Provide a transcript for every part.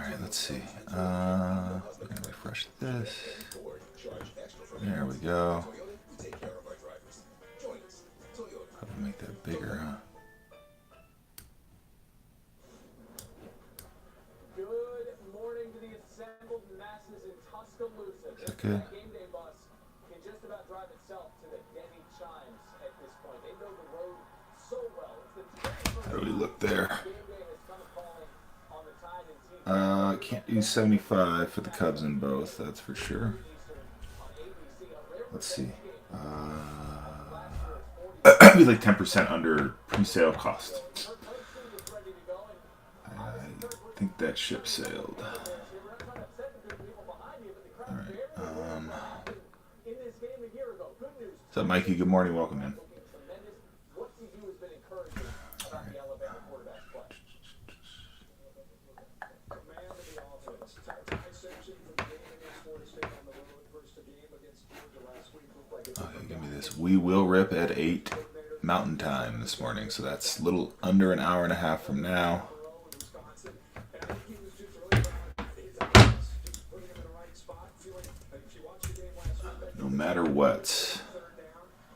Alright, let's see. We're going to refresh this. There we go. Probably make that bigger, huh? Good morning to the assembled masses in Tuscaloosa. Is that good? Game day bus can just about drive itself to the Denny chimes at this point. They know the road so well. It's the How do we look there? game day has come calling on the Tide and T. Can't do 75 for the Cubs in both, that's for sure. Let's see. Be like 10% under pre-sale cost. I think that ship sailed. Alright. What's up, Mikey? Good morning. Welcome in. Okay, give me this. We will rip at 8 Mountain Time this morning, so that's a little under an hour and a half from now. No matter what.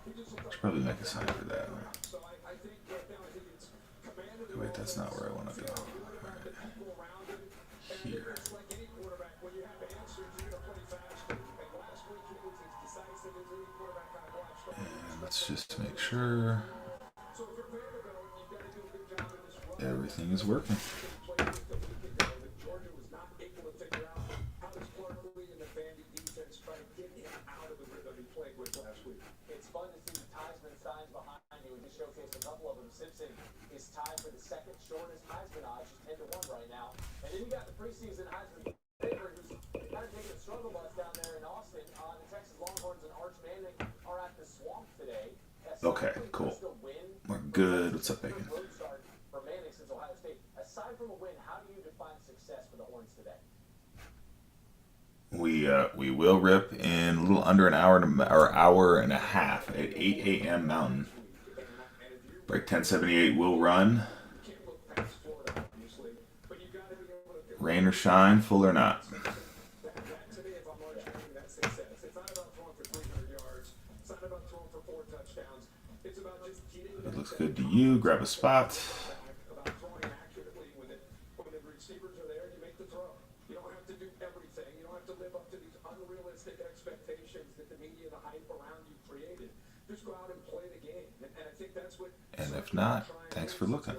Should probably make a sign for that. Okay, wait, that's not where I want to go. Right. Here. And let's just make sure everything is working. It's fun to see the Heisman signs behind you. We just showcased a couple of them. Simpson is tied for the second shortest Heisman odds, just 10-1 right now. And then you got the preseason Heisman favorite, who's kind of taking a struggle bus down there in Austin. The Texas Longhorns and Arch Manning are at the Swamp today. Okay, cool. We're good. What's up, Bacon? For Manning since Ohio State. Aside from a win, how do you define success for the Horns today? We will rip in a little under an hour or hour and a half at 8 a.m. Mountain. Break 1078 will run. Rain or shine, full or not. If it looks good to you, grab a spot. And if not, thanks for looking.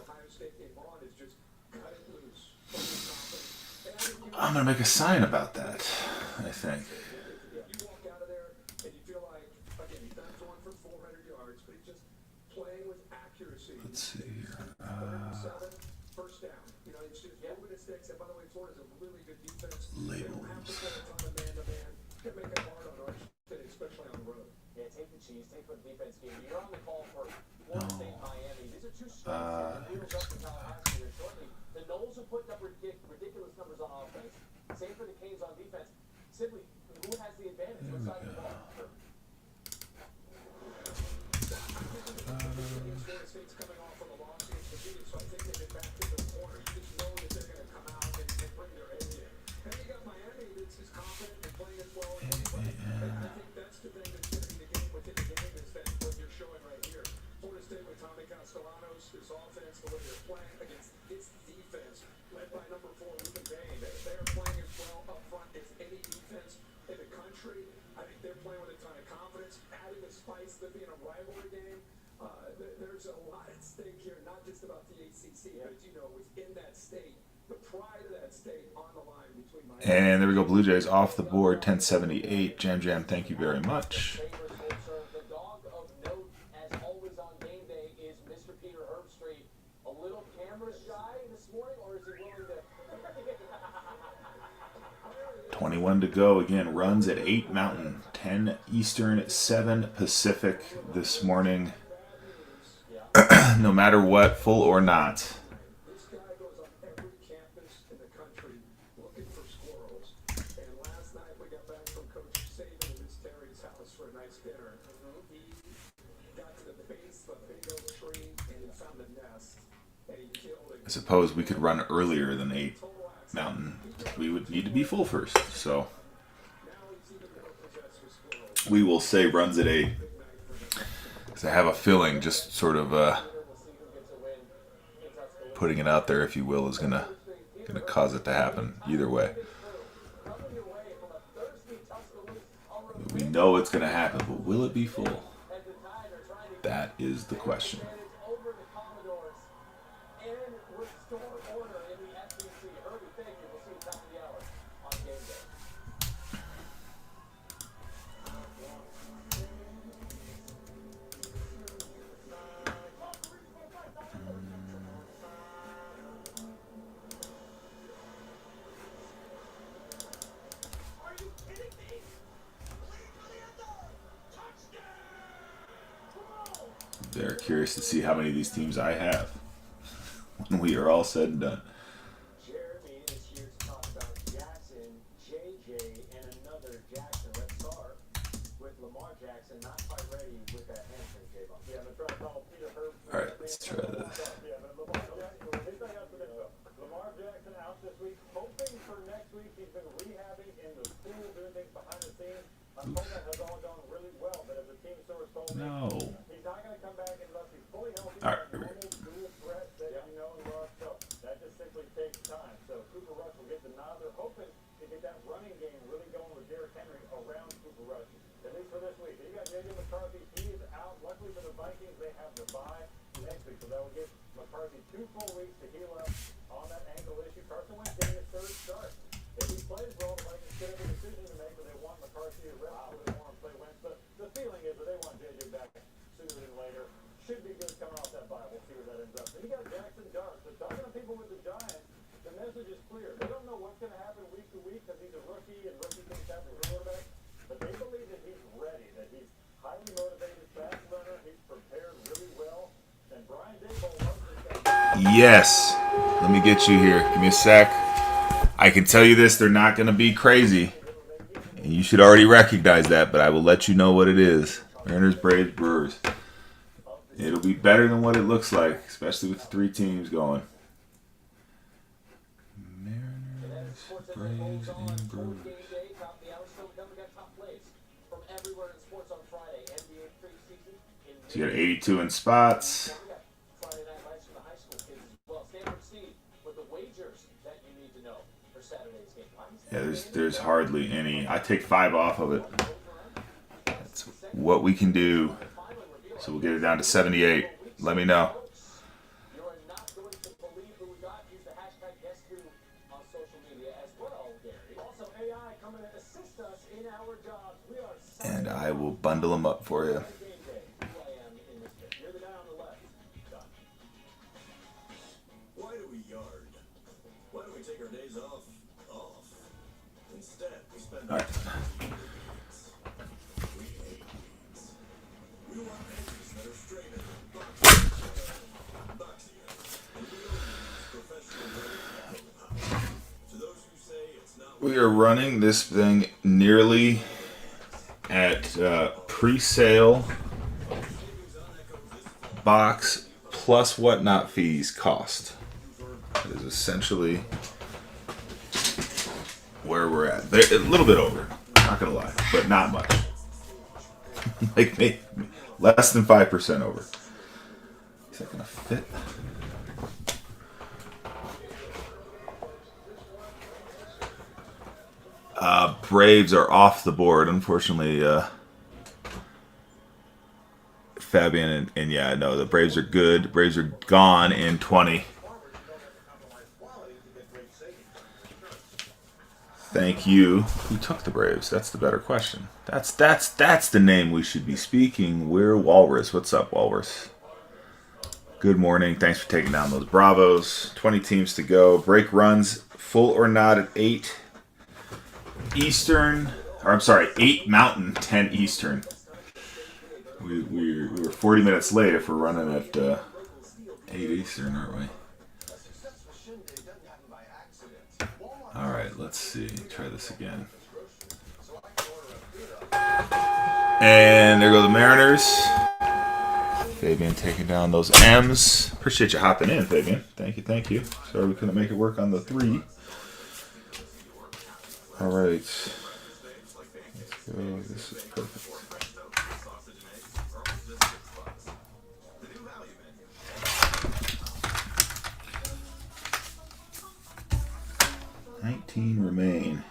I'm going to make a sign about that, I think. Let's see here. Labels. Yeah, take the cheese, take the defense game. You're on the call for Florida State, Miami. These are two strengths. Wheels up to Tallahassee here shortly. The Knowles are putting up ridiculous numbers on offense. Same for the Canes on defense. Simply, who has the advantage? Which side of the ball? Florida State's coming off from a loss against Virginia, so I think they get back to the corner. You just know that they're going to come out and bring their edge in. And you got Miami that's as confident and playing as well. And I think that's the thing that's going to be the game within the game is that what you're showing right here. Florida State with Tommy Castellanos, this offense, the way they're playing against this defense, led by number 4, Ruben Bain. They're playing as well up front as any defense in the country. I think they're playing with a ton of confidence, adding the spice of being a rivalry game. There's a lot at stake here, not just about the ACC, but you know, within that state, the pride of that state on the line between Miami. And there we go, Blue Jays off the board, 1078. Jam Jam, thank you very much. The dog of note, as always on game day, is Mr. Peter Herbstreit. A little camera shy this morning, or is he willing to... 21 to go. Again, runs at 8 Mountain, 10 Eastern, 7 Pacific this morning. No matter what, full or not. This guy goes on every campus in the country looking for squirrels. And last night we got back from Coach Saban and Miss Terry's house for a nice dinner. He got to the base of a big oak tree and he found a nest. And he killed it. I suppose we could run earlier than 8 Mountain we would need to be full first. So we will say runs at 8. Because I have a feeling just sort of putting it out there, if you will, is gonna cause it to happen either way. We know it's gonna happen, but will it be full? That is the question. They're curious to see how many of these teams I have when we are all said and done. Jeremy is here to talk about Jackson, JJ, and another Jackson. Let's start with Lamar Jackson, not quite ready with that hamstring, J-Ball. Yeah, they're trying to call Peter Herbert. All right, let's try this. Yeah, but Lamar Jackson out this week, hoping for next week. He's been rehabbing in the pool, doing things behind the scenes. I'm hoping that has all gone really well, but as a team source told me, he's not going to come back unless he's fully healthy. All right, here we go. Dual threat that you know and love, so that just simply takes time. So Cooper Rush will get the nod. They're hoping to get that running game really going with Derrick Henry around Cooper Rush, at least for this week. You got J.J. McCarthy. He is out. Luckily for the Vikings, they have the bye next week, so that will give McCarthy 2 full weeks to heal up on that ankle issue. Carson Wentz getting his 3rd start. If he plays well, the Vikings could have a decision to make, but they want McCarthy to rest, or they want him to play Wentz. But the feeling is that they want J.J. back sooner than later. Should be good coming off that bye. We'll see where that ends up. Then you got Jackson Dart. So talking to people with the Giants, the message is clear. They don't know what's going to happen week to week because he's a rookie and rookie things happen to quarterback. But they believe that he's ready, that he's highly motivated, fast runner. He's prepared really well. And Brian Daboll loves this guy. Yes. Let me get you here. Give me a sec. I can tell you this, they're not going to be crazy. And you should already recognize that, but I will let you know what it is. Mariners, Braves, Brewers. It'll be better than what it looks like, especially with the 3 teams going. Mariners, Braves, and Brewers. So you got 82 in spots. Yeah, there's hardly any. I take 5 off of it. That's what we can do. So we'll get it down to 78. Let me know. And I will bundle them up for you. Why do we yard? Why don't we take our days off? Instead, we spend All right. We hate weeds. We want edges that are straighter, boxier, and we don't use professional weather. To those who say it's not, We are running this thing nearly at pre-sale box plus whatnot fees cost. That is essentially where we're at. A little bit over, not gonna lie, but not much. Like maybe less than 5% over. Is that gonna fit? Braves are off the board, unfortunately. Fabian and yeah, no, the Braves are good. The Braves are gone in 20. Thank you. Who took the Braves? That's the better question. That's the name we should be speaking. We're Walrus. What's up, Walrus? Good morning. Thanks for taking down those Bravos. 20 teams to go. Break runs, full or not at 8 Eastern. Or I'm sorry, 8 Mountain, 10 Eastern. We were 40 minutes late if we're running at 8 Eastern, aren't we? All right, let's see. Try this again. And there go the Mariners. Fabian taking down those M's. Appreciate you hopping in, Fabian. Thank you. Sorry we couldn't make it work on the 3. All right. Let's go. This is perfect. 19 remain.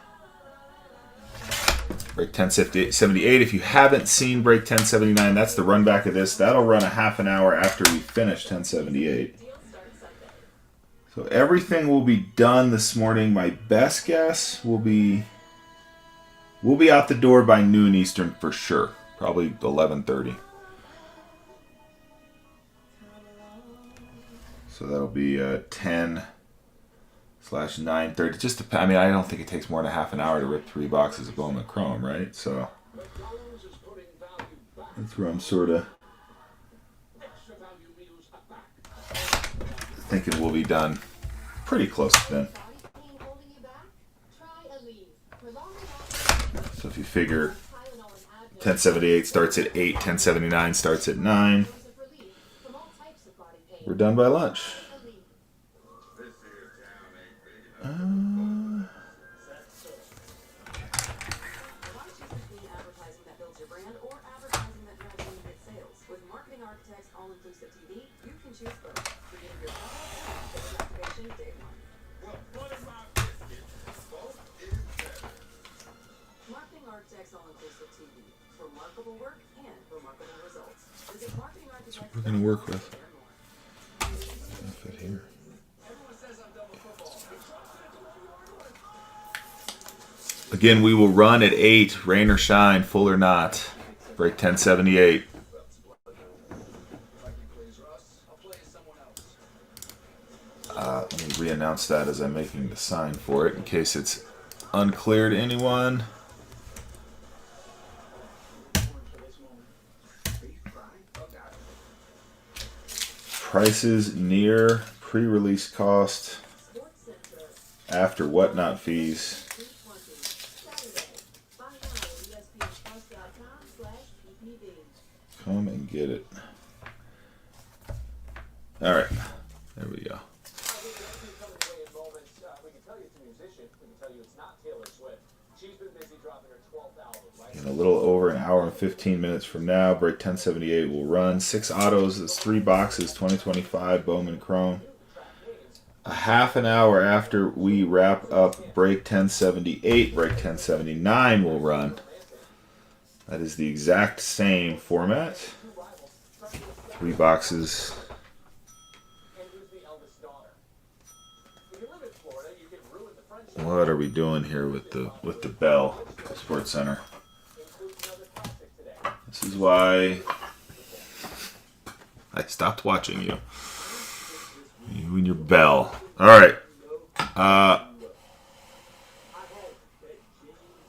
Break 1078. If you haven't seen Break 1079, that's the run back of this. That'll run a half an hour after we finish 1078. So everything will be done this morning. My best guess will be we'll be out the door by noon Eastern for sure. Probably 11:30. So that'll be 10/9:30. Just I mean, I don't think it takes more than a half an hour to rip 3 boxes of Bowman Chrome, right? So that's where I'm sort of thinking we'll be done pretty close then. So if you figure 1078 starts at 8, 1079 starts at 9, we're done by lunch. That's what we're going to work with. Fit here. Again, we will run at 8, rain or shine, full or not. Break 1078. Let me re-announce that as I'm making the sign for it in case it's unclear to anyone. Prices near pre-release cost after whatnot fees. Come and get it. All right, there we go. In a little over an hour and 15 minutes from now, Break 1078 will run 6 autos. That's 3 boxes, 2025 Bowman Chrome. A half an hour after we wrap up Break 1078, Break 1079 will run. That is the exact same format. 3 boxes. What are we doing here with the Bell Sports Center? This is why I stopped watching you. You and your Bell. All right.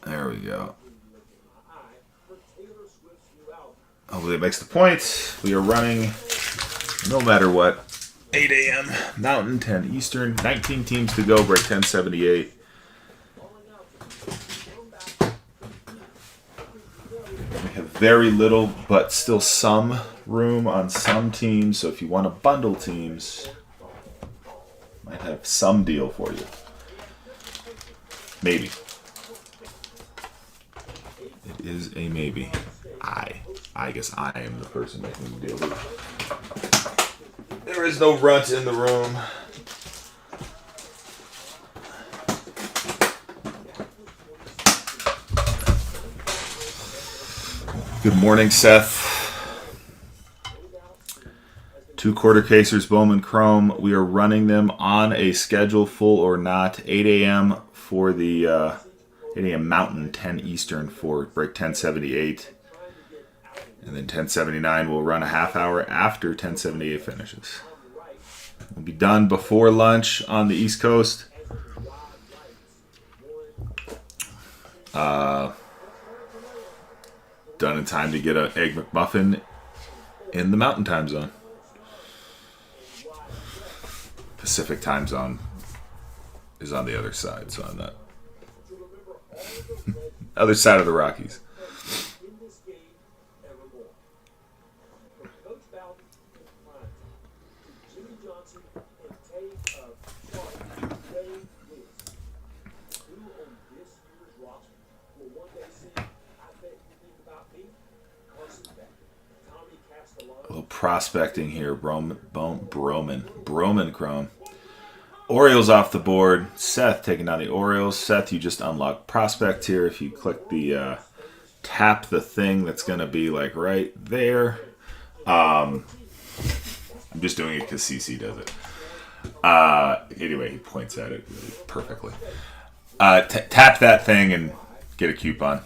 There we go. Hopefully it makes the point. We are running no matter what. 8 a.m. Mountain, 10 Eastern. 19 teams to go. Break 1078. We have very little, but still some room on some teams. So if you want to bundle teams, might have some deal for you. Maybe. It is a maybe. I guess I am the person making the deal. There is no runt in the room. Good morning, Seth. 2 quarter casers, Bowman Chrome. We are running them on a schedule, full or not. 8 a.m. for the 8 a.m. Mountain, 10 Eastern for Break 1078. And then 1079 will run a half hour after 1078 finishes. We'll be done before lunch on the East Coast. Done in time to get an Egg McMuffin in the Mountain Time Zone. Pacific Time Zone is on the other side, so I'm not. Other side of the Rockies. prospecting here. Bowman Chrome. Orioles off the board. Seth taking down the Orioles. Seth, you just unlocked prospect here. If you click the tap the thing that's going to be like right there. I'm just doing it because CC does it. Anyway, he points at it really perfectly. Tap that thing and get a coupon.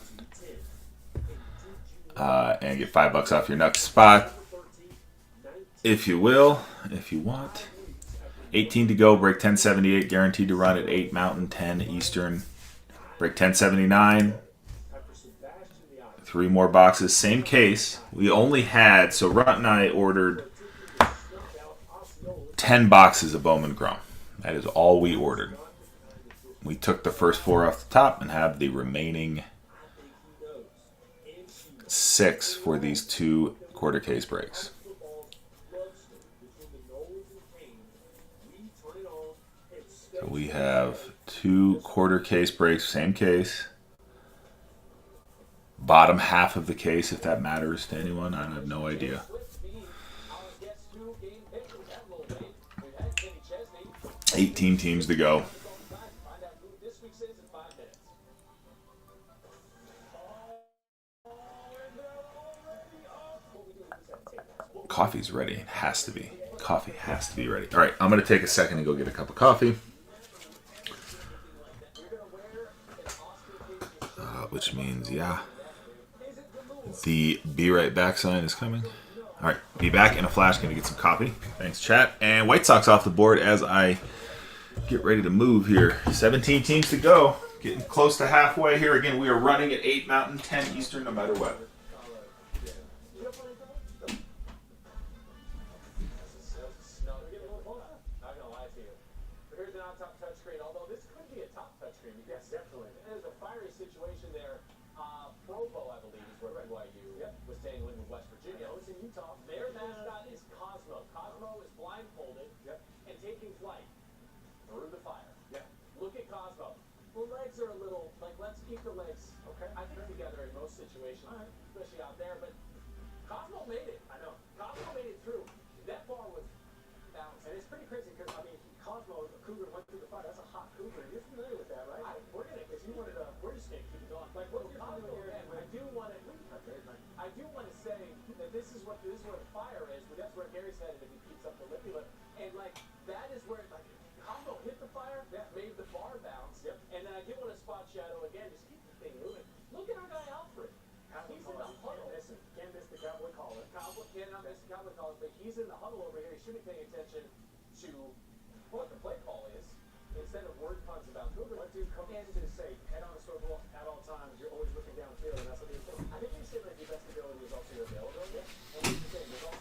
And get $5 off your next spot. If you will, if you want. 18 to go, break 1078, guaranteed to run at 8 Mountain, 10 Eastern. Break 1079. 3 more boxes, same case. We only had, so Runt and I ordered 10 boxes of Bowman Chrome. That is all we ordered. We took the first 4 off the top and have the remaining 6 for these 2 quarter case breaks. So we have 2 quarter case breaks, same case. Bottom half of the case, if that matters to anyone, I have no idea. 18 teams to go. Coffee's ready. It has to be. Coffee has to be ready. All right, I'm going to take a second and go get a cup of coffee. Which means, yeah, the be right back sign is coming. All right, be back in a flash. Going to get some coffee. Thanks, chat. And White Sox off the board as I get ready to move here. 17 teams to go. Getting close to halfway here. Again, we are running at 8 Mountain, 10 Eastern, no matter what.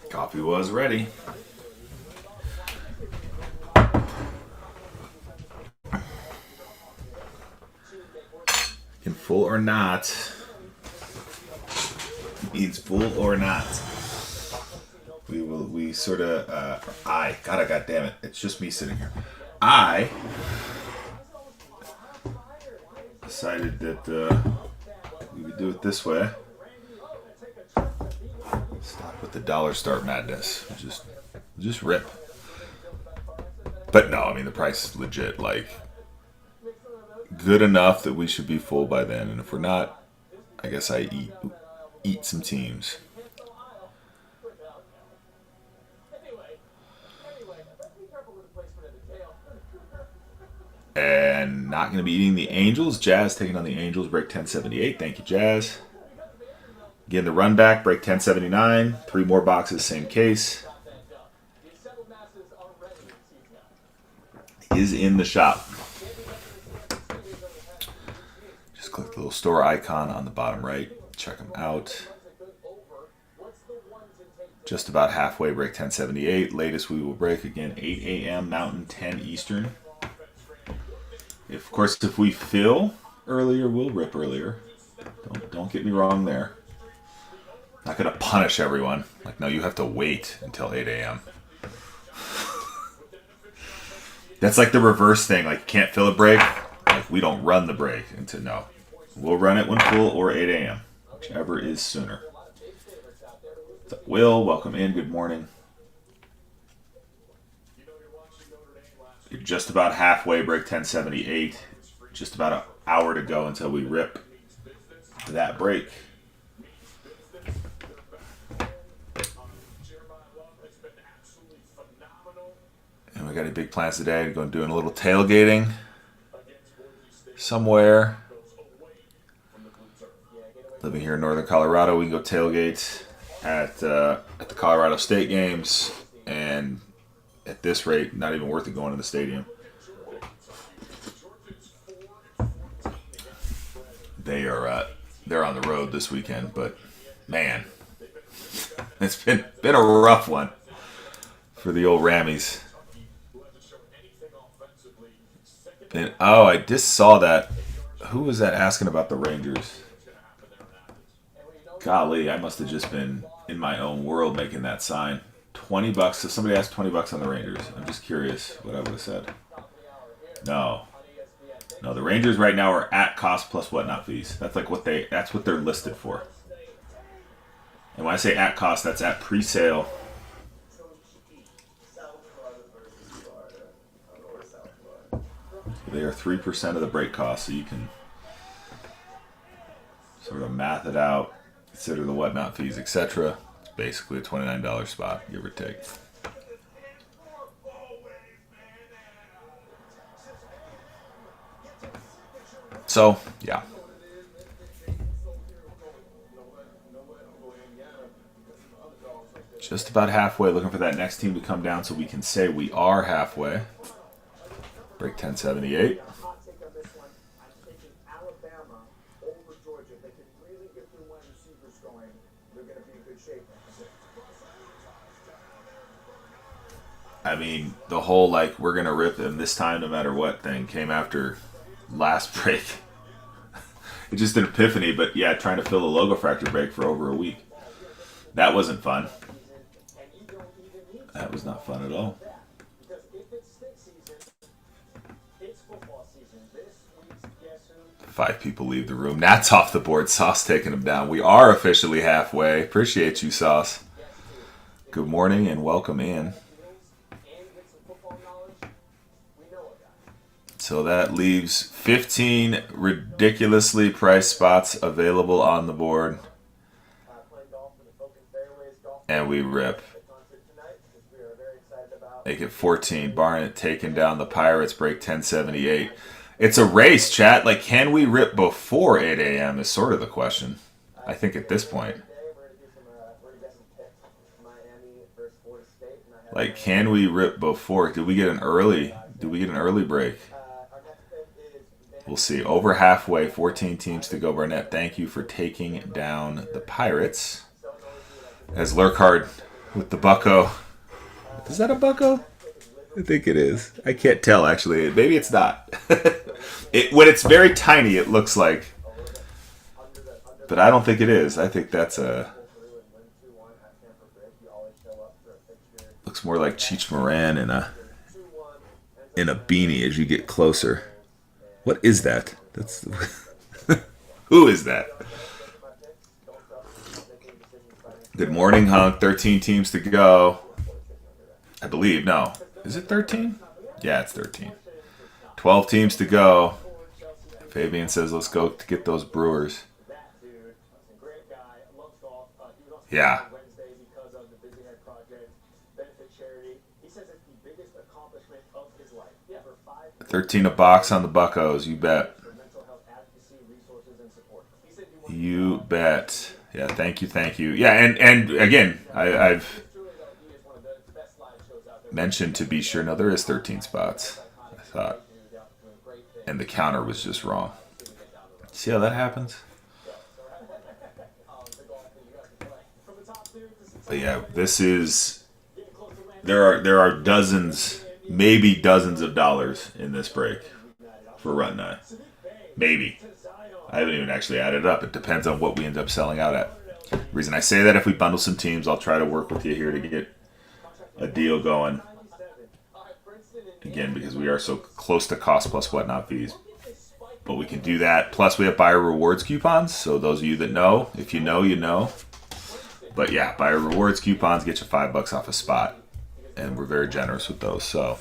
Coffee was ready. In full or not means full or not. We sort of God damn it, it's just me sitting here. I decided that we would do it this way. Stop with the dollar start madness. Just rip. But no, I mean the price is legit, like good enough that we should be full by then. And if we're not, I guess I eat some teams. And not going to be eating the Angels. Jazz taking on the Angels. Break 1078. Thank you, Jazz. Again, the run back. Break 1079. 3 more boxes. Same case. Is in the shop. Just click the little store icon on the bottom right. Check them out. Just about halfway. Break 1078. Latest we will break again 8 a.m. Mountain, 10 Eastern. Of course, if we fill earlier, we'll rip earlier. Don't get me wrong there. Not going to punish everyone. Like, no, you have to wait until 8 a.m. That's like the reverse thing. Like, you can't fill a break. Like, we don't run the break until, no. We'll run it when full or 8 a.m. Whichever is sooner. What's up, Will? Welcome in. Good morning. You're just about halfway, break 1078. Just about an hour to go until we rip that break. And we got any big plans today? We're going to do a little tailgating somewhere. Living here in northern Colorado, we can go tailgate at the Colorado State games, and at this rate, not even worth it going to the stadium. They're on the road this weekend, but man, it's been a rough one for the old Rammies. I just saw that. Who was that asking about the Rangers? Golly, I must have just been in my own world making that sign. $20. So somebody asked $20 on the Rangers. I'm just curious what I would have said. No, the Rangers right now are at cost plus whatnot fees. That's like that's what they're listed for. And when I say at cost, that's at pre-sale. They are 3% of the break cost, so you can sort of math it out, consider the whatnot fees, etc. It's basically a $29 spot, give or take. So, yeah. Just about halfway, looking for that next team to come down so we can say we are halfway. Break 1078. I mean, the whole we're going to rip them this time no matter what thing came after last break. It's just an epiphany, but yeah, trying to fill a logo fracture break for over a week. That wasn't fun. That was not fun at all. 5 people leave the room. Nat's off the board. Sauce taking him down. We are officially halfway. Appreciate you, Sauce. Good morning and welcome in. So that leaves 15 ridiculously priced spots available on the board. And we rip. Make it 14. Barnett taking down the Pirates. Break 1078. It's a race, chat. Can we rip before 8 a.m. is sort of the question. I think at this point. Can we rip before? Did we get an early break? We'll see. Over halfway, 14 teams to go. Barnett, thank you for taking down the Pirates. As Lurkard with the bucko. Is that a bucko? I think it is. I can't tell, actually. Maybe it's not. When it's very tiny, it looks like. But I don't think it is. I think that's a... Looks more like Cheech Moran in a beanie as you get closer. What is that? That's who is that? Good morning, Hunk. 13 teams to go. I believe. No. Is it 13? Yeah, it's 13. 12 teams to go. Fabian says, let's go to get those Brewers. Yeah. 13 a box on the Buccos. You bet. You bet. Yeah, thank you. Yeah, and again, I've mentioned to be sure. No, there is 13 spots, I thought. And the counter was just wrong. See how that happens? But yeah, this is... There are dozens, maybe dozens of dollars in this break for Run 9. Maybe. I haven't even actually added it up. It depends on what we end up selling out at. The reason I say that, if we bundle some teams, I'll try to work with you here to get a deal going. Again, because we are so close to cost plus whatnot fees. But we can do that. Plus, we have buyer rewards coupons. So those of you that know, if you know, you know. But yeah, buy our rewards coupons, get you $5 off a spot, and we're very generous with those. So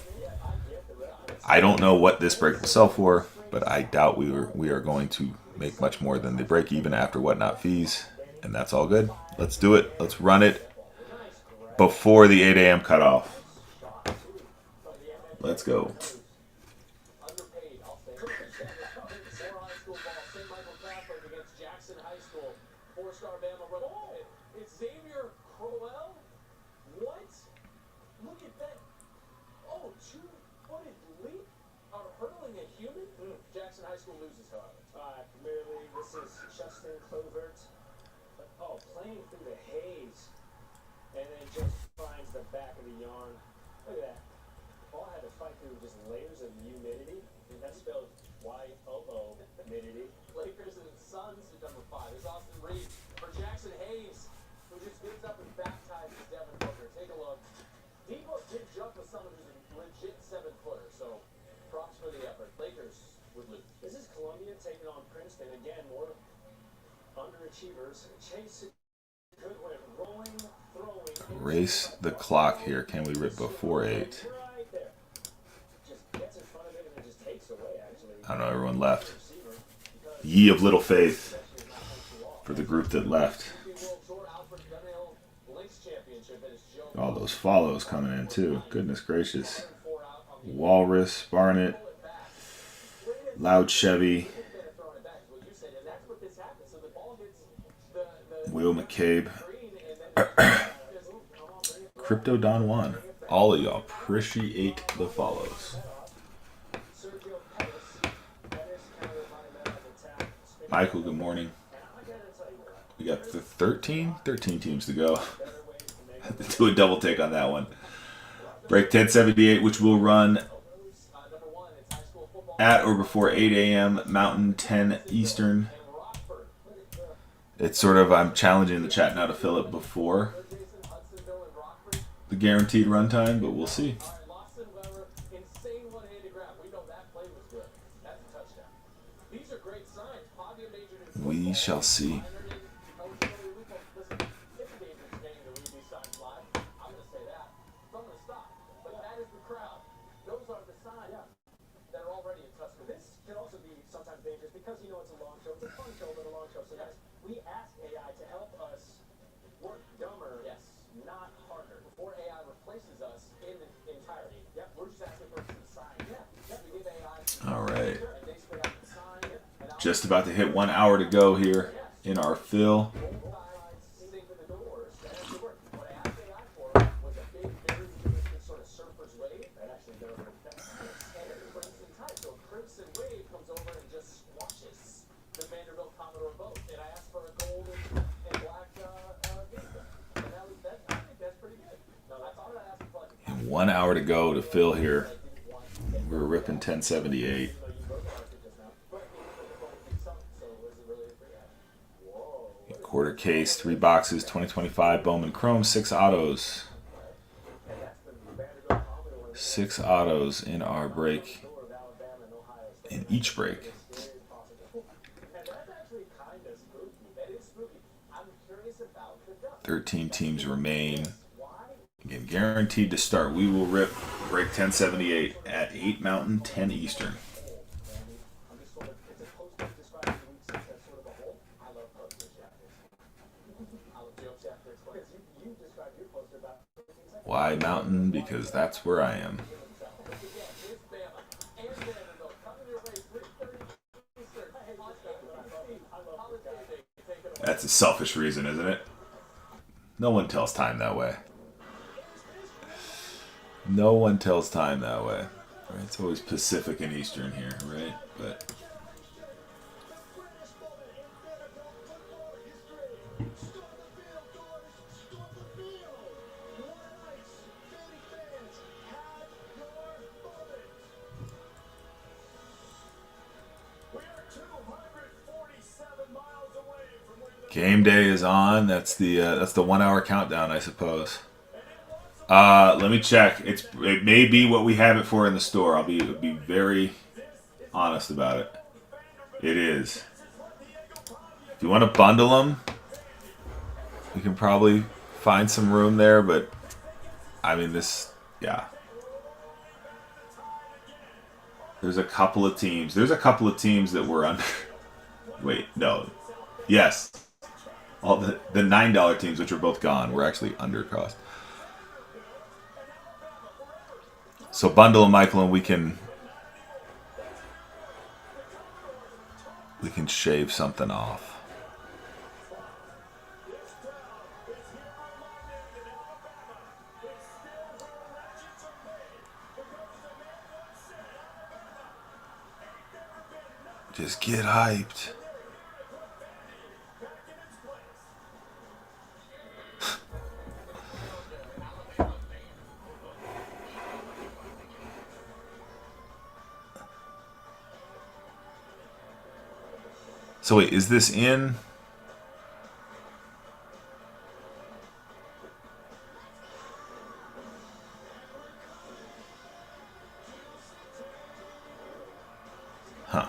I don't know what this break will sell for, but I doubt we are going to make much more than the break even after whatnot fees, and that's all good. Let's do it. Let's run it before the 8 a.m. cutoff. Let's go. Playing through the haze, and then just finds the back of the yarn. Look at that. Ball had to fight through just layers of humidity. And that's spelled Y-O-O, humidity. Lakers and Suns at number 5 is Austin Reeves for Jackson Hayes, who just gets up and baptizes Devin Booker. Take a look. Debo did jump with someone who's a legit 7-footer, so props for the effort. Lakers would lose. This is Columbia taking on Princeton. Again, more underachievers. Chase. Race the clock here. Can we rip before 8? I don't know, everyone left. Ye of little faith for the group that left. All those follows coming in too. Goodness gracious. Walrus, Barnett, Loud Chevy, Will McCabe, Crypto Don Juan. All of y'all appreciate the follows. Michael, good morning. We got 13 teams to go. Do a double take on that one. Break 1078, which will run at or before 8 a.m. Mountain, 10 Eastern. It's sort of, I'm challenging the chat now to fill it before the guaranteed runtime, but we'll see. We shall see. All right. Just about to hit 1 hour to go here in our fill. And 1 hour to go to fill here. We're ripping 1078. Quarter case, 3 boxes, 2025 Bowman Chrome, 6 autos. 6 autos in our break. In each break. 13 teams remain. Again, guaranteed to start. We will rip break 1078 at 8 Mountain, 10 Eastern. Why Mountain? Because that's where I am. That's a selfish reason, isn't it? No one tells time that way. No one tells time that way. Right? It's always Pacific and Eastern here, right? But game day is on. That's the 1 hour countdown, I suppose. Let me check. It may be what we have it for in the store. I'll be very honest about it. It is. If you want to bundle them, We can probably find some room there, but I mean this, yeah. There's a couple of teams. There's a couple of teams that were under. Wait, no. Yes. All the $9 teams, which are both gone, were actually under cost. So bundle them, Michael, and we can shave something off. Just get hyped. So wait, is this in? Huh.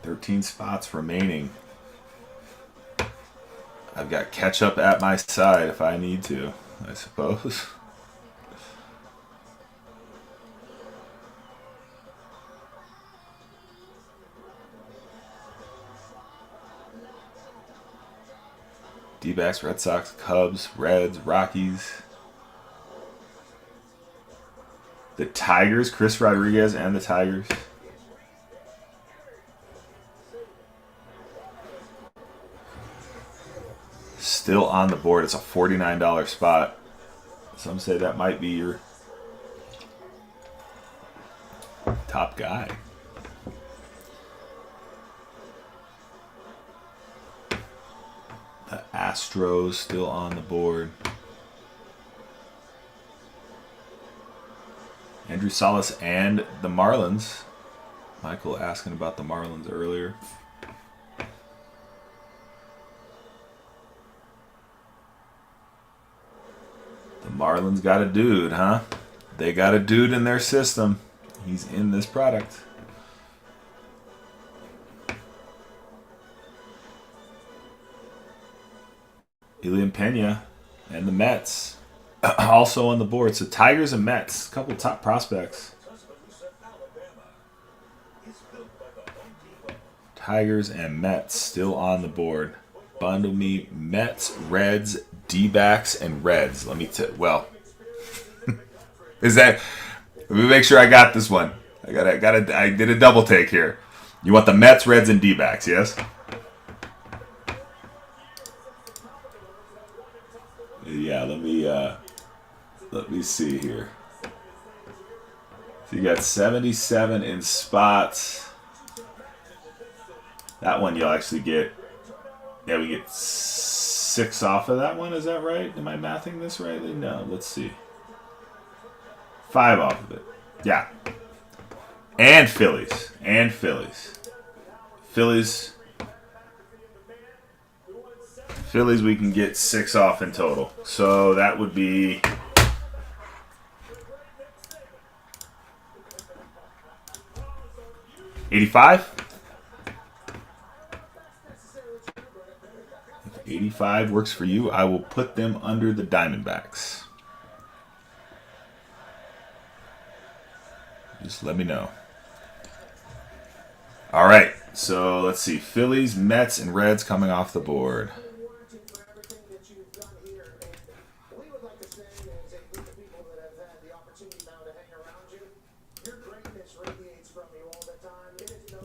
"13 spots remaining. I've got ketchup at my side if I need to, I suppose." D-backs, Red Sox, Cubs, Reds, Rockies. The Tigers, Chris Rodriguez and the Tigers. Still on the board. It's a $49 spot. Some say that might be your top guy. The Astros still on the board. Andrew Salas and the Marlins. Michael asking about the Marlins earlier. The Marlins got a dude, huh? They got a dude in their system. He's in this product. Elian Pena and the Mets also on the board. So Tigers and Mets, a couple top prospects. Tigers and Mets still on the board. Bundle me Mets, Reds, D-backs, and Reds. Let me well, is that? Let me make sure I got this one. I did a double take here. You want the Mets, Reds, and D-backs? Yes. Yeah. Let me see here. So you got 77 in spots. That one you'll actually get. Yeah, we get 6 off of that one. Is that right? Am I mathing this rightly? No. Let's see. 5 off of it. Yeah. And Phillies. Phillies, we can get 6 off in total. So that would be 85. If 85 works for you, I will put them under the Diamondbacks. Just let me know. All right. So let's see. Phillies, Mets, and Reds coming off the board.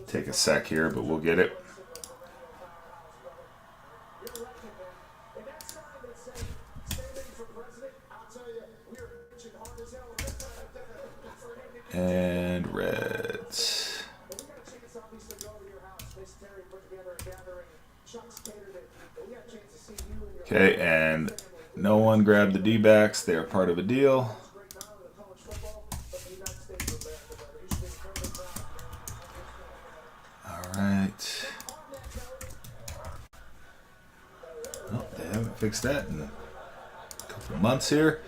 Take a sec here, but we'll get it. And Reds. Okay, and no one grabbed the D-backs. They are part of a deal. Right. Oh, they haven't fixed that in a couple months here.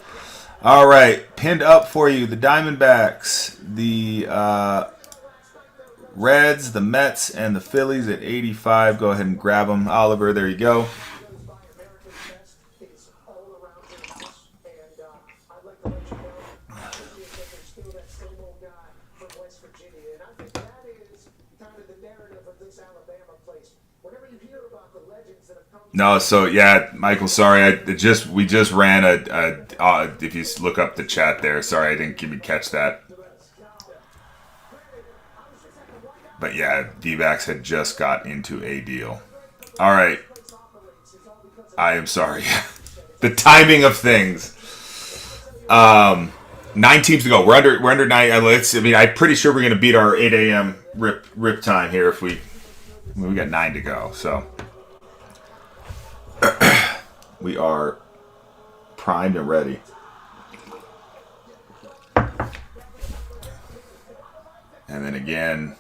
All right, pinned up for you, the Diamondbacks, the Reds, the Mets, and the Phillies at 85. Go ahead and grab them. Oliver, there you go. No, so yeah, Michael. Sorry, we just ran if you look up the chat there. Sorry, I didn't catch that. But yeah, D-backs had just got into a deal. All right, I am sorry. The timing of things. 9 teams to go. We're under 9. I'm pretty sure we're gonna beat our 8 a.m. rip time here if we got 9 to go. So. We are primed and ready. And then again,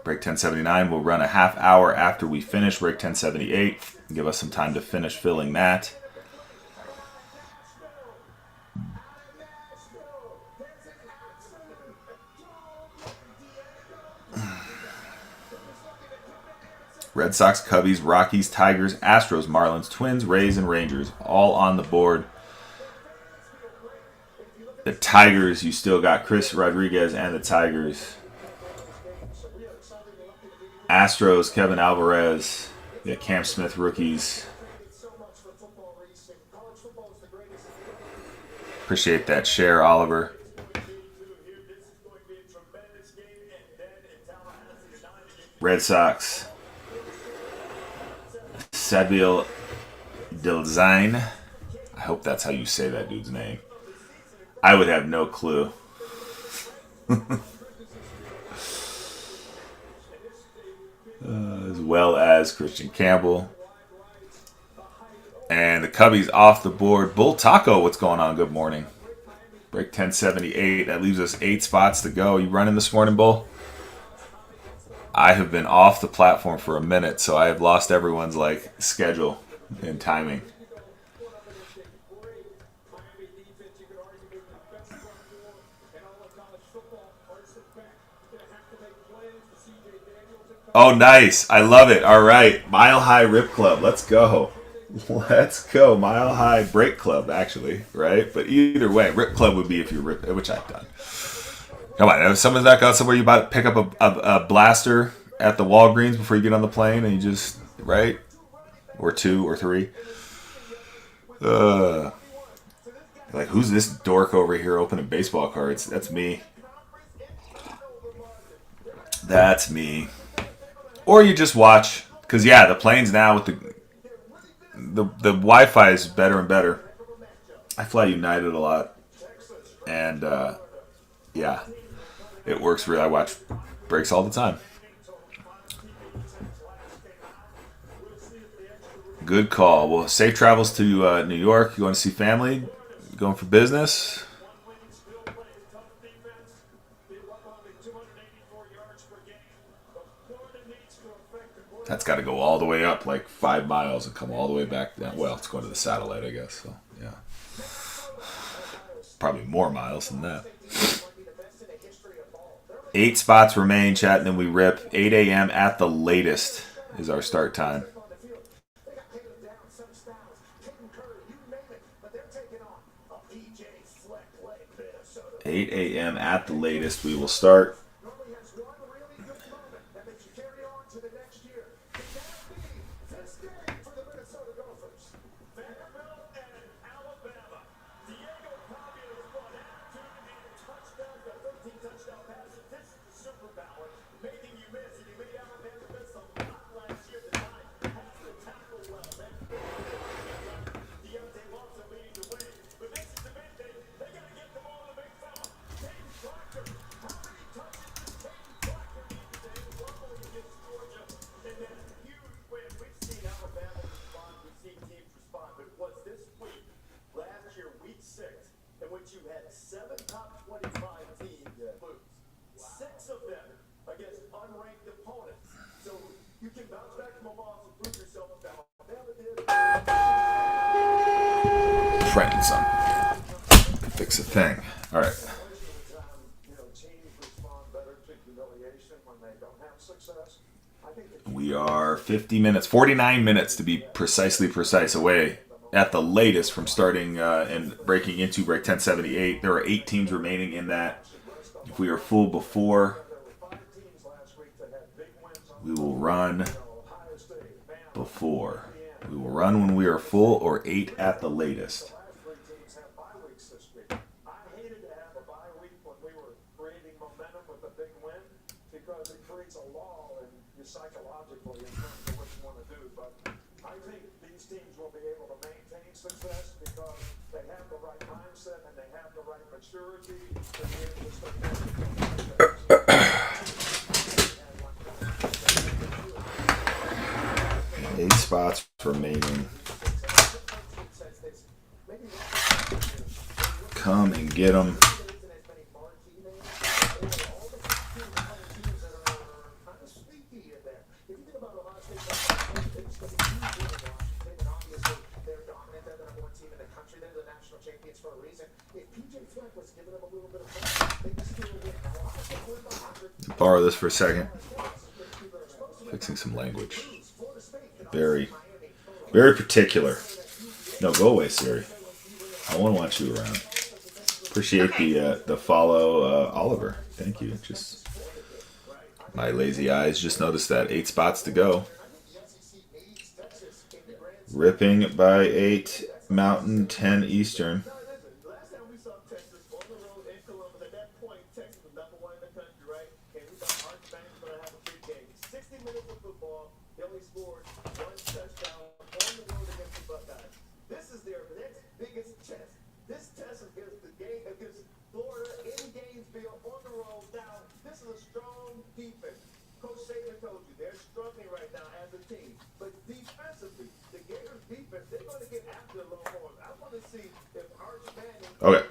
break 1079 will run a half hour after we finish break 1078. Give us some time to finish filling that. Red Sox, Cubbies, Rockies, Tigers, Astros, Marlins, Twins, Rays, and Rangers all on the board. The Tigers, you still got Chris Rodriguez and the Tigers. Astros, Kevin Alvarez. You got Cam Smith, rookies. Appreciate that share, Oliver. Red Sox. Sabil Dilzine. I hope that's how you say that dude's name. I would have no clue. As well as Christian Campbell. And the Cubbies off the board. Bull Taco, what's going on? Good morning. Break 1078. That leaves us 8 spots to go. You running this morning, Bull? I have been off the platform for a minute, so I have lost everyone's schedule and timing. Oh, nice. I love it. All right. Mile High Rip Club. Let's go. Let's go. Mile High Break Club, actually, right? But either way, Rip Club would be if you rip, which I've done. Come on, someone's back out somewhere. You about to pick up a blaster at the Walgreens before you get on the plane, and you just right, or 2 or 3. Who's this dork over here opening baseball cards? That's me. That's me. Or you just watch, because yeah, the planes now with the Wi-Fi is better and better. I fly United a lot, and yeah. It works really. I watch breaks all the time. Good call. Well, safe travels to New York. You want to see family? Going for business? That's got to go all the way up 5 miles and come all the way back down. Well, it's going to the satellite, I guess. So, yeah. Probably more miles than that. 8 spots remain, chat, and then we rip. 8 a.m. at the latest is our start time. 8 a.m. at the latest we will start. Friend, son. Fix a thing. All right. Teams respond better to humiliation when We are 50 minutes, 49 minutes to be precisely precise away at the latest from starting and breaking into break 1078. There are 8 teams remaining in that. If we are full before, we will run before. We will run when we are full or 8 at the latest. Psychologically in terms of what you want to do, but I think these teams will be able to maintain success because they have the right mindset and they have the right maturity to be able to stay. 8 spots remaining. Come and get them. Borrow this for a second. Fixing some language. Very, very particular. No, go away, Siri. I won't want you around. Appreciate the follow, Oliver. Thank you. Just my lazy eyes just noticed that 8 spots to go. Ripping by 8 Mountain, 10 Eastern. Okay.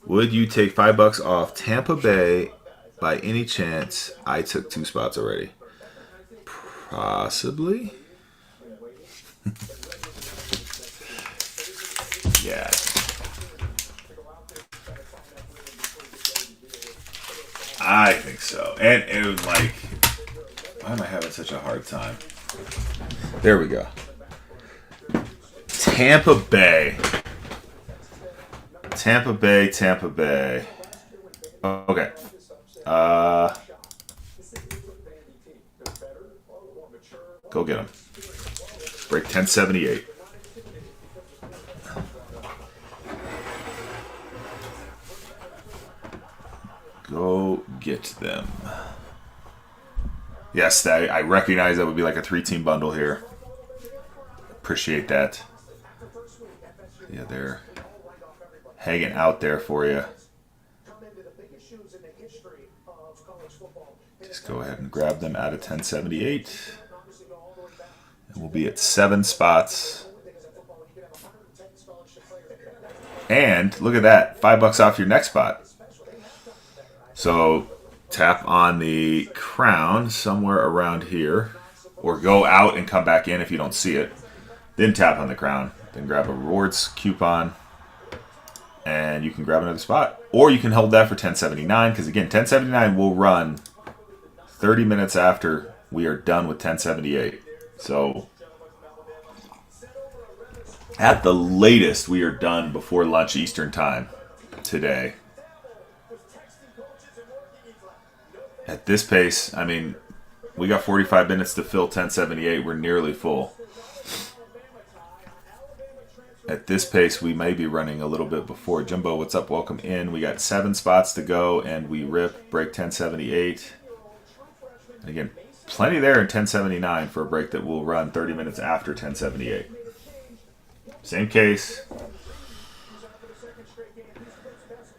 Would you take $5 off Tampa Bay by any chance? I took 2 spots already. Possibly. Yeah. I think so. And it was like, why am I having such a hard time? There we go. Tampa Bay. Tampa Bay, Tampa Bay. Okay. Go get them. Break 1078. Go get them. Yes, I recognize that would be like a 3-team bundle here. Appreciate that. Yeah, they're hanging out there for you. Just go ahead and grab them out of 1078. And we'll be at 7 spots. And look at that, $5 off your next spot. So tap on the crown somewhere around here, or go out and come back in if you don't see it. Then tap on the crown. Then grab a rewards coupon, and you can grab another spot. Or you can hold that for 1079, because again, 1079 will run 30 minutes after we are done with 1078. So at the latest, we are done before lunch Eastern time today. At this pace, I mean, we got 45 minutes to fill 1078. We're nearly full. At this pace, we may be running a little bit before. Jumbo, what's up? Welcome in. We got 7 spots to go, and we break 1078. And again, plenty there in 1079 for a break that will run 30 minutes after 1078. Same case.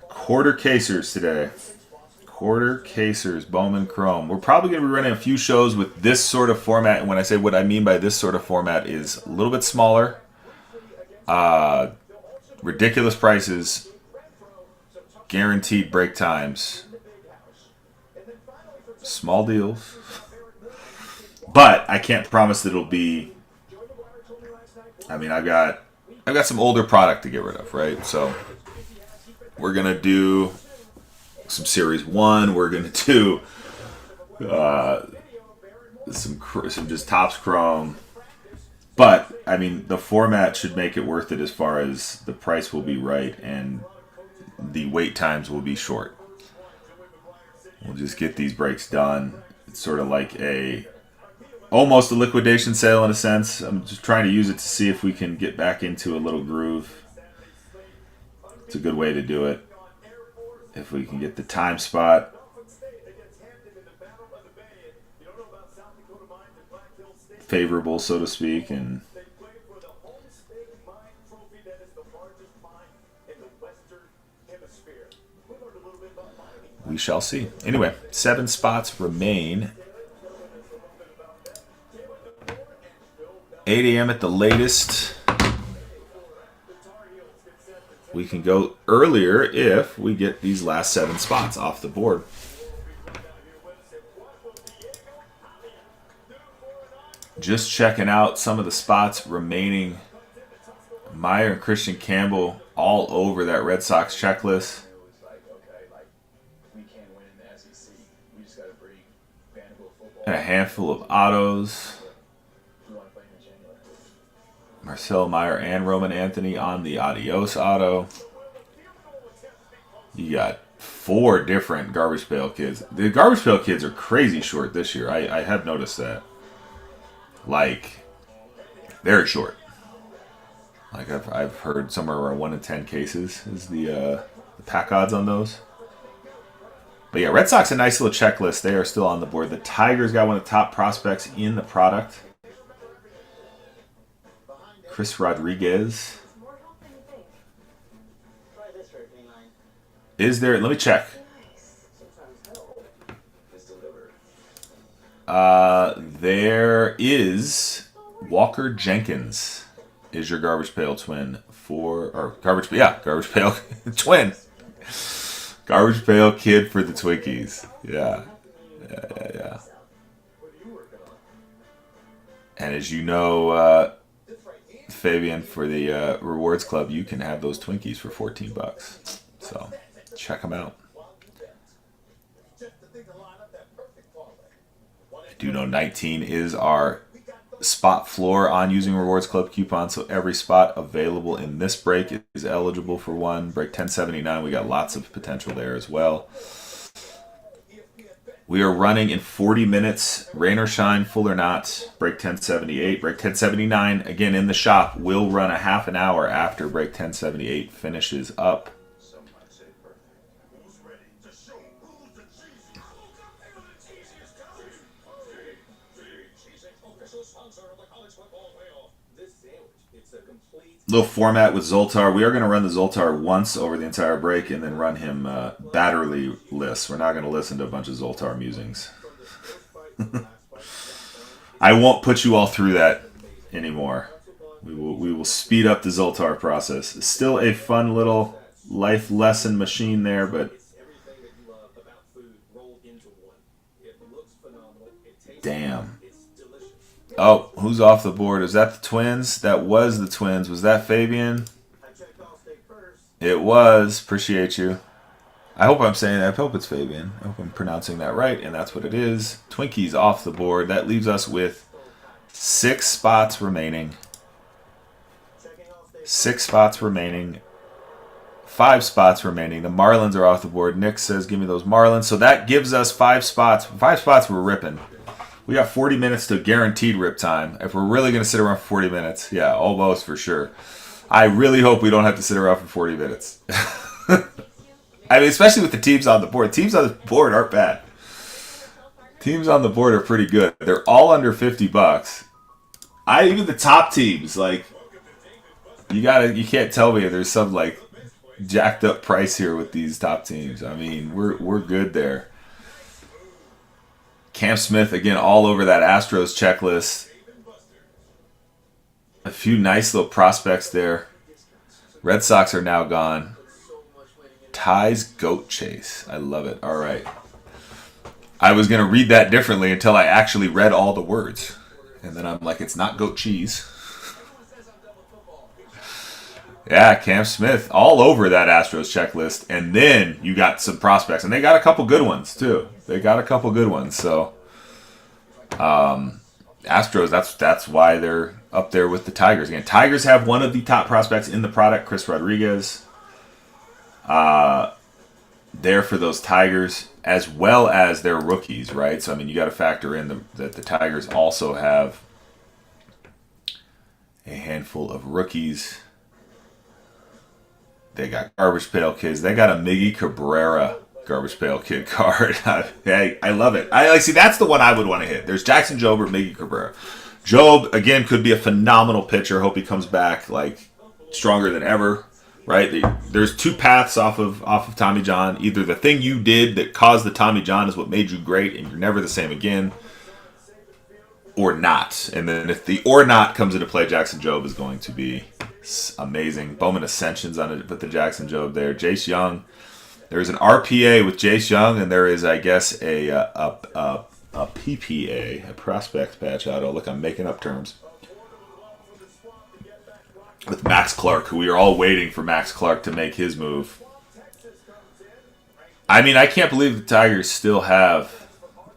Quarter casers today. Quarter casers, Bowman Chrome. We're probably going to be running a few shows with this sort of format. And when I say what I mean by this sort of format is a little bit smaller. Ridiculous prices. Guaranteed break times. Small deals. But I can't promise that it'll be... I mean, I've got some older product to get rid of, right? So we're going to do some Series 1. We're going to do some just Topps Chrome. But, I mean, the format should make it worth it as far as the price will be right and the wait times will be short. We'll just get these breaks done. It's sort of like almost a liquidation sale in a sense. I'm just trying to use it to see if we can get back into a little groove. It's a good way to do it. If we can get the time spot favorable, so to speak, and we shall see. Anyway, 7 spots remain. 8 a.m. at the latest. We can go earlier if we get these last 7 spots off the board. Just checking out some of the spots remaining. Meyer and Christian Campbell all over that Red Sox checklist. And a handful of autos. Marcel Meyer and Roman Anthony on the Adios auto. You got 4 different Garbage Pail Kids. The Garbage Pail Kids are crazy short this year. I have noticed that. Like, very short. Like I've heard somewhere around 1 in 10 cases is the pack odds on those. But yeah, Red Sox a nice little checklist. They are still on the board. The Tigers got one of the top prospects in the product. Chris Rodriguez. Is there? Let me check. There is Walker Jenkins is your Garbage Pail twin Garbage Pail twin. Garbage Pail Kid for the Twinkies. Yeah. And as you know, Fabian, for the Rewards Club, you can have those Twinkies for $14. So check them out. I do know 19 is our spot floor on using Rewards Club coupon, so every spot available in this break is eligible for one. Break 1079, we got lots of potential there as well. We are running in 40 minutes, rain or shine, full or not, break 1078. Break 1079, again in the shop, will run a half an hour after break 1078 finishes up. Little format with Zoltar. We are going to run the Zoltar once over the entire break and then run him batterly lists. We're not going to listen to a bunch of Zoltar musings. I won't put you all through that anymore. We will speed up the Zoltar process. It's still a fun little life lesson machine there, but damn. Oh, who's off the board? Is that the Twins? That was the Twins. Was that Fabian? It was. Appreciate you. I hope I'm saying that. I hope it's Fabian. I hope I'm pronouncing that right, and that's what it is. Twinkies off the board. That leaves us with 6 spots remaining. 6 spots remaining. 5 spots remaining. The Marlins are off the board. Nick says, give me those Marlins. So that gives us 5 spots. 5 spots we're ripping. We got 40 minutes to guaranteed rip time. If we're really going to sit around for 40 minutes, yeah, almost for sure. I really hope we don't have to sit around for 40 minutes. I mean, especially with the teams on the board. Teams on the board aren't bad. Teams on the board are pretty good. They're all under $50. Even the top teams, like, you can't tell me there's some like jacked up price here with these top teams. I mean, we're good there. Cam Smith, again, all over that Astros checklist. A few nice little prospects there. Red Sox are now gone. Ty's Goat Chase. I love it. All right. I was going to read that differently until I actually read all the words. And then I'm like, it's not goat cheese. Yeah, Cam Smith all over that Astros checklist, and then you got some prospects, and they got a couple good ones too. They got a couple good ones, so Astros. That's why they're up there with the Tigers again. Tigers have one of the top prospects in the product, Chris Rodriguez. There for those Tigers, as well as their rookies, right? So I mean, you got to factor in that the Tigers also have a handful of rookies. They got Garbage Pail Kids. They got a Miggy Cabrera Garbage Pail Kid card. Hey, I love it. I see. That's the one I would want to hit. There's Jackson Jobe or Miggy Cabrera. Jobe again could be a phenomenal pitcher. Hope he comes back like stronger than ever. Right? There's two paths off of Tommy John. Either the thing you did that caused the Tommy John is what made you great, and you're never the same again, or not. And then if the or not comes into play, Jackson Jobe is going to be amazing. Bowman Ascensions on it with the Jackson Jobe there. Jace Young. There's an RPA with Jace Young, and there is, I guess, a PPA, a prospect patch auto. Look, I'm making up terms. With Max Clark, who we are all waiting for Max Clark to make his move. I mean, I can't believe the Tigers still have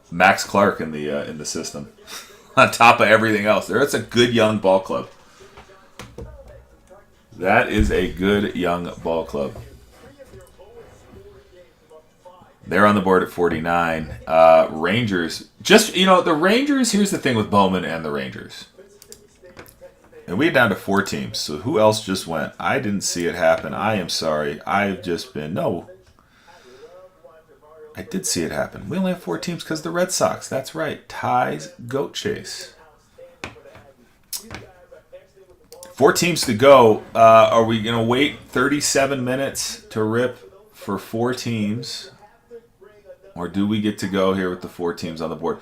Max Clark in the system. On top of everything else. That's a good young ball club. That is a good young ball club. They're on the board at 49. Rangers. The Rangers, here's the thing with Bowman and the Rangers. And we're down to 4 teams. So who else just went? I didn't see it happen. I am sorry. I've just been... No. I did see it happen. We only have 4 teams because the Red Sox. That's right. Ties Goat Chase. 4 teams to go. Are we going to wait 37 minutes to rip for 4 teams? Or do we get to go here with the 4 teams on the board?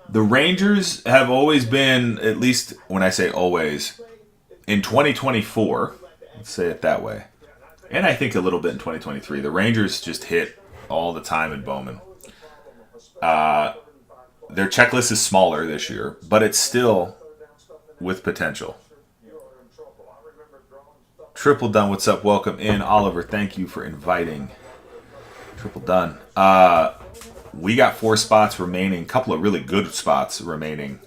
The Rangers have always been, at least when I say always, in 2024, let's say it that way, and I think a little bit in 2023, the Rangers just hit all the time in Bowman. Their checklist is smaller this year, but it's still with potential. Triple Done, what's up? Welcome in. Oliver, thank you for inviting. Triple Done. We got 4 spots remaining, a couple of really good spots remaining,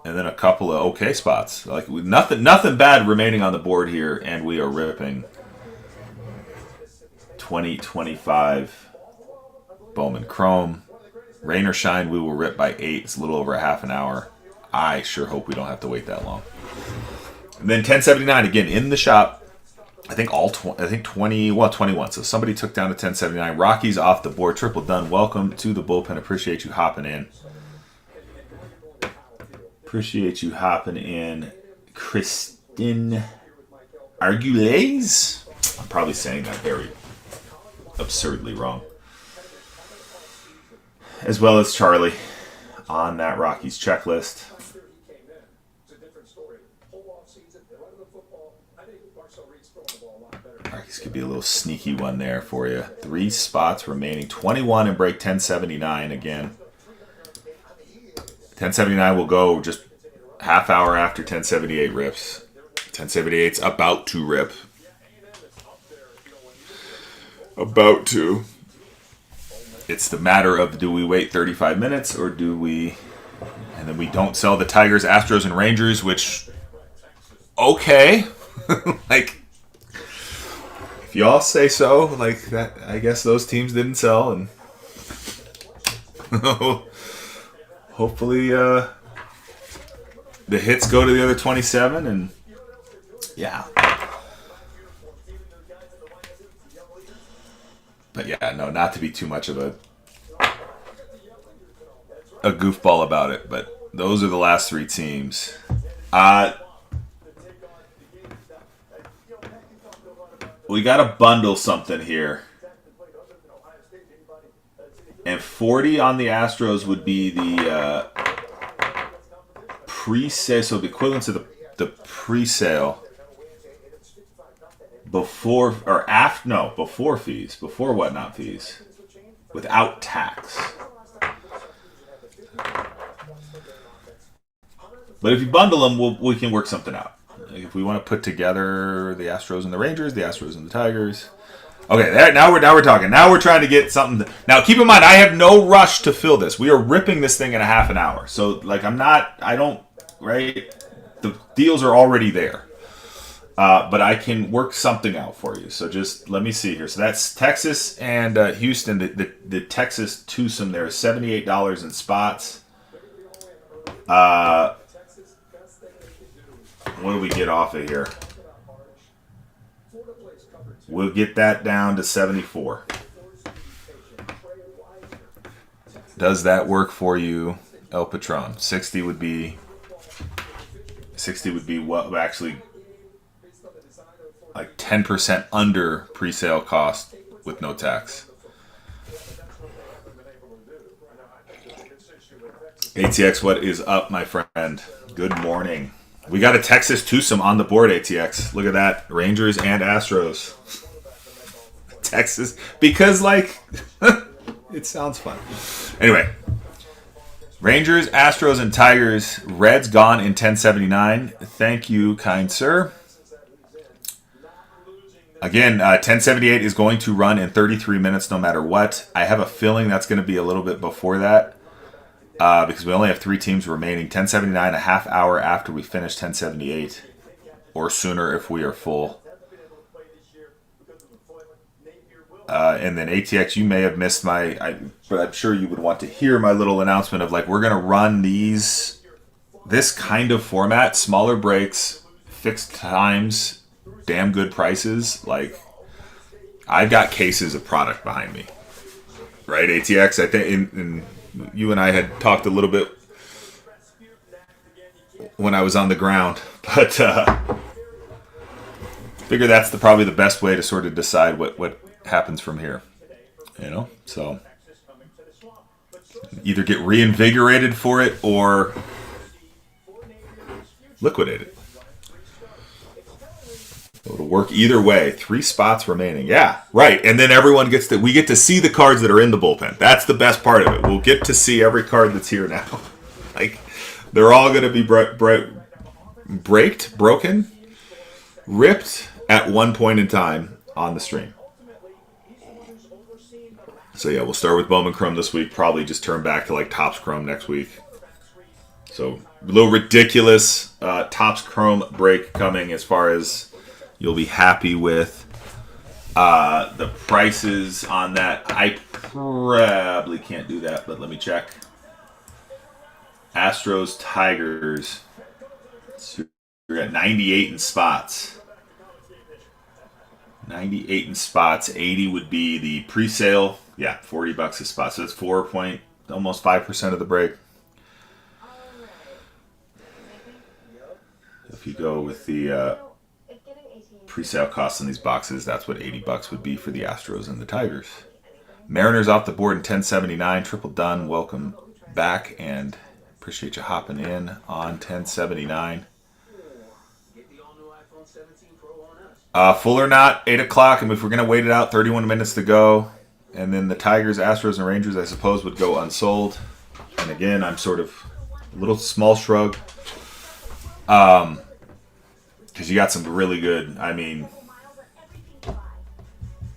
and then a couple of okay spots. Like nothing bad remaining on the board here, and we are ripping 2025 Bowman Chrome. Rain or shine, we will rip by 8. It's a little over a half an hour. I sure hope we don't have to wait that long. And then 1079 again in the shop. I think 21. So somebody took down to 1079. Rockies off the board. Triple Done. Welcome to the bullpen. Appreciate you hopping in. Kristen Argules. I'm probably saying that very absurdly wrong. As well as Charlie on that Rockies checklist. Rockies could be a little sneaky one there for you. 3 spots remaining. 21 and break 1079 again. 1079 will go just half hour after 1078 rips. 1078's about to rip. About to. It's the matter of, do we wait 35 minutes or do we... And then we don't sell the Tigers, Astros, and Rangers, which... Okay. Like... If y'all say so, like that, I guess those teams didn't sell, and hopefully the hits go to the other 27, and yeah. But yeah, no, not to be too much of a goofball about it, but those are the last 3 teams. We got to bundle something here. And 40 on the Astros would be the pre-sale, so the equivalent to the pre-sale before or after, no, before fees, before whatnot fees, without tax. But if you bundle them, we can work something out. if we want to put together the Astros and the Rangers, the Astros and the Tigers. Okay, now we're talking. Now we're trying to get something. Now keep in mind, I have no rush to fill this. We are ripping this thing in a half an hour. So like right? The deals are already there. But I can work something out for you. So just let me see here. So that's Texas and Houston. The Texas twosome there is $78 in spots. What do we get off of here? We'll get that down to 74. Does that work for you, El Patron? 60 would be what actually like 10% under pre-sale cost with no tax. ATX, what is up, my friend? Good morning. We got a Texas twosome on the board, ATX. Look at that. Rangers and Astros. Texas. Because, like, it sounds fun. Anyway. Rangers, Astros, and Tigers. Reds gone in 1079. Thank you, kind sir. Again, 1078 is going to run in 33 minutes no matter what. I have a feeling that's going to be a little bit before that. Because we only have 3 teams remaining. 1079, a half hour after we finish 1078. Or sooner if we are full. And then ATX, you may have missed but I'm sure you would want to hear my little announcement of like, we're going to run this kind of format, smaller breaks, fixed times, damn good prices. Like, I've got cases of product behind me. Right, ATX? I think in you and I had talked a little bit when I was on the ground, but figure that's probably the best way to sort of decide what happens from here. So either get reinvigorated for it or liquidate it. It'll work either way. 3 spots remaining. Yeah, right. And then everyone we get to see the cards that are in the bullpen. That's the best part of it. We'll get to see every card that's here now. Like, they're all going to be broken, ripped at one point in time on the stream. So yeah, we'll start with Bowman Chrome this week. Probably just turn back to like Topps Chrome next week. So a little ridiculous Topps Chrome break coming as far as you'll be happy with the prices on that. I probably can't do that, but let me check. Astros, Tigers. So you're at 98 in spots. 98 in spots. 80 would be the pre-sale. Yeah, $40 a spot. So it's almost 5% of the break. If you go with the pre-sale costs on these boxes, that's what $80 would be for the Astros and the Tigers. Mariners off the board in 1079. Triple done. Welcome back and appreciate you hopping in on 1079. Full or not, 8 o'clock. And if we're going to wait it out, 31 minutes to go. And then the Tigers, Astros, and Rangers, I suppose, would go unsold. And again, I'm sort of a little small shrug. Because you got some really good, if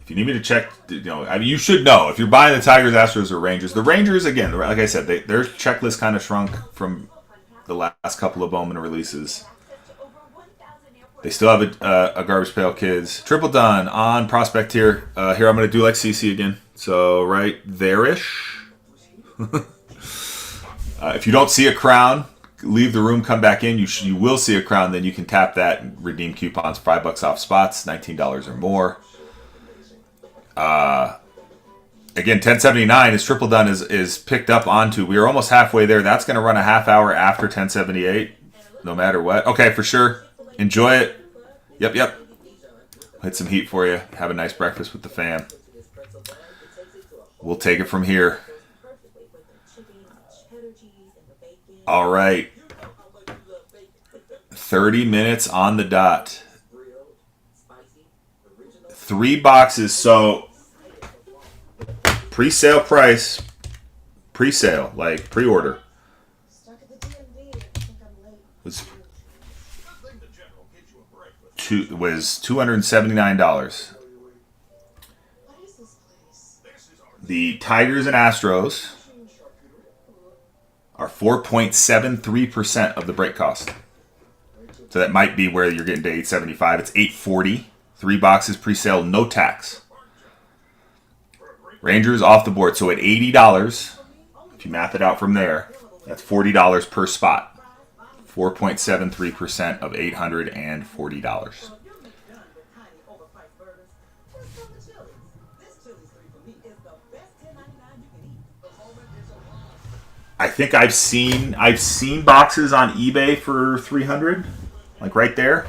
you need me to check, you should know. If you're buying the Tigers, Astros, or Rangers. The Rangers, again, like I said, their checklist kind of shrunk from the last couple of Bowman releases. They still have a Garbage Pail Kids. Triple done on Prospect here. Here, I'm going to do like CC again. So right there-ish. If you don't see a crown, leave the room, come back in. You will see a crown. Then you can tap that and redeem coupons. $5 off spots, $19 or more. Again, 1079 is triple done is picked up onto. We are almost halfway there. That's going to run a half hour after 1078, no matter what. Okay, for sure. Enjoy it. Yep. Hit some heat for you. Have a nice breakfast with the fam. We'll take it from here. All right. 30 minutes on the dot. 3 boxes. So, pre-sale price. Pre-sale, like pre-order. Was $279. The Tigers and Astros are 4.73% of the break cost. So that might be where you're getting to 875. It's 840. 3 boxes pre-sale, no tax. Rangers off the board. So at $80, if you math it out from there, that's $40 per spot. 4.73% of $840. I think I've seen boxes on eBay for $300, like right there.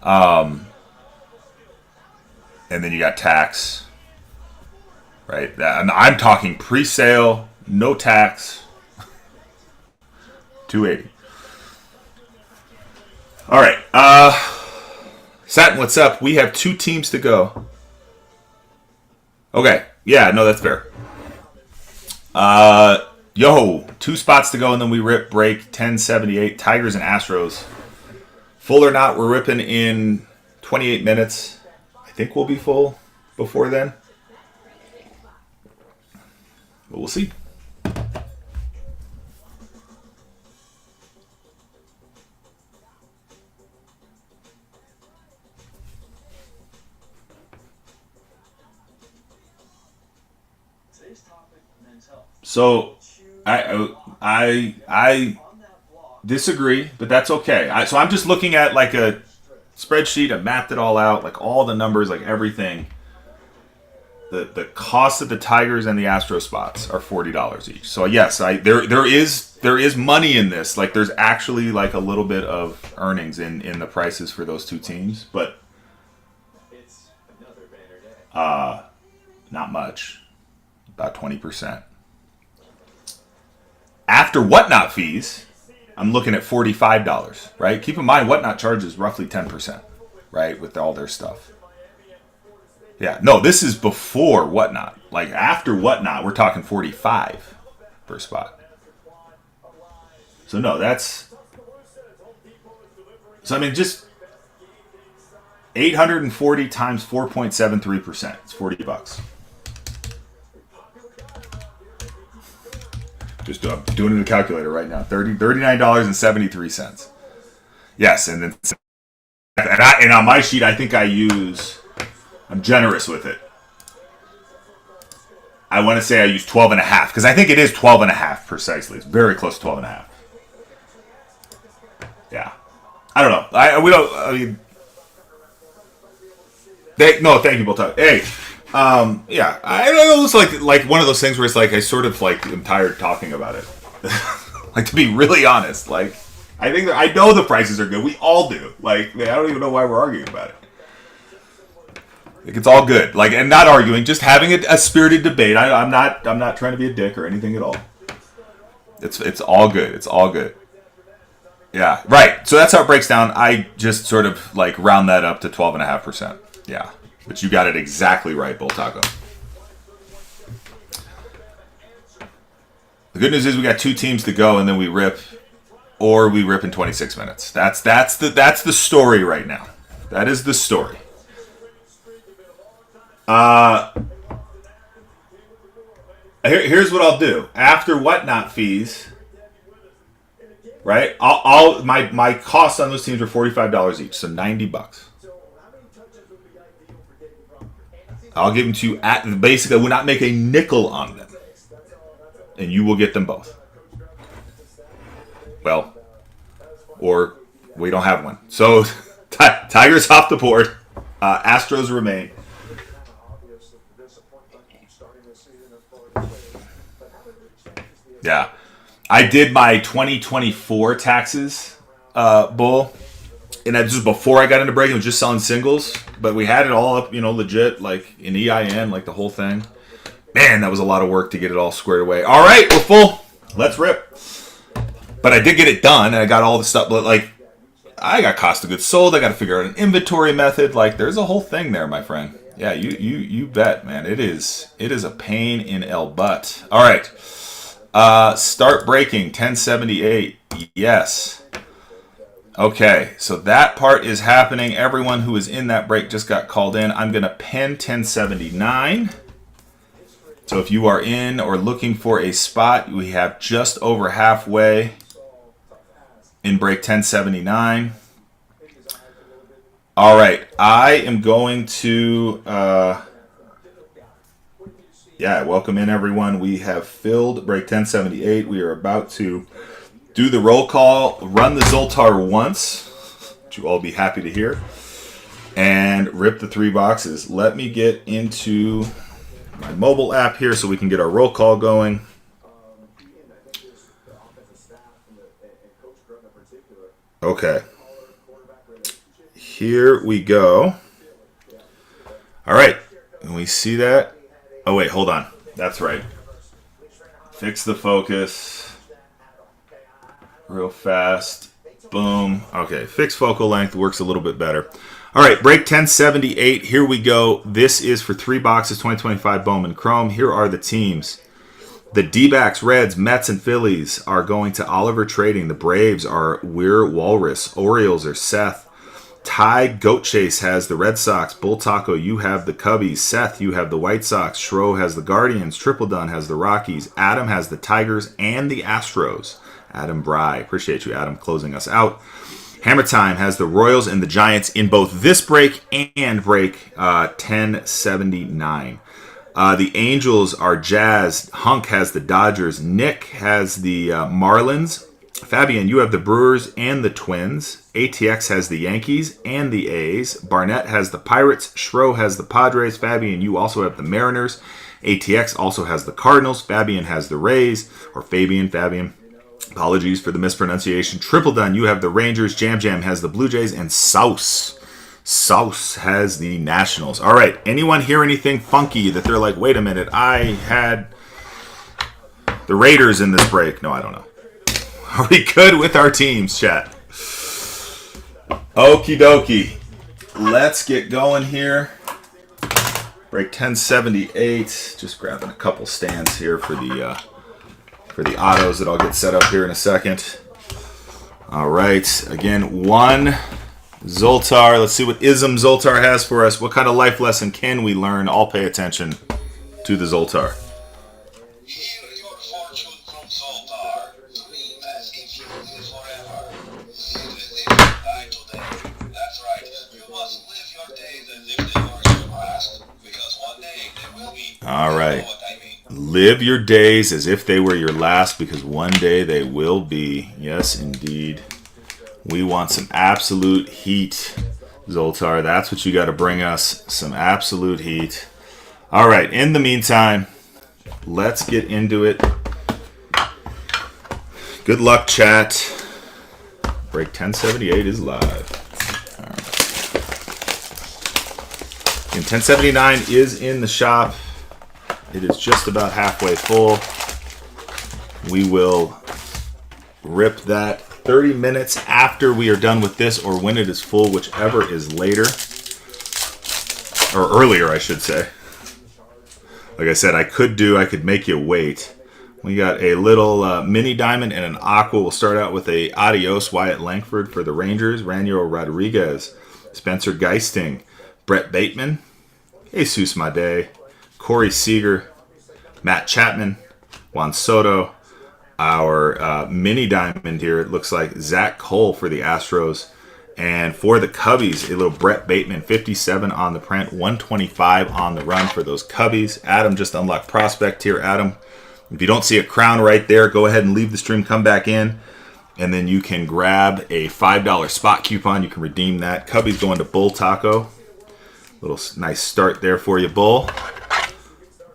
And then you got tax, right? I'm talking pre-sale, no tax, $280. All right, Satin, what's up? We have 2 teams to go. Okay, yeah, no, that's fair. 2 spots to go, and then we rip break 1078. Tigers and Astros. Full or not, we're ripping in 28 minutes. I think we'll be full before then. But we'll see. So, I disagree, but that's okay. So I'm just looking at like a spreadsheet. I mapped it all out, like all the numbers, like everything. The cost of the Tigers and the Astro spots are $40 each. So yes, there is money in this. Like there's actually like a little bit of earnings in the prices for those 2 teams, but not much. About 20%. After Whatnot fees, I'm looking at $45, right? Keep in mind, Whatnot charges roughly 10%, right, with all their stuff. Yeah, no, this is before Whatnot. Like, after Whatnot, we're talking $45 per spot. So, no, that's... So, I mean, just 840 times 4.73%. It's $40. Just doing it in the calculator right now. $39.73. Yes, and then and on my sheet, I think I'm generous with it. I want to say I use 12.5 because I think it is 12.5 precisely. It's very close to 12.5. Yeah, I don't know. Thank you, Bullpen. Hey. Yeah, I don't know. It's like one of those things where it's like I sort of like am tired talking about it. Like, to be really honest, like I know the prices are good. We all do. Like, I don't even know why we're arguing about it. Like, it's all good. Like, and not arguing, just having a spirited debate. I'm not trying to be a dick or anything at all. It's all good. It's all good. Yeah, right. So that's how it breaks down. I just sort of like round that up to 12.5%. Yeah. But you got it exactly right, Bull Taco. The good news is we got 2 teams to go, and then we rip in 26 minutes. That's the story right now. That is the story. Here's what I'll do after Whatnot fees. Right, my costs on those teams are $45 each, so $90. I'll give them to you at basically. I will not make a nickel on them, and you will get them both. Well, or we don't have one. So Tigers off the board. Astros remain. Yeah, I did my 2024 taxes, Bull. And that just before I got into breaking, it was just selling singles. But we had it all up, legit, like in EIN, like the whole thing. Man, that was a lot of work to get it all squared away. All right, we're full. Let's rip. But I did get it done, and I got all the stuff. But, like, I got cost of goods sold. I got to figure out an inventory method. Like, there's a whole thing there, my friend. Yeah, you bet, man. It is a pain in el butt. All right. Start breaking, 1078. Yes. Okay, so that part is happening. Everyone who was in that break just got called in. I'm going to pin 1079. So if you are in or looking for a spot, we have just over halfway in break 1079. All right, I am going to, welcome in everyone. We have filled break 1078. We are about to do the roll call, run the Zoltar once, which you'll all be happy to hear, and rip the 3 boxes. Let me get into my mobile app here so we can get our roll call going. Okay. Here we go. All right. Can we see that? Oh, wait, hold on. That's right. Fix the focus. Real fast. Boom. Okay, fixed focal length works a little bit better. All right, break 1078. Here we go. This is for 3 boxes, 2025 Bowman Chrome. Here are the teams. The D-backs, Reds, Mets, and Phillies are going to Oliver Trading. The Braves are Weir Walrus. Orioles are Seth. Ty Goat Chase has the Red Sox. Bull Taco, you have the Cubbies. Seth, you have the White Sox. Schro has the Guardians. Triple Dun has the Rockies. Adam has the Tigers and the Astros. Adam Bry. Appreciate you, Adam, closing us out. Hammer Time has the Royals and the Giants in both this break and break 1079. The Angels are Jazz. Hunk has the Dodgers. Nick has the Marlins. Fabian, you have the Brewers and the Twins. ATX has the Yankees and the A's. Barnett has the Pirates. Schro has the Padres. Fabian, you also have the Mariners. ATX also has the Cardinals. Fabian has the Rays. Or Fabian. Apologies for the mispronunciation. Triple Dun, you have the Rangers. Jam has the Blue Jays. And Sauce has the Nationals. All right. Anyone hear anything funky that they're like, wait a minute, I had the Raiders in this break? No, I don't know. Are we good with our teams, chat? Okie dokie. Let's get going here. Break 1078. Just grabbing a couple stands here for the autos that I'll get set up here in a second. All right. Again, 1 Zoltar. Let's see what ism Zoltar has for us. What kind of life lesson can we learn? All pay attention to the Zoltar. Hear your fortune from Zoltar. Dream as if you live forever. You will live and die today. That's right. You must live your days as if they were your last. Because one day they will be. All right. You know what I mean? Live your days as if they were your last, because one day they will be. Yes, indeed. We want some absolute heat, Zoltar. That's what you got to bring us, some absolute heat. All right, in the meantime, let's get into it. Good luck, chat. Break 1078 is live. All right. And 1079 is in the shop. It is just about halfway full. We will rip that 30 minutes after we are done with this, or when it is full, whichever is later. Or earlier, I should say. Like I said, I could make you wait. We got a little mini diamond and an aqua. We'll start out with a adios Wyatt Langford for the Rangers. Raniero Rodriguez. Spencer Geisting. Brett Bateman. Jesus Made. Corey Seager. Matt Chapman. Juan Soto. Our mini diamond here, it looks like Zach Cole for the Astros. And for the Cubbies, a little Brett Bateman, 57 on the print, 125 on the run for those Cubbies. Adam just unlocked prospect here. Adam, if you don't see a crown right there, go ahead and leave the stream, come back in, and then you can grab a $5 spot coupon. You can redeem that. Cubbies going to Bull Taco. Little nice start there for you, Bull.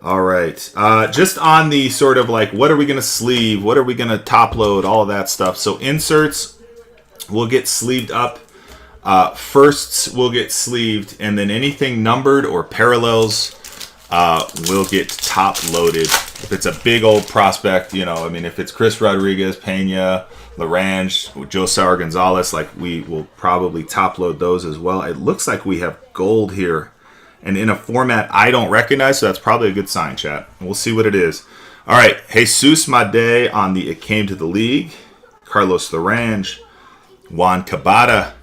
All right. Just on the sort of like, what are we going to sleeve? What are we going to top load? All of that stuff. So inserts will get sleeved up. Firsts will get sleeved. And then anything numbered or parallels will get top loaded. If it's a big old prospect, if it's Chris Rodriguez, Pena, Larange, Josar Gonzalez, like we will probably top load those as well. It looks like we have gold here. And in a format I don't recognize, so that's probably a good sign, chat. We'll see what it is. All right, Jesus Made on the It Came to the League. Carlos Larange. Juan Cabada,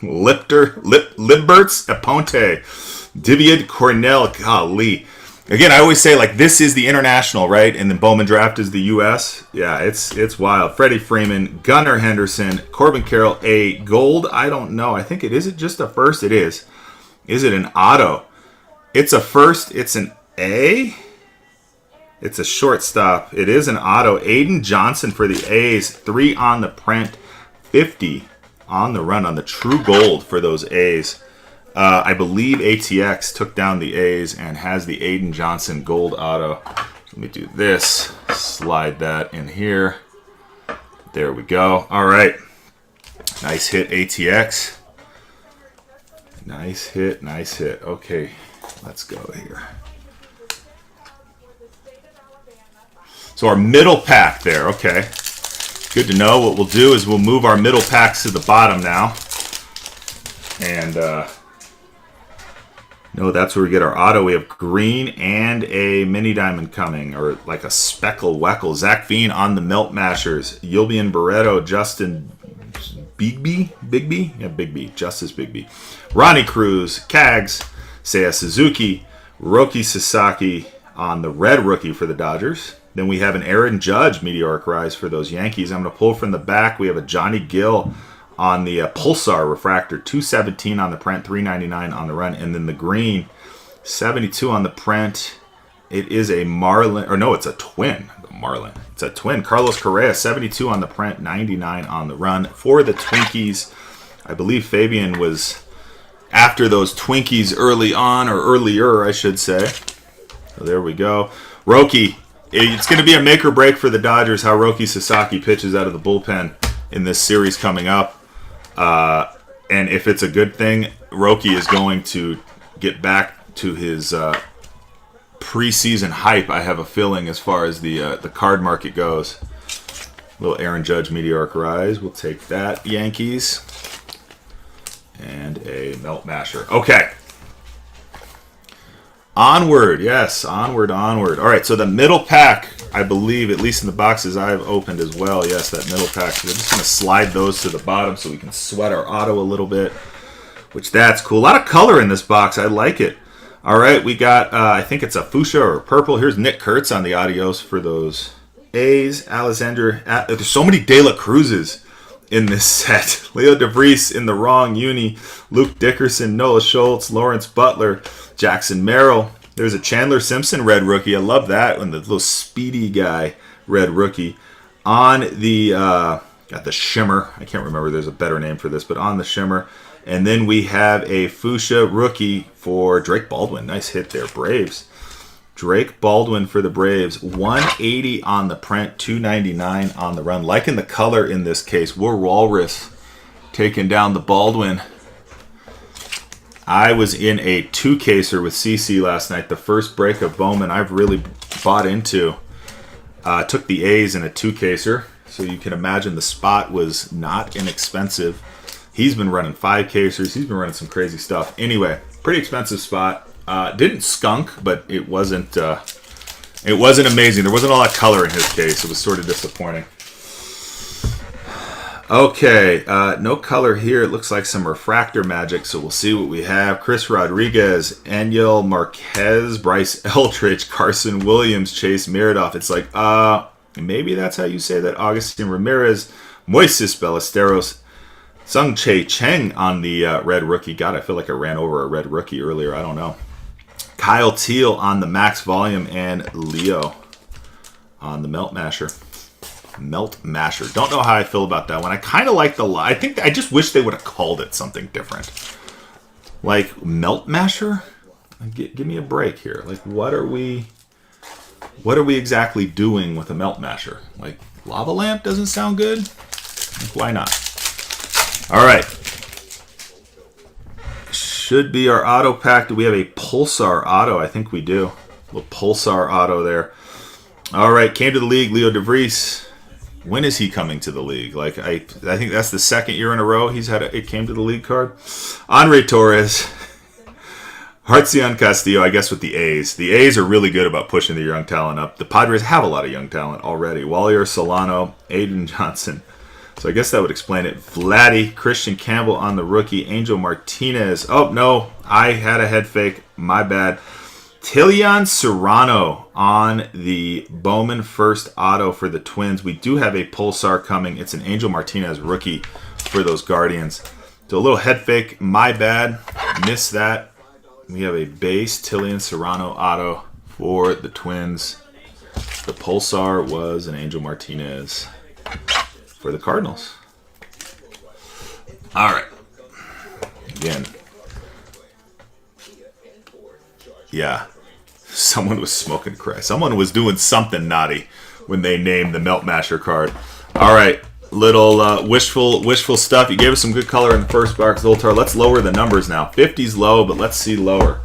Liberts Aponte, Diviad Cornell. Golly. Again, I always say, like, this is the international, right? And then Bowman draft is the U.S. Yeah, it's wild. Freddie Freeman, Gunnar Henderson, Corbin Carroll, a gold. I don't know. I think it is it just a first? It is. Is it an auto? It's a first. It's an A. It's a shortstop. It is an auto. Aiden Johnson for the A's. 3 on the print. 50 on the run on the true gold for those A's. I believe ATX took down the A's and has the Aiden Johnson gold auto. Let me do this. Slide that in here. There we go. All right. Nice hit, ATX. Nice hit, nice hit. Okay, let's go here. So our middle pack there, okay. Good to know. What we'll do is we'll move our middle packs to the bottom now. And no, that's where we get our auto. We have green and a mini diamond coming, or like a speckle weckle. Zach Veen on the Melt Mashers. Yulbian Barreto, Justin Bigby? Yeah, Bigby. Justice Bigby. Ronnie Cruz, Kags, Seiya Suzuki, Roki Sasaki on the red rookie for the Dodgers. Then we have an Aaron Judge meteoric rise for those Yankees. I'm going to pull from the back. We have a Johnny Gill on the Pulsar refractor, 217 on the print, 399 on the run. And then the green, 72 on the print. It is a Marlin, or no, it's a twin. Marlin. It's a twin. Carlos Correa, 72 on the print, 99 on the run. For the Twinkies, I believe Fabian was after those Twinkies early on, or earlier, I should say. So there we go. Roki. It's going to be a make or break for the Dodgers how Roki Sasaki pitches out of the bullpen in this series coming up. And if it's a good thing, Roki is going to get back to his preseason hype, I have a feeling, as far as the card market goes. Little Aaron Judge meteoric rise. We'll take that, Yankees. And a Melt Masher. Okay. Onward. Yes, onward. All right, so the middle pack, I believe, at least in the boxes I've opened as well. Yes, that middle pack. So we're just going to slide those to the bottom so we can sweat our auto a little bit, which that's cool. A lot of color in this box. I like it. All right, we got, I think it's a fuchsia or purple. Here's Nick Kurtz on the adios for those A's. Alexander, there's so many De La Cruzes in this set. Leo DeVries in the wrong uni. Luke Dickerson, Noah Schultz, Lawrence Butler, Jackson Merrill. There's a Chandler Simpson red rookie. I love that. And the little speedy guy red rookie. On the, got the shimmer. I can't remember. There's a better name for this, but on the shimmer. And then we have a fuchsia rookie for Drake Baldwin. Nice hit there, Braves. Drake Baldwin for the Braves. 180 on the print, 299 on the run. Liking the color in this case. We're Walrus taking down the Baldwin. I was in a 2-caser with CC last night. The first break of Bowman I've really bought into. Took the A's in a 2-caser. So you can imagine the spot was not inexpensive. He's been running 5-casers. He's been running some crazy stuff. Anyway, pretty expensive spot. Didn't skunk, but it wasn't amazing. There wasn't a lot of color in his case. It was sort of disappointing. Okay, no color here. It looks like some refractor magic, so we'll see what we have. Chris Rodriguez, Angel Marquez, Bryce Eldridge, Carson Williams, Chase Miradoff. It's like, maybe that's how you say that. Augustin Ramirez, Moises Ballesteros, Sung Chae Cheng on the red rookie. God, I feel like I ran over a red rookie earlier. I don't know. Kyle Teal on the max volume, and Leo on the Melt Masher. Melt Masher. Don't know how I feel about that one. I kind of like the... I just wish they would have called it something different. Like, Melt Masher? Give me a break here. Like, what are we exactly doing with a Melt Masher? Like, Lava Lamp doesn't sound good? Like, why not? All right. Should be our auto pack. Do we have a Pulsar auto? I think we do. A little Pulsar auto there. All right. Came to the league, Leo DeVries. When is he coming to the league? Like, I think that's the second year in a row he's had it came to the league card. Andre Torres. Hartzion Castillo, I guess, with the A's. The A's are really good about pushing their young talent up. The Padres have a lot of young talent already. Wallier Solano, Aiden Johnson, So I guess that would explain it. Vladdy, Christian Campbell on the rookie. Angel Martinez. Oh, no. I had a head fake. My bad. Tilian Serrano on the Bowman first auto for the Twins. We do have a Pulsar coming. It's an Angel Martinez rookie for those Guardians. So a little head fake. My bad. Missed that. We have a base Tilian Serrano auto for the Twins. The Pulsar was an Angel Martinez for the Cardinals. All right. Again. Yeah. Someone was smoking crack. Someone was doing something naughty when they named the Melt Masher card. All right. Little wishful stuff. You gave us some good color in the first box, Zoltar. Let's lower the numbers now. 50's low, but let's see lower.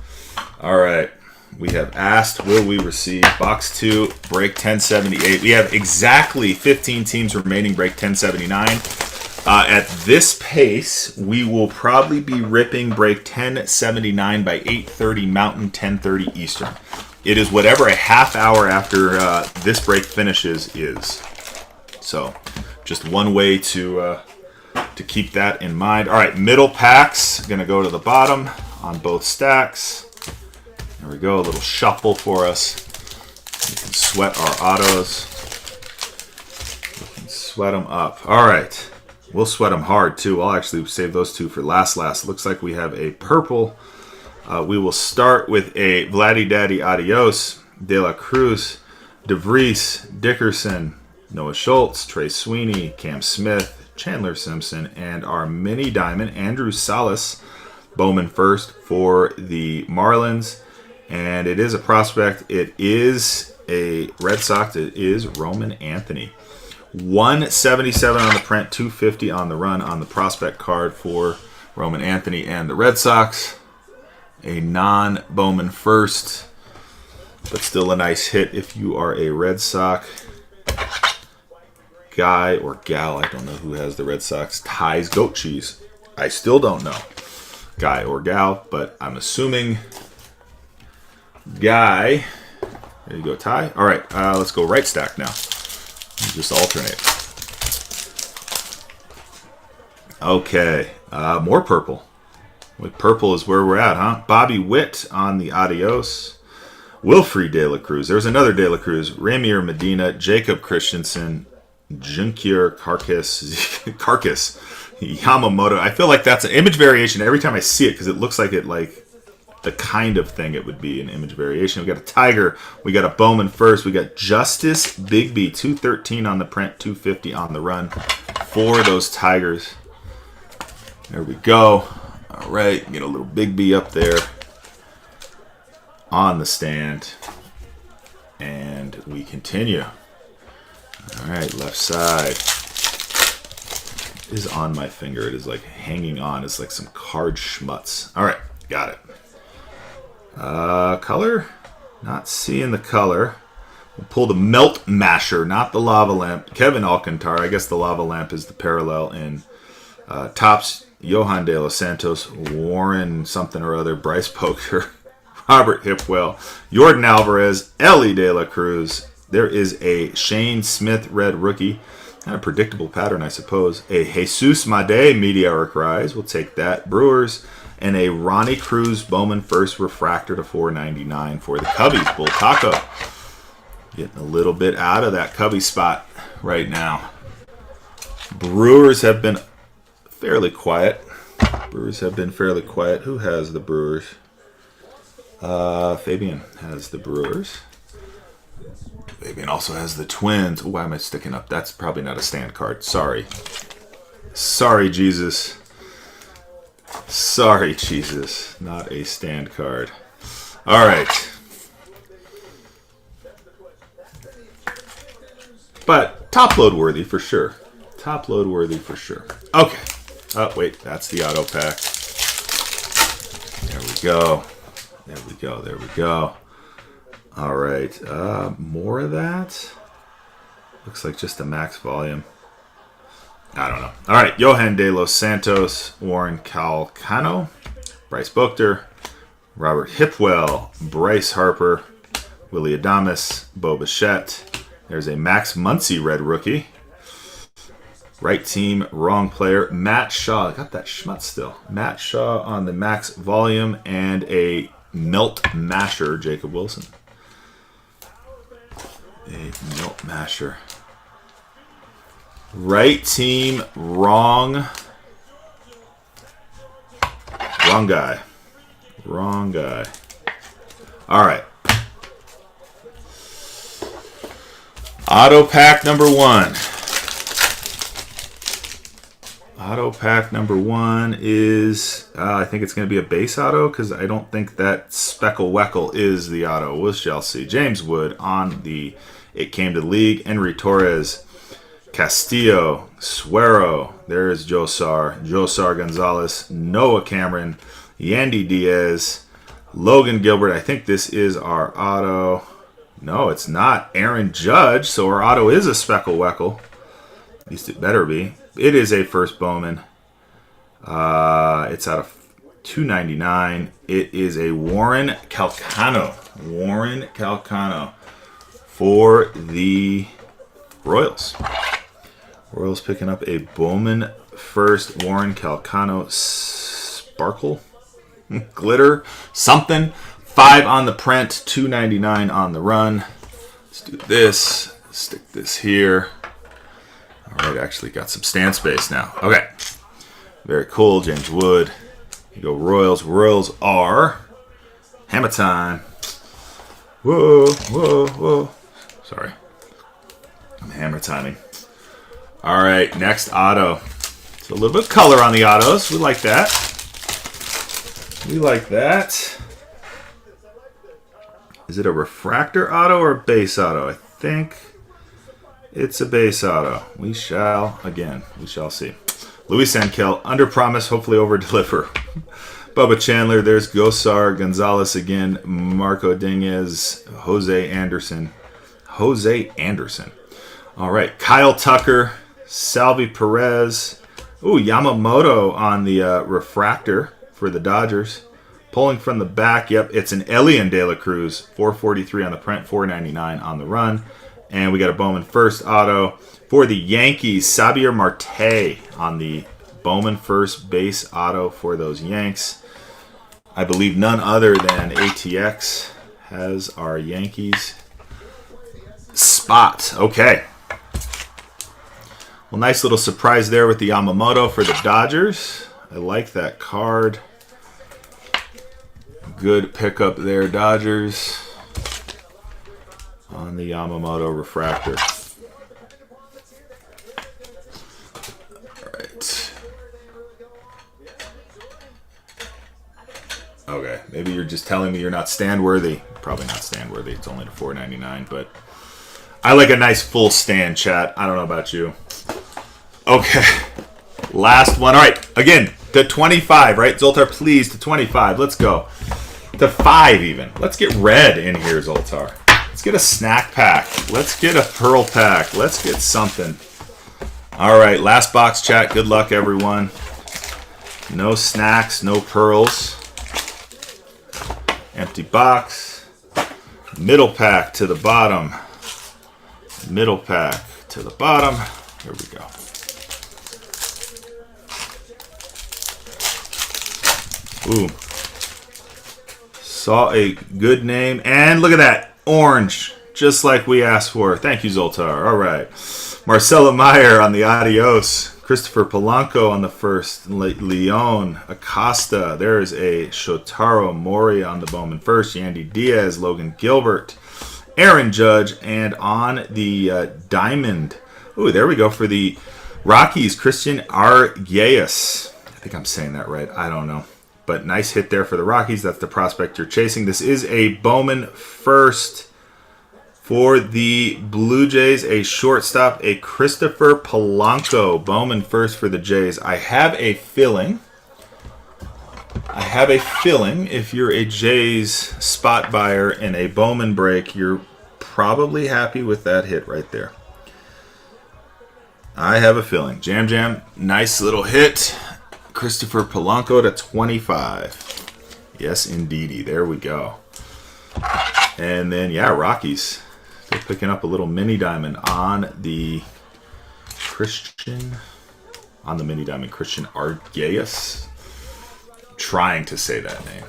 All right. We have asked, will we receive? Box 2, break 1078. We have exactly 15 teams remaining, break 1079. At this pace, we will probably be ripping break 1079 by 8:30 Mountain, 10:30 Eastern. It is whatever a half hour after this break finishes is. So, just one way to keep that in mind. All right, middle packs. Going to go to the bottom on both stacks. There we go, a little shuffle for us. We can sweat our autos. We can sweat them up. All right, we'll sweat them hard too. I'll actually save those two for last. Looks like we have a purple. We will start with a Vladdy Daddy Adios, De La Cruz, DeVries, Dickerson, Noah Schultz, Trey Sweeney, Cam Smith, Chandler Simpson, and our mini diamond, Andrew Salas, Bowman first for the Marlins. And it is a prospect. It is a Red Sox. It is Roman Anthony. 177 on the print, 250 on the run on the prospect card for Roman Anthony and the Red Sox. A non-Bowman first, but still a nice hit if you are a Red Sox guy or gal. I don't know who has the Red Sox ties. Goat cheese. I still don't know. Guy or gal, but I'm assuming guy. There you go, Ty. All right, let's go right stack now. Just alternate. Okay, more purple. Like purple is where we're at, huh? Bobby Witt on the Adios. Wilfred De La Cruz. There's another De La Cruz. Ramir Medina, Jacob Christensen, Junkier Carcass, Yamamoto. I feel like that's an image variation every time I see it because it looks like the kind of thing it would be an image variation. We got a Tiger. We got a Bowman first. We got Justice Bigby, 213 on the print, 250 on the run for those Tigers. There we go. All right, get a little Bigby up there on the stand. And we continue. All right, left side is on my finger. It is like hanging on. It's like some card schmutz. All right, got it. Color? Not seeing the color. We'll pull the Melt Masher, not the Lava Lamp. Kevin Alcantara. I guess the Lava Lamp is the parallel in Topps. Johan De Los Santos, Warren something or other, Bryce Poker, Robert Hipwell, Jordan Alvarez, Ellie De La Cruz. There is a Shane Smith red rookie. Kind of predictable pattern, I suppose. A Jesus Made Meteoric Rise. We'll take that. Brewers. And a Ronnie Cruz Bowman first refractor to 499 for the Cubbies. Bull Taco. Getting a little bit out of that Cubby spot right now. Brewers have been fairly quiet. Who has the Brewers? Fabian has the Brewers. Fabian also has the Twins. Why am I sticking up? That's probably not a stand card. Sorry, Jesus. Sorry, Jesus. Not a stand card. All right. But top load worthy for sure. Okay. Oh, wait. That's the auto pack. There we go. All right. More of that. Looks like just a max volume. I don't know. All right. Johan De Los Santos, Warren Calcano, Bryce Buchter, Robert Hipwell, Bryce Harper, Willie Adames, Bo Bichette. There's a Max Muncy red rookie. Right team, wrong player. Matt Shaw. I got that schmutz still. Matt Shaw on the max volume and a melt masher, Jacob Wilson. A melt masher. Right team, wrong. Wrong guy. Wrong guy. All right. Auto pack number 1. Auto pack number 1 is, I think it's going to be a base auto because I don't think that Speckle Weckle is the auto. We shall see. James Wood on the It Came to the League. Henry Torres, Castillo, Suero. There's Josar Gonzalez, Noah Cameron, Yandy Diaz, Logan Gilbert. I think this is our auto. No, it's not. Aaron Judge. So our auto is a Speckle Weckle. At least it better be. It is a first Bowman. It's out of 299. It is a Warren Calcano. Warren Calcano for the Royals. Royals picking up a Bowman first. Warren Calcano sparkle. Glitter. Something. 5 on the print. 299 on the run. Let's do this. Stick this here. All right, actually got some stand space now. Okay. Very cool. James Wood. You go Royals. Royals are hammer time. Whoa, whoa, whoa. Sorry. I'm hammer timing. All right, next auto. So a little bit of color on the autos. We like that. We like that. Is it a refractor auto or a base auto? I think it's a base auto. We shall see. Luis Ankel, under promise, hopefully over deliver. Bubba Chandler, there's Gosar Gonzalez again. Marco Dinez, Jose Anderson. All right, Kyle Tucker, Salvi Perez. Ooh, Yamamoto on the refractor for the Dodgers. Pulling from the back, yep, it's an Elian De La Cruz. 443 on the print, 499 on the run. And we got a Bowman first auto for the Yankees. Xavier Marte on the Bowman first base auto for those Yanks. I believe none other than ATX has our Yankees spot. Okay. Well, nice little surprise there with the Yamamoto for the Dodgers. I like that card. Good pickup there, Dodgers. On the Yamamoto refractor. All right. Okay, maybe you're just telling me you're not stand worthy. Probably not stand worthy. It's only to $4.99, but I like a nice full stand, chat. I don't know about you. Okay, last one. All right, again, to 25, right? Zoltar, please, to 25. Let's go. To 5 even. Let's get red in here, Zoltar. Let's get a snack pack. Let's get a pearl pack. Let's get something. All right, last box, chat. Good luck, everyone. No snacks, no pearls. Empty box. Middle pack to the bottom. Middle pack to the bottom. Here we go. Ooh. Saw a good name. And look at that. Orange. Just like we asked for. Thank you, Zoltar. All right. Marcelo Meyer on the Adios. Christopher Polanco on the first. Leon Acosta. There's a Shotaro Mori on the Bowman first. Yandy Diaz. Logan Gilbert. Aaron Judge. And on the Diamond. Ooh, there we go for the Rockies. Christian Arguelles. I think I'm saying that right. I don't know. But nice hit there for the Rockies. That's the prospect you're chasing. This is a Bowman first for the Blue Jays. A shortstop, a Christopher Polanco. Bowman first for the Jays. I have a feeling if you're a Jays spot buyer in a Bowman break, you're probably happy with that hit right there. I have a feeling. Jam Jam, nice little hit. Christopher Polanco to 25. Yes, indeedy. There we go. And then, yeah, Rockies. Still picking up a little mini diamond on the Christian. On the mini diamond, Christian Argeus. Trying to say that name.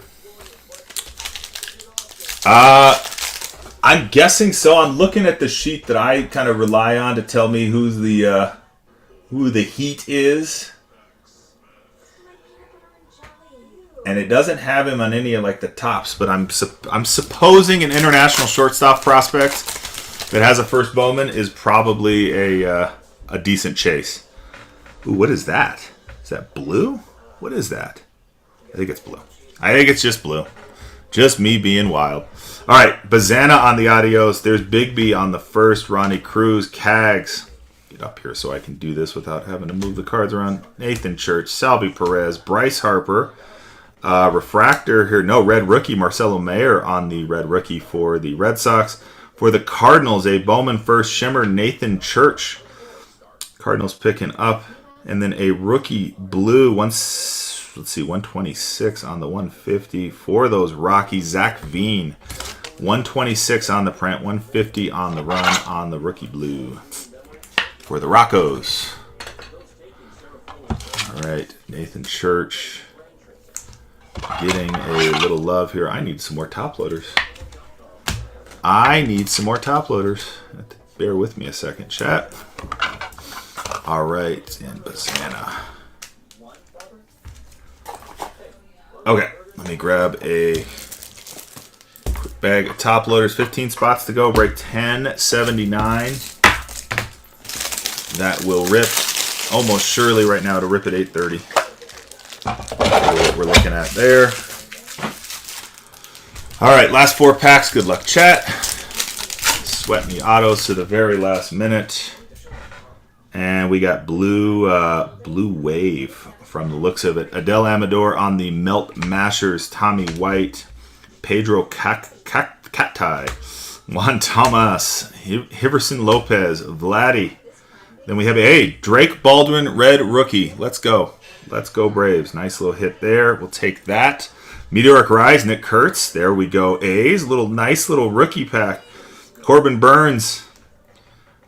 I'm guessing so. I'm looking at the sheet that I kind of rely on to tell me who the Heat is. And it doesn't have him on any of like the tops, but I'm supposing an international shortstop prospect that has a first Bowman is probably a decent chase. Ooh, what is that? Is that blue? What is that? I think it's blue. I think it's just blue. Just me being wild. All right, Bazana on the adios. There's Big B on the first. Ronnie Cruz, Cags. Get up here so I can do this without having to move the cards around. Nathan Church, Salvi Perez, Bryce Harper. Refractor here. No, red rookie. Marcelo Mayer on the red rookie for the Red Sox. For the Cardinals, a Bowman first shimmer, Nathan Church. Cardinals picking up. And then a rookie blue, let's see, 126 on the 150 for those Rockies. Zach Veen, 126 on the print, 150 on the run on the rookie blue for the Roccos. All right, Nathan Church getting a little love here. I need some more top loaders. Bear with me a second, chat. All right, and Bazana. Okay, let me grab a quick bag of top loaders. 15 spots to go. Break 1079. That will rip almost surely right now to rip at 8:30. What we're looking at there. All right, last 4 packs. Good luck, chat. Sweating the autos to the very last minute. And we got blue wave from the looks of it. Adele Amador on the Melt Mashers. Tommy White. Pedro Cacti. Juan Thomas. Hiverson Lopez. Vladdy. Then we have Drake Baldwin, red rookie. Let's go. Let's go Braves. Nice little hit there. We'll take that. Meteoric Rise, Nick Kurtz. There we go. A's. Nice little rookie pack. Corbin Burns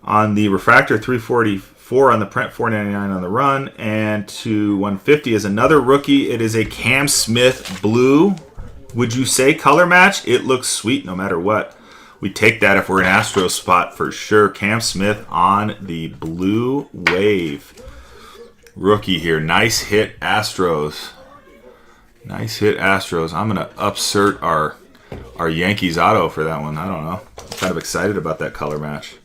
on the refractor, 344 on the print, 499 on the run, and to 150 is another rookie. It is a Cam Smith blue. Would you say color match? It looks sweet no matter what. We take that if we're an Astros spot for sure. Cam Smith on the blue wave. Rookie here. Nice hit, Astros. Nice hit, Astros. I'm going to upsert our Yankees auto for that one. I don't know. I'm kind of excited about that color match.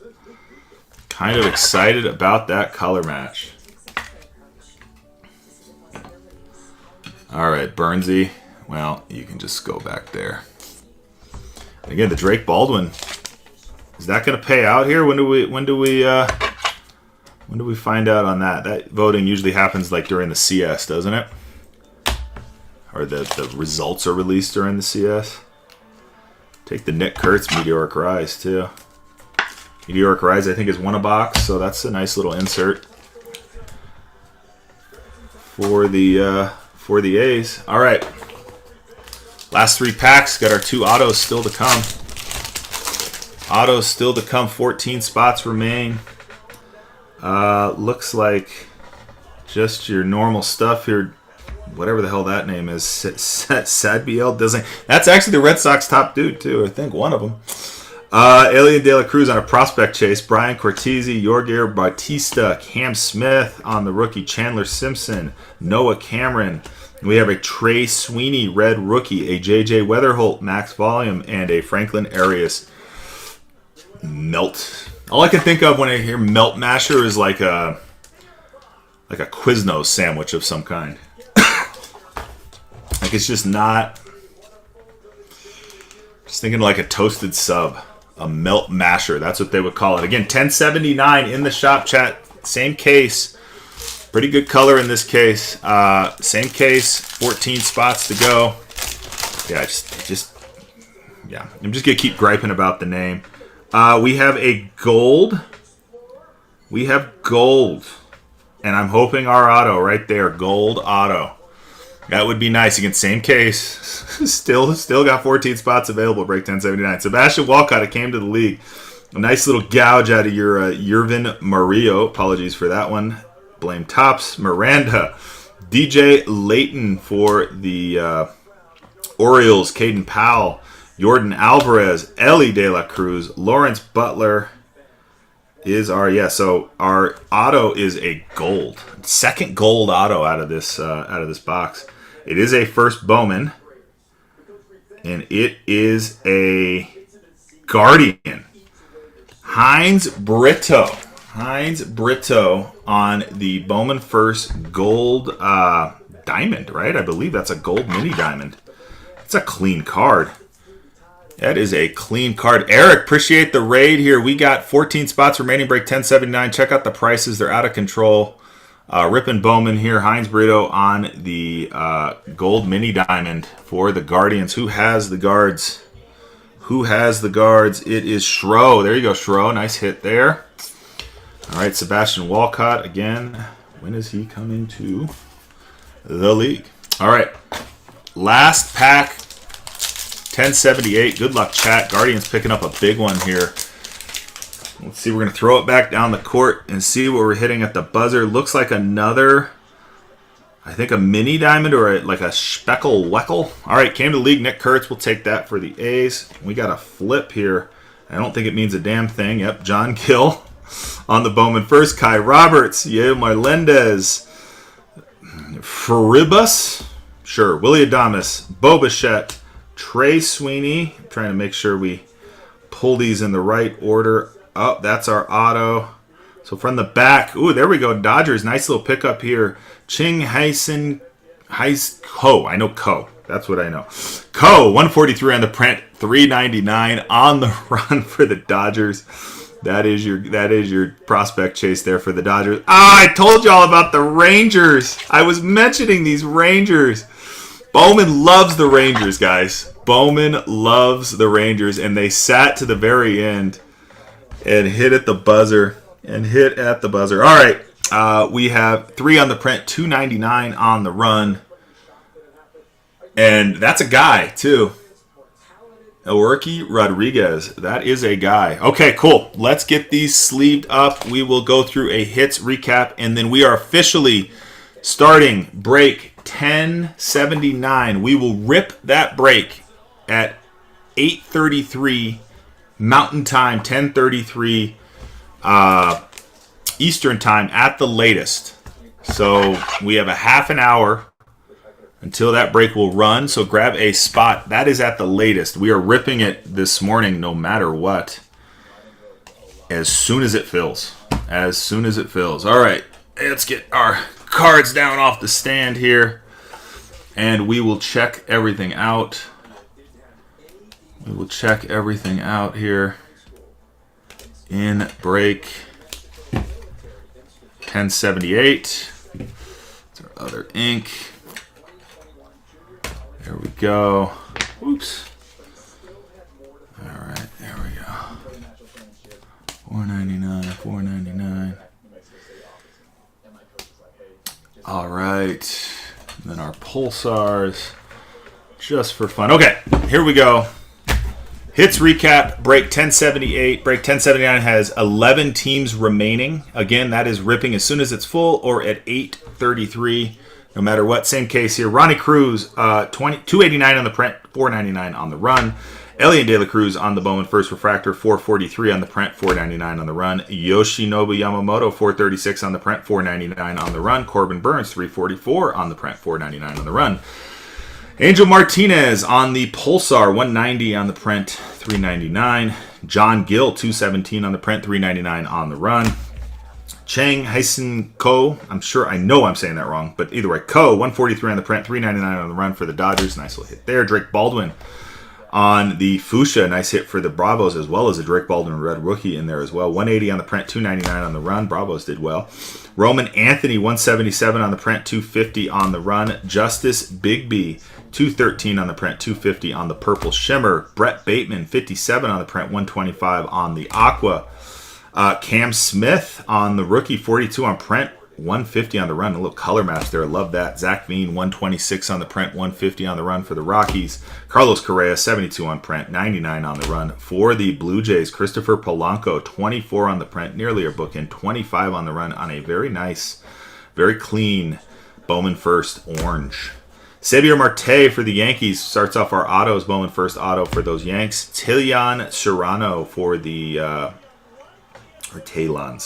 All right, Burnsy. Well, you can just go back there. And again, the Drake Baldwin. Is that going to pay out here? When do we find out on that? That voting usually happens like during the CS, doesn't it? Or the results are released during the CS. Take the Nick Kurtz Meteoric Rise too. Meteoric Rise, I think, is 1 a box, so that's a nice little insert for the A's. All right, last 3 packs. Got our 2 autos still to come. 14 spots remain. Looks like just your normal stuff here. Whatever the hell that name is. Sadbiel doesn't. That's actually the Red Sox top dude too. I think one of them. Elian De La Cruz on a prospect chase. Brian Cortese, Yorger Bautista, Cam Smith on the rookie. Chandler Simpson, Noah Cameron. We have a Trey Sweeney red rookie, a JJ Weatherholt max volume, and a Franklin Arias melt. All I can think of when I hear melt masher is like a Quiznos sandwich of some kind. Like it's just not. Just thinking like a toasted sub, a melt masher. That's what they would call it. Again, 1079 in the shop chat. Same case. Pretty good color in this case. Same case. 14 spots to go. Yeah, I'm just gonna keep griping about the name. We have a gold. We have gold, and I'm hoping our auto right there, gold auto. That would be nice. Again, same case. Still got 14 spots available. Break 1079. Sebastian Walcott came to the league A nice little gouge out of your Yervin Mario. Apologies for that one. Blame Tops. Miranda. DJ Layton for the Orioles. Caden Powell. Jordan Alvarez. Ellie De La Cruz. Lawrence Butler is our, so our auto is a gold. Second gold auto out of this box. It is a first Bowman. And it is a Guardian. Heinz Brito on the Bowman first gold diamond, right? I believe that's a gold mini diamond. It's a clean card. That is a clean card. Eric, appreciate the raid here. We got 14 spots remaining, break 1079. Check out the prices. They're out of control. Rippin' Bowman here. Heinz Brito on the gold mini diamond for the Guardians. Who has the guards? Who has the guards? It is Schro. There you go, Schro. Nice hit there. All right, Sebastian Walcott again. When is he coming to the league? All right, last pack, 1078. Good luck, chat. Guardians picking up a big one here. Let's see. We're going to throw it back down the court and see what we're hitting at the buzzer. Looks like another, I think, a mini diamond or like a speckle weckle. All right, came to the league. Nick Kurtz. We'll take that for the A's. We got a flip here. I don't think it means a damn thing. Yep, John Gill on the Bowman first. Kai Roberts. Yale Melendez. Faribas. Sure. Willie Adames. Bo Bichette. Trey Sweeney. I'm trying to make sure we pull these in the right order. Oh, that's our auto. So from the back, ooh, there we go. Dodgers, nice little pickup here. Ching Hyson, Ko. I know Ko. That's what I know. Ko, 143 on the print, 399 on the run for the Dodgers. That is your prospect chase there for the Dodgers. Ah, I told you all about the Rangers. I was mentioning these Rangers. Bowman loves the Rangers, guys. Bowman loves the Rangers, and they sat to the very end and hit at the buzzer. All right, we have 3 on the print, 299 on the run. And that's a guy, too. Elwerky Rodriguez. That is a guy. Okay, cool. Let's get these sleeved up. We will go through a hits recap, and then we are officially starting break 1079. We will rip that break at 8:33 Mountain Time, 10:33 Eastern Time at the latest. So we have a half an hour until that break will run. So grab a spot. That is at the latest. We are ripping it this morning no matter what. As soon as it fills. All right. Let's get our cards down off the stand here. And we will check everything out. Here in break 1078. That's our other ink. There we go. Oops. All right, there we go. $4.99. All right. And then our pulsars, just for fun. Okay, here we go. Hits recap, break 1078. Break 1079 has 11 teams remaining. Again, that is ripping as soon as it's full or at 8:33. No matter what, same case here. Ronnie Cruz, 289 on the print, 499 on the run. Elian De La Cruz on the Bowman first refractor, 443 on the print, 499 on the run. Yoshinobu Yamamoto, 436 on the print, 499 on the run. Corbin Burns, 344 on the print, 499 on the run. Angel Martinez on the Pulsar, 190 on the print, 399. John Gill, 217 on the print, 399 on the run. Chang Hyson Ko, I know I'm saying that wrong, but either way, Ko, 143 on the print, 399 on the run for the Dodgers. Nice little hit there. Drake Baldwin on the Fuchsia, nice hit for the Bravos, as well as a Drake Baldwin red rookie in there as well. 180 on the print, 299 on the run. Bravos did well. Roman Anthony, 177 on the print, 250 on the run. Justice Bigby, 213 on the print, 250 on the Purple Shimmer. Brett Bateman, 57 on the print, 125 on the Aqua. Cam Smith on the rookie, 42 on print, 150 on the run. A little color match there. I love that. Zach Veen, 126 on the print, 150 on the run for the Rockies. Carlos Correa, 72 on print, 99 on the run for the Blue Jays. Christopher Polanco, 24 on the print, nearly a bookend, 25 on the run on a very nice, very clean Bowman first orange. Xavier Marte for the Yankees starts off our autos. Bowman first auto for those Yanks. Tilian Serrano for the Talon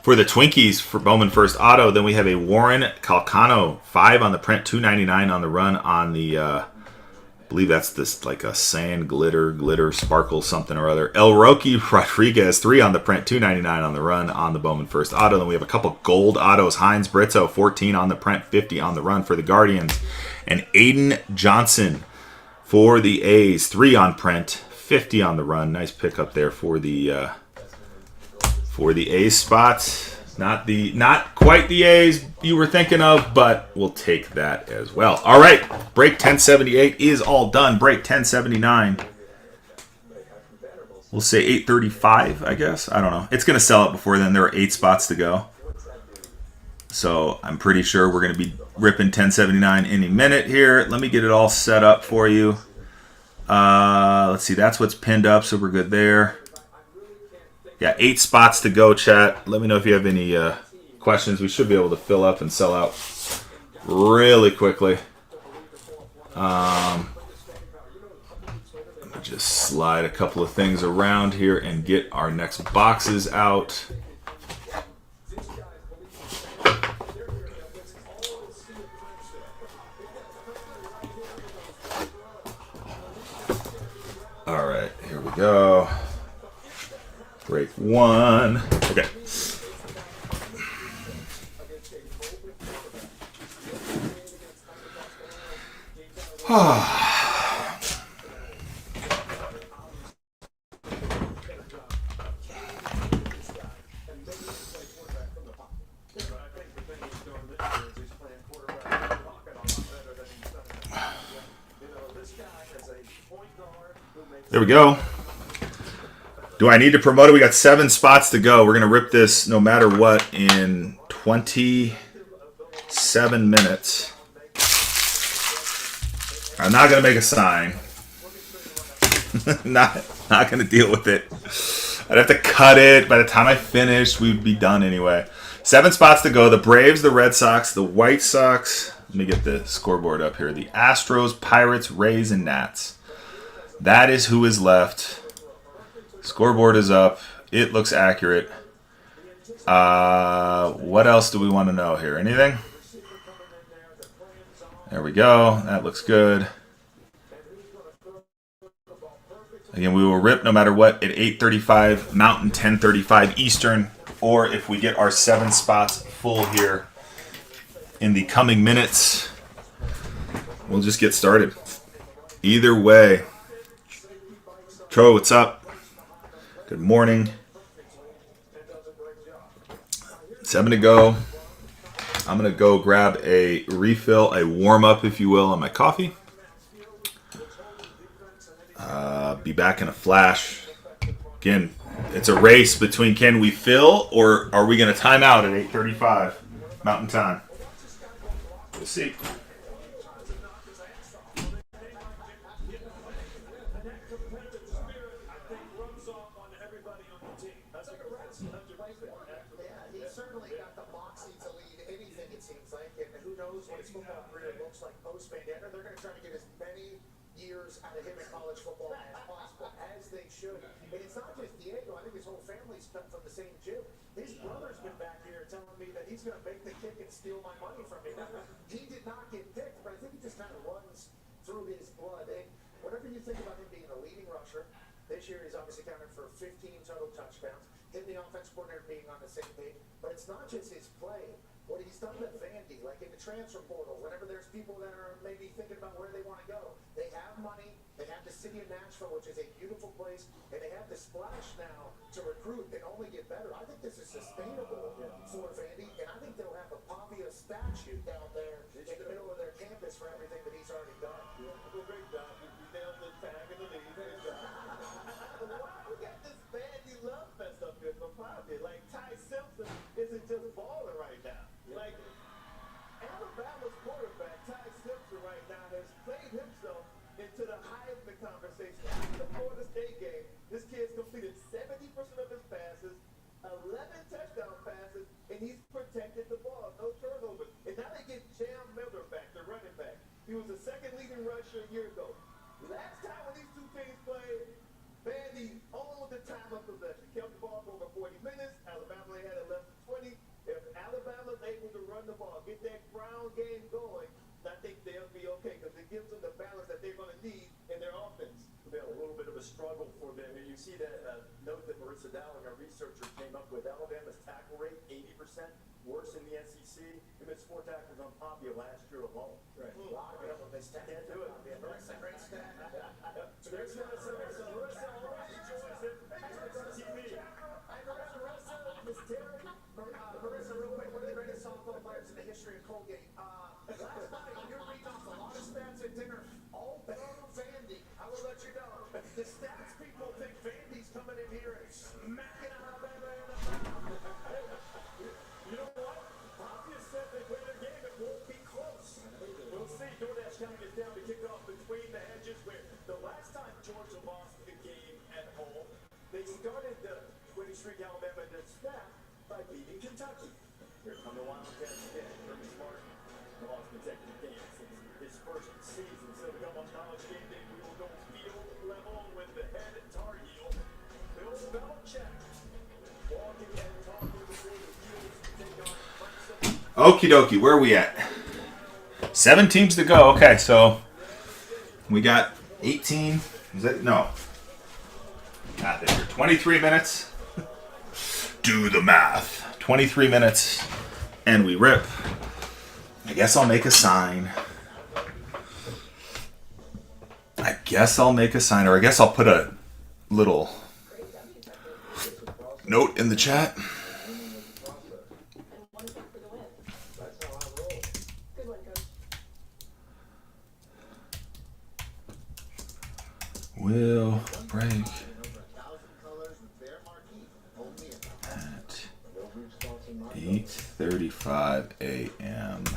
for the Twinkies for Bowman first auto. Then we have a Warren Calcano, 5 on the print, 299 on the run on the I believe that's this like a sand glitter sparkle something or other. El Roque Rodriguez, 3 on the print, 299 on the run on the Bowman first auto. Then we have a couple gold autos. Heinz Brito, 14 on the print, 50 on the run for the Guardians. And Aiden Johnson for the A's, 3 on print, 50 on the run. Nice pickup there for the A's spot. Not quite the A's you were thinking of, but we'll take that as well. All right, break 1078 is all done. Break 1079. We'll say 835, I guess. I don't know. It's going to sell out before then. There are 8 spots to go. So I'm pretty sure we're going to be ripping 1079 any minute here. Let me get it all set up for you. Let's see. That's what's pinned up, so we're good there. Yeah, 8 spots to go, chat. Let me know if you have any questions. We should be able to fill up and sell out really quickly. Let me just slide a couple of things around here and get our next boxes out. All right, here we go. Break 1. Okay. There we go. Do I need to promote it? We got 7 spots to go. We're going to rip this no matter what in 27 minutes. I'm not going to make a sign. not going to deal with it. I'd have to cut it. By the time I finish, we'd be done anyway. 7 spots to go. The Braves, the Red Sox, the White Sox. Let me get the scoreboard up here. The Astros, Pirates, Rays, and Nats. That is who is left. Scoreboard is up. It looks accurate. What else do we want to know here? Anything? There we go. That looks good. Again, we will rip no matter what at 8:35 Mountain, 10:35 Eastern, or if we get our 7 spots full here in the coming minutes, we'll just get started. Either way. Tro, what's up? Good morning. 7 to go. I'm going to go grab a refill, a warm-up, if you will, on my coffee. Be back in a flash. Again, it's a race between can we fill or are we going to time out at 8:35 Mountain Time. We'll see. Out of him in college football as possible, as they should. And it's not just Diego. I think his whole family's cut from the same gym. His brother's been back here telling me that he's going to make the kick and steal my money from me. He did not get picked, but I think it just kind of runs through his blood. And whatever you think about him being a leading rusher, this year he's obviously counted for 15 total touchdowns. Him, the offense coordinator, being on the same page. But it's not just his play. What he's done with Vandy, like in the transfer portal, whenever there's people that are maybe thinking about where they want to go, they have money, they have the city of Nashville, which is a beautiful place, and they have the splash now to recruit and only get better. I think this is sustainable for Vandy, and I think they'll have a Pavia statue down there in the middle of their campus for everything that he's already done. Yeah, well, great job. You nailed the tag in the lead. Great job. Why we got this Vandy love fest up here for Pavia? Like Ty Simpson isn't just struggle for them. And you see that note that Marissa Dowling, our researcher, came up with. Alabama's tackle rate 80% worse in the SEC. He missed 4 tackles on Papia last year alone. Right. Can't do it. Marissa, great stat. There's Marissa. Marissa always enjoys it. TV. Marissa, Miss Terry. Marissa, real quick, one of the greatest softball players in the history of Colgate. Last night, you read off a lot of stats at dinner. All Vandy. I will let you know. The stats people think Vandy's coming in here and smacking Alabama in the mouth. You know what? Papia said they play their game. It won't be close. We'll see. DoorDash counting it down to kick off between the hedges where the last time Georgia lost the game at home, they started the winning streak Alabama to snap by beating Kentucky. Here come the Wildcats again. Kirby Smart lost consecutive games since his first season. So to come on College Game Day, we will go field level with the head Tar Heel, Bill Belichick. Walking and talking before the Heels take on Clemson. Okie dokie, where are we at? 7 teams to go. Okay, so we got 18. Is that no? Not there. 23 minutes. Do the math. 23 minutes, and we rip. I guess I'll make a sign. Or I guess I'll put a little note in the chat. Will break at 8:35 a.m. The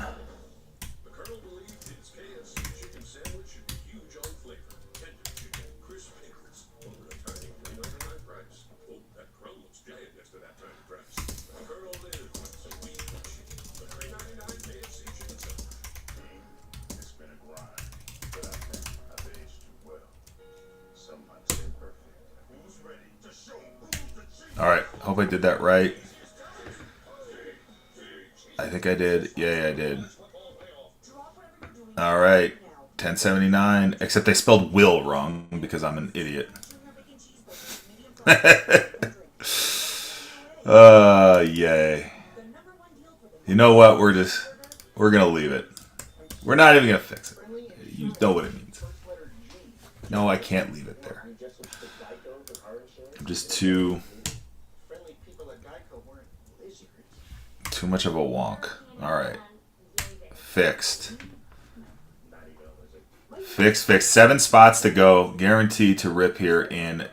Colonel believes his KFC chicken sandwich should be huge on flavor. Tender chicken, crisp pickles, over a tiny $3.99 price. Oh, that crumb looks giant next to that tiny price. The Colonel is what's a week chicken. The $3.99 KFC chicken sandwich. It's been a grind, but I think I've aged too well. Some might say perfect. Who's ready to show who's the chief? All right, hope I did that right. I think I did. Yeah, I did. All right, 1079. Except I spelled Will wrong because I'm an idiot. Yay. You know what? We're gonna leave it. We're not even gonna fix it. You know what it means. No, I can't leave it there. I'm just too much of a wonk. All right. Fixed. Fixed. 7 spots to go. Guaranteed to rip here in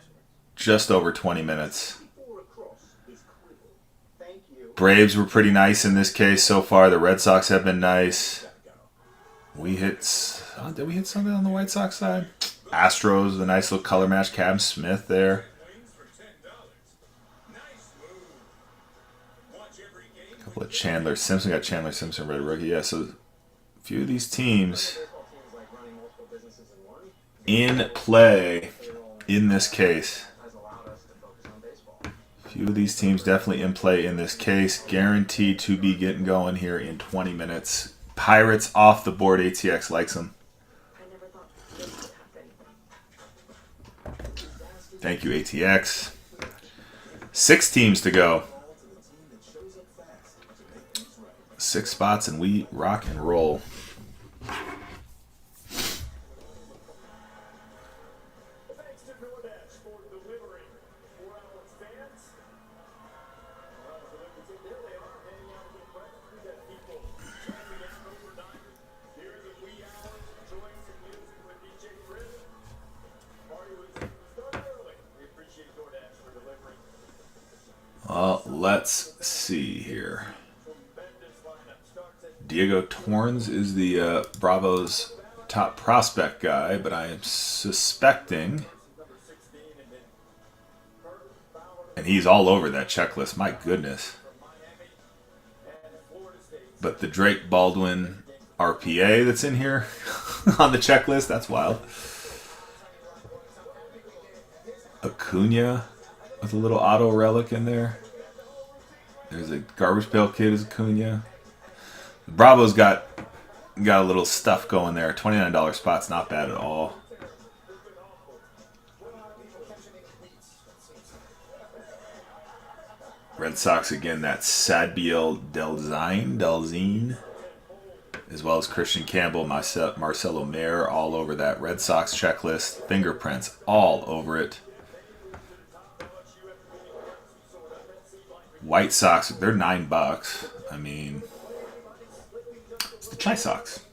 just over 20 minutes. Braves were pretty nice in this case so far. The Red Sox have been nice. We hit... did we hit something on the White Sox side? Astros, a nice little color match. Cam Smith there. A couple of Chandler Simpson. Got Chandler Simpson, red rookie. Yeah, so a few of these teams in play in this case. A few of these teams definitely in play in this case. Guaranteed to be getting going here in 20 minutes. Pirates off the board. ATX likes them. Thank you, ATX. 6 teams to go. 6 spots and we rock and roll. Thanks to DoorDash for delivering for our fans. There they are, hanging out with breakfast. We got people driving out overnight here in the wee hours, enjoying some music with DJ Chris. Party was started early. We appreciate DoorDash for delivering. Well, let's see here. Diego Torrens is the Bravo's top prospect guy, but I am suspecting, and he's all over that checklist, my goodness. But the Drake Baldwin RPA that's in here on the checklist, that's wild. Acuna with a little auto relic in there. There's a Garbage Pail Kid as Acuna. Bravo's got a little stuff going there. $29 spot's not bad at all. Red Sox again, that Sadbiel Delzine, as well as Christian Campbell, Marcelo Mayer, all over that Red Sox checklist. Fingerprints all over it. White Sox, they're $9. I mean, it's the Chi Sox.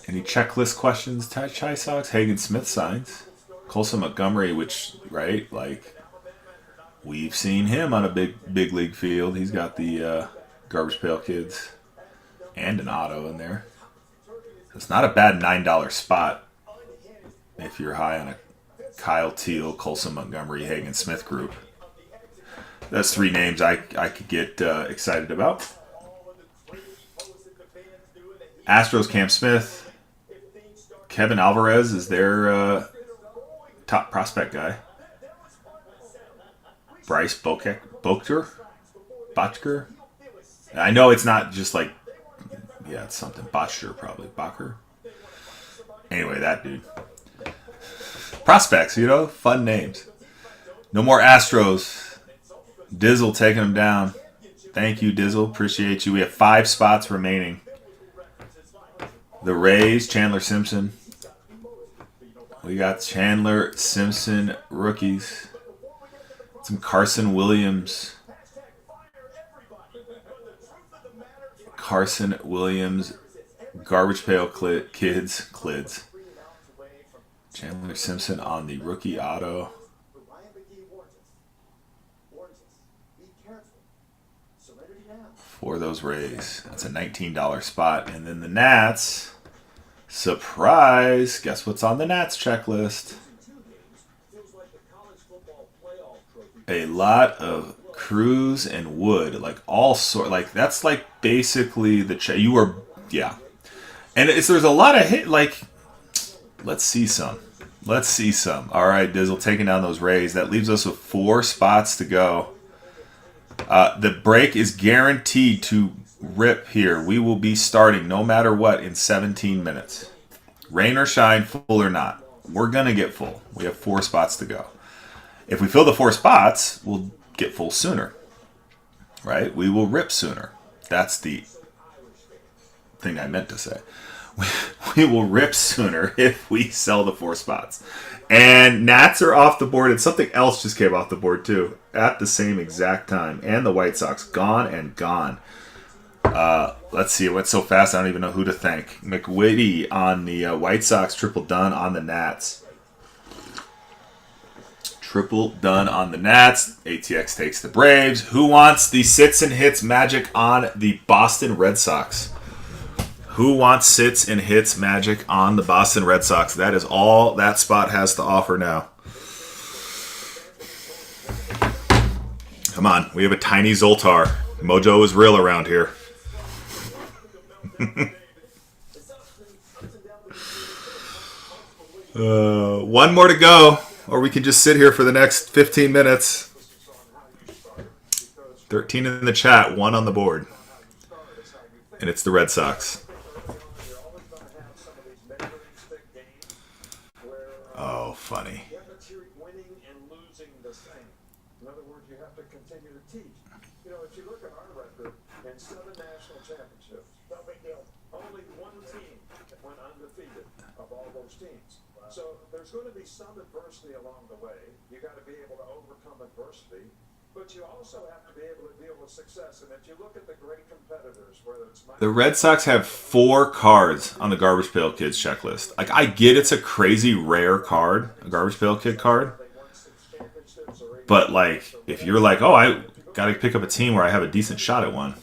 Any checklist questions, Chi Sox? Hagen Smith signs. Colson Montgomery, which, right, like, we've seen him on a big league field. He's got the Garbage Pail Kids and an auto in there. It's not a bad $9 spot if you're high on a Kyle Teal, Colson Montgomery, Hagen Smith group. That's three names I could get excited about. Astros, Cam Smith. Kevin Alvarez is their top prospect guy. Bryce Botcher? I know it's not just like, yeah, it's something. Botcher, probably. Bacher? Anyway, that dude. Prospects, fun names. No more Astros. Dizzle taking them down. Thank you, Dizzle. Appreciate you. We have 5 spots remaining. The Rays, Chandler Simpson. We got Chandler Simpson rookies. Some Carson Williams. Carson Williams, Garbage Pail Kids. Chandler Simpson on the rookie auto. For those Rays. That's a $19 spot. And then the Nats. Surprise! Guess what's on the Nats checklist? A lot of Cruz and Wood, like all sort, like that's like basically the yeah. And there's a lot of hit. Like, let's see some. All right, Dizzle taking down those Rays. That leaves us with 4 spots to go. The break is guaranteed to rip here. We will be starting no matter what in 17 minutes. Rain or shine, full or not. We're going to get full. We have 4 spots to go. If we fill the 4 spots, we'll get full sooner. Right? We will rip sooner. That's the thing I meant to say. We will rip sooner if we sell the 4 spots. And Nats are off the board, and something else just came off the board too at the same exact time. And the White Sox gone and gone. Let's see. It went so fast I don't even know who to thank. McWitty on the White Sox, triple done on the Nats. Triple done on the Nats. ATX takes the Braves. Who wants the sits and hits magic on the Boston Red Sox? Who wants sits and hits magic on the Boston Red Sox? That is all that spot has to offer now. Come on. We have a tiny Zoltar. Mojo is real around here. One more to go, or we can just sit here for the next 15 minutes. 13 in the chat, 1 on the board. And it's the Red Sox. Oh, funny. Winning and losing the same. In other words, you have to continue to teach. If you look at our record in 7 national championships, no big deal. Only 1 team went undefeated of all those teams. So there's going to be some adversity along the way. You got to be able to overcome adversity, but you also have to be able to deal with success. And if you look at the great competitors, whether it's the Red Sox have 4 cards on the Garbage Pail Kids checklist. Like, I get it's a crazy rare card, a Garbage Pail Kid card. But, like, if you're like, oh, I got to pick up a team where I have a decent shot at one.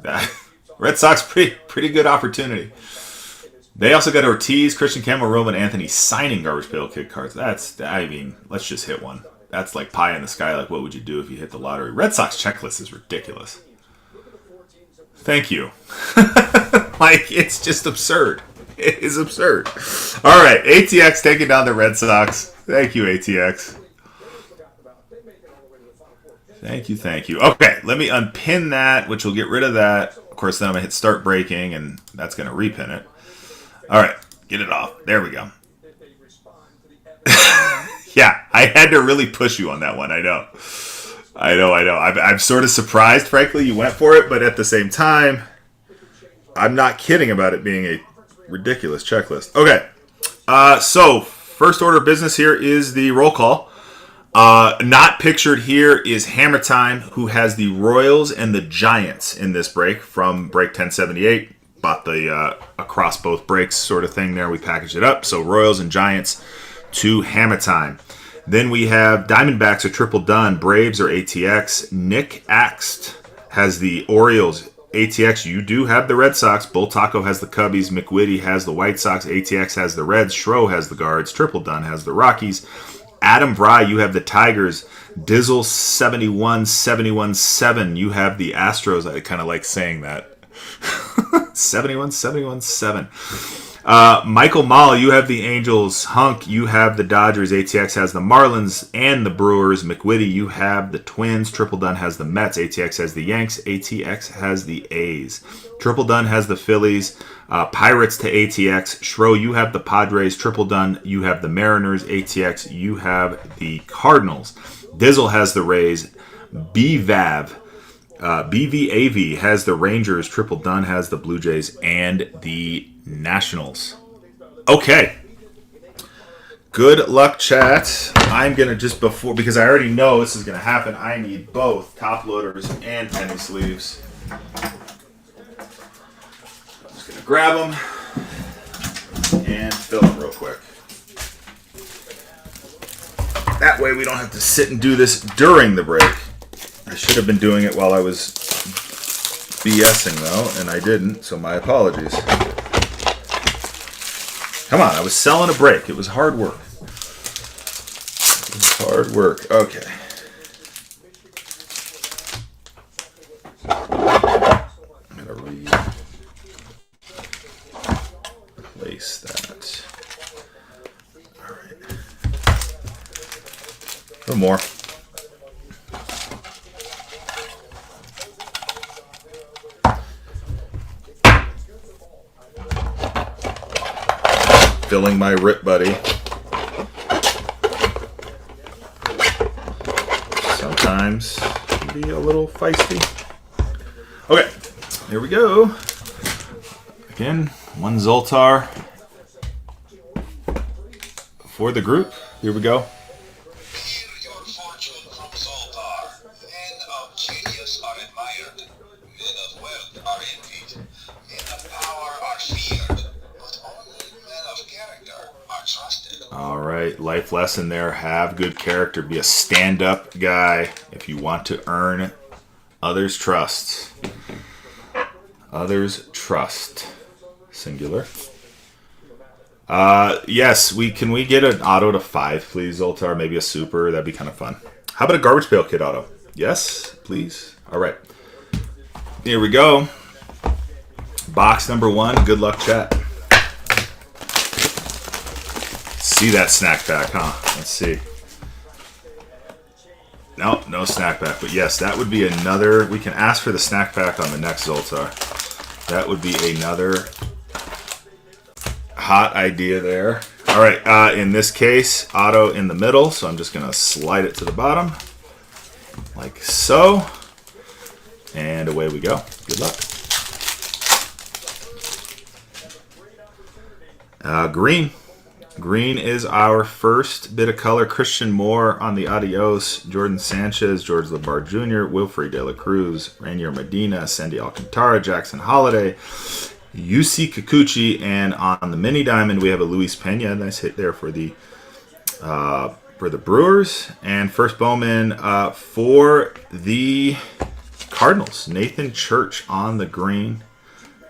That Red Sox, pretty good opportunity. They also got Ortiz, Christian Campbell, Roman Anthony signing Garbage Pail Kid cards. Let's just hit one. That's like pie in the sky. Like, what would you do if you hit the lottery? Red Sox checklist is ridiculous. Thank you. Like, it's just absurd. It is absurd. All right, ATX taking down the Red Sox. Thank you, ATX. Thank you. Okay, let me unpin that, which will get rid of that. Of course, then I'm going to hit start breaking, and that's going to repin it. All right, get it off. There we go. Yeah, I had to really push you on that one. I know. I'm sort of surprised, frankly, you went for it, but at the same time, I'm not kidding about it being a ridiculous checklist. Okay, so first order of business here is the roll call. Not pictured here is Hammer Time, who has the Royals and the Giants in this break from break 1078. Bought the across both breaks sort of thing there. We packaged it up. So Royals and Giants to Hammer Time. Then we have Diamondbacks or Triple Done, Braves or ATX. Nick Axt has the Orioles. ATX, you do have the Red Sox. Bull Taco has the Cubbies. McWitty has the White Sox. ATX has the Reds. Schro has the Guards. Triple Done has the Rockies. Adam Bry, you have the Tigers. Dizzle 71-71-7. You have the Astros. I kind of like saying that. 71-71-7. Michael Mall, you have the Angels. Hunk, you have the Dodgers. ATX has the Marlins and the Brewers. McWitty, you have the Twins. Triple Done has the Mets. ATX has the Yanks. ATX has the A's. Triple Done has the Phillies. Pirates to ATX. Schro, you have the Padres. Triple Done, you have the Mariners. ATX, you have the Cardinals. Dizzle has the Rays. BVAV has the Rangers. Triple Done has the Blue Jays and the Nationals. Okay. Good luck, chat. I'm going to just because I already know this is going to happen, I need both top loaders and penny sleeves. I'm just going to grab them and fill them real quick. That way we don't have to sit and do this during the break. I should have been doing it while I was BSing, though, and I didn't, so my apologies. Come on, I was selling a break. It was hard work. Okay. I'm going to replace that. All right. A little more. Filling my rip buddy. Sometimes can be a little feisty. Okay, here we go. Again, one Zoltar for the group. Here we go. Hear your fortune from Zoltar. Men of genius are admired. Men of wealth are envied. Men of power are feared. But only men of character are trusted. All right, life lesson there. Have good character. Be a stand-up guy if you want to earn others' trust. Others' trust. Singular. Yes, can we get an auto to 5, please, Zoltar? Maybe a super. That'd be kind of fun. How about a Garbage Pail Kid auto? Yes, please. All right. Here we go. Box number 1. Good luck, chat. See that snack pack, huh? Let's see. No snack pack. But yes, that would be another. We can ask for the snack pack on the next Zoltar. That would be another hot idea there. All right. In this case, auto in the middle. So I'm just going to slide it to the bottom. Like so. And away we go. Good luck. Green. Green is our first bit of color. Christian Moore on the Adios. Jordan Sanchez, George LeBar Jr., Wilfred De La Cruz, Rainier Medina, Sandy Alcantara, Jackson Holiday, UC Kikuchi, and on the mini diamond we have a Luis Pena. Nice hit there for the Brewers. And first Bowman for the Cardinals. Nathan Church on the green.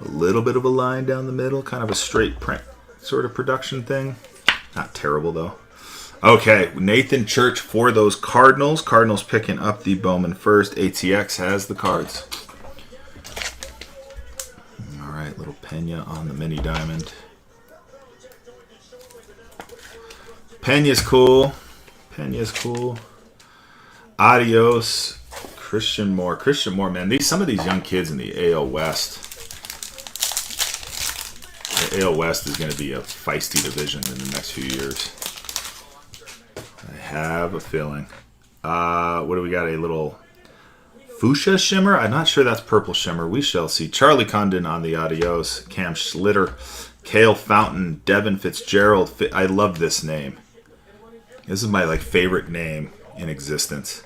A little bit of a line down the middle, kind of a straight print sort of production thing. Not terrible, though. Okay, Nathan Church for those Cardinals. Cardinals picking up the Bowman first. ATX has the cards. All right, little Pena on the mini diamond. Pena's cool. Adios. Christian Moore, man. Some of these young kids in the AL West. The AL West is going to be a feisty division in the next few years. have a feeling. What do we got? A little fuchsia shimmer? I'm not sure that's purple shimmer. We shall see. Charlie Condon on the adios. Cam Schlitter. Cale Fountain. Devin Fitzgerald. I love this name. This is my favorite name in existence.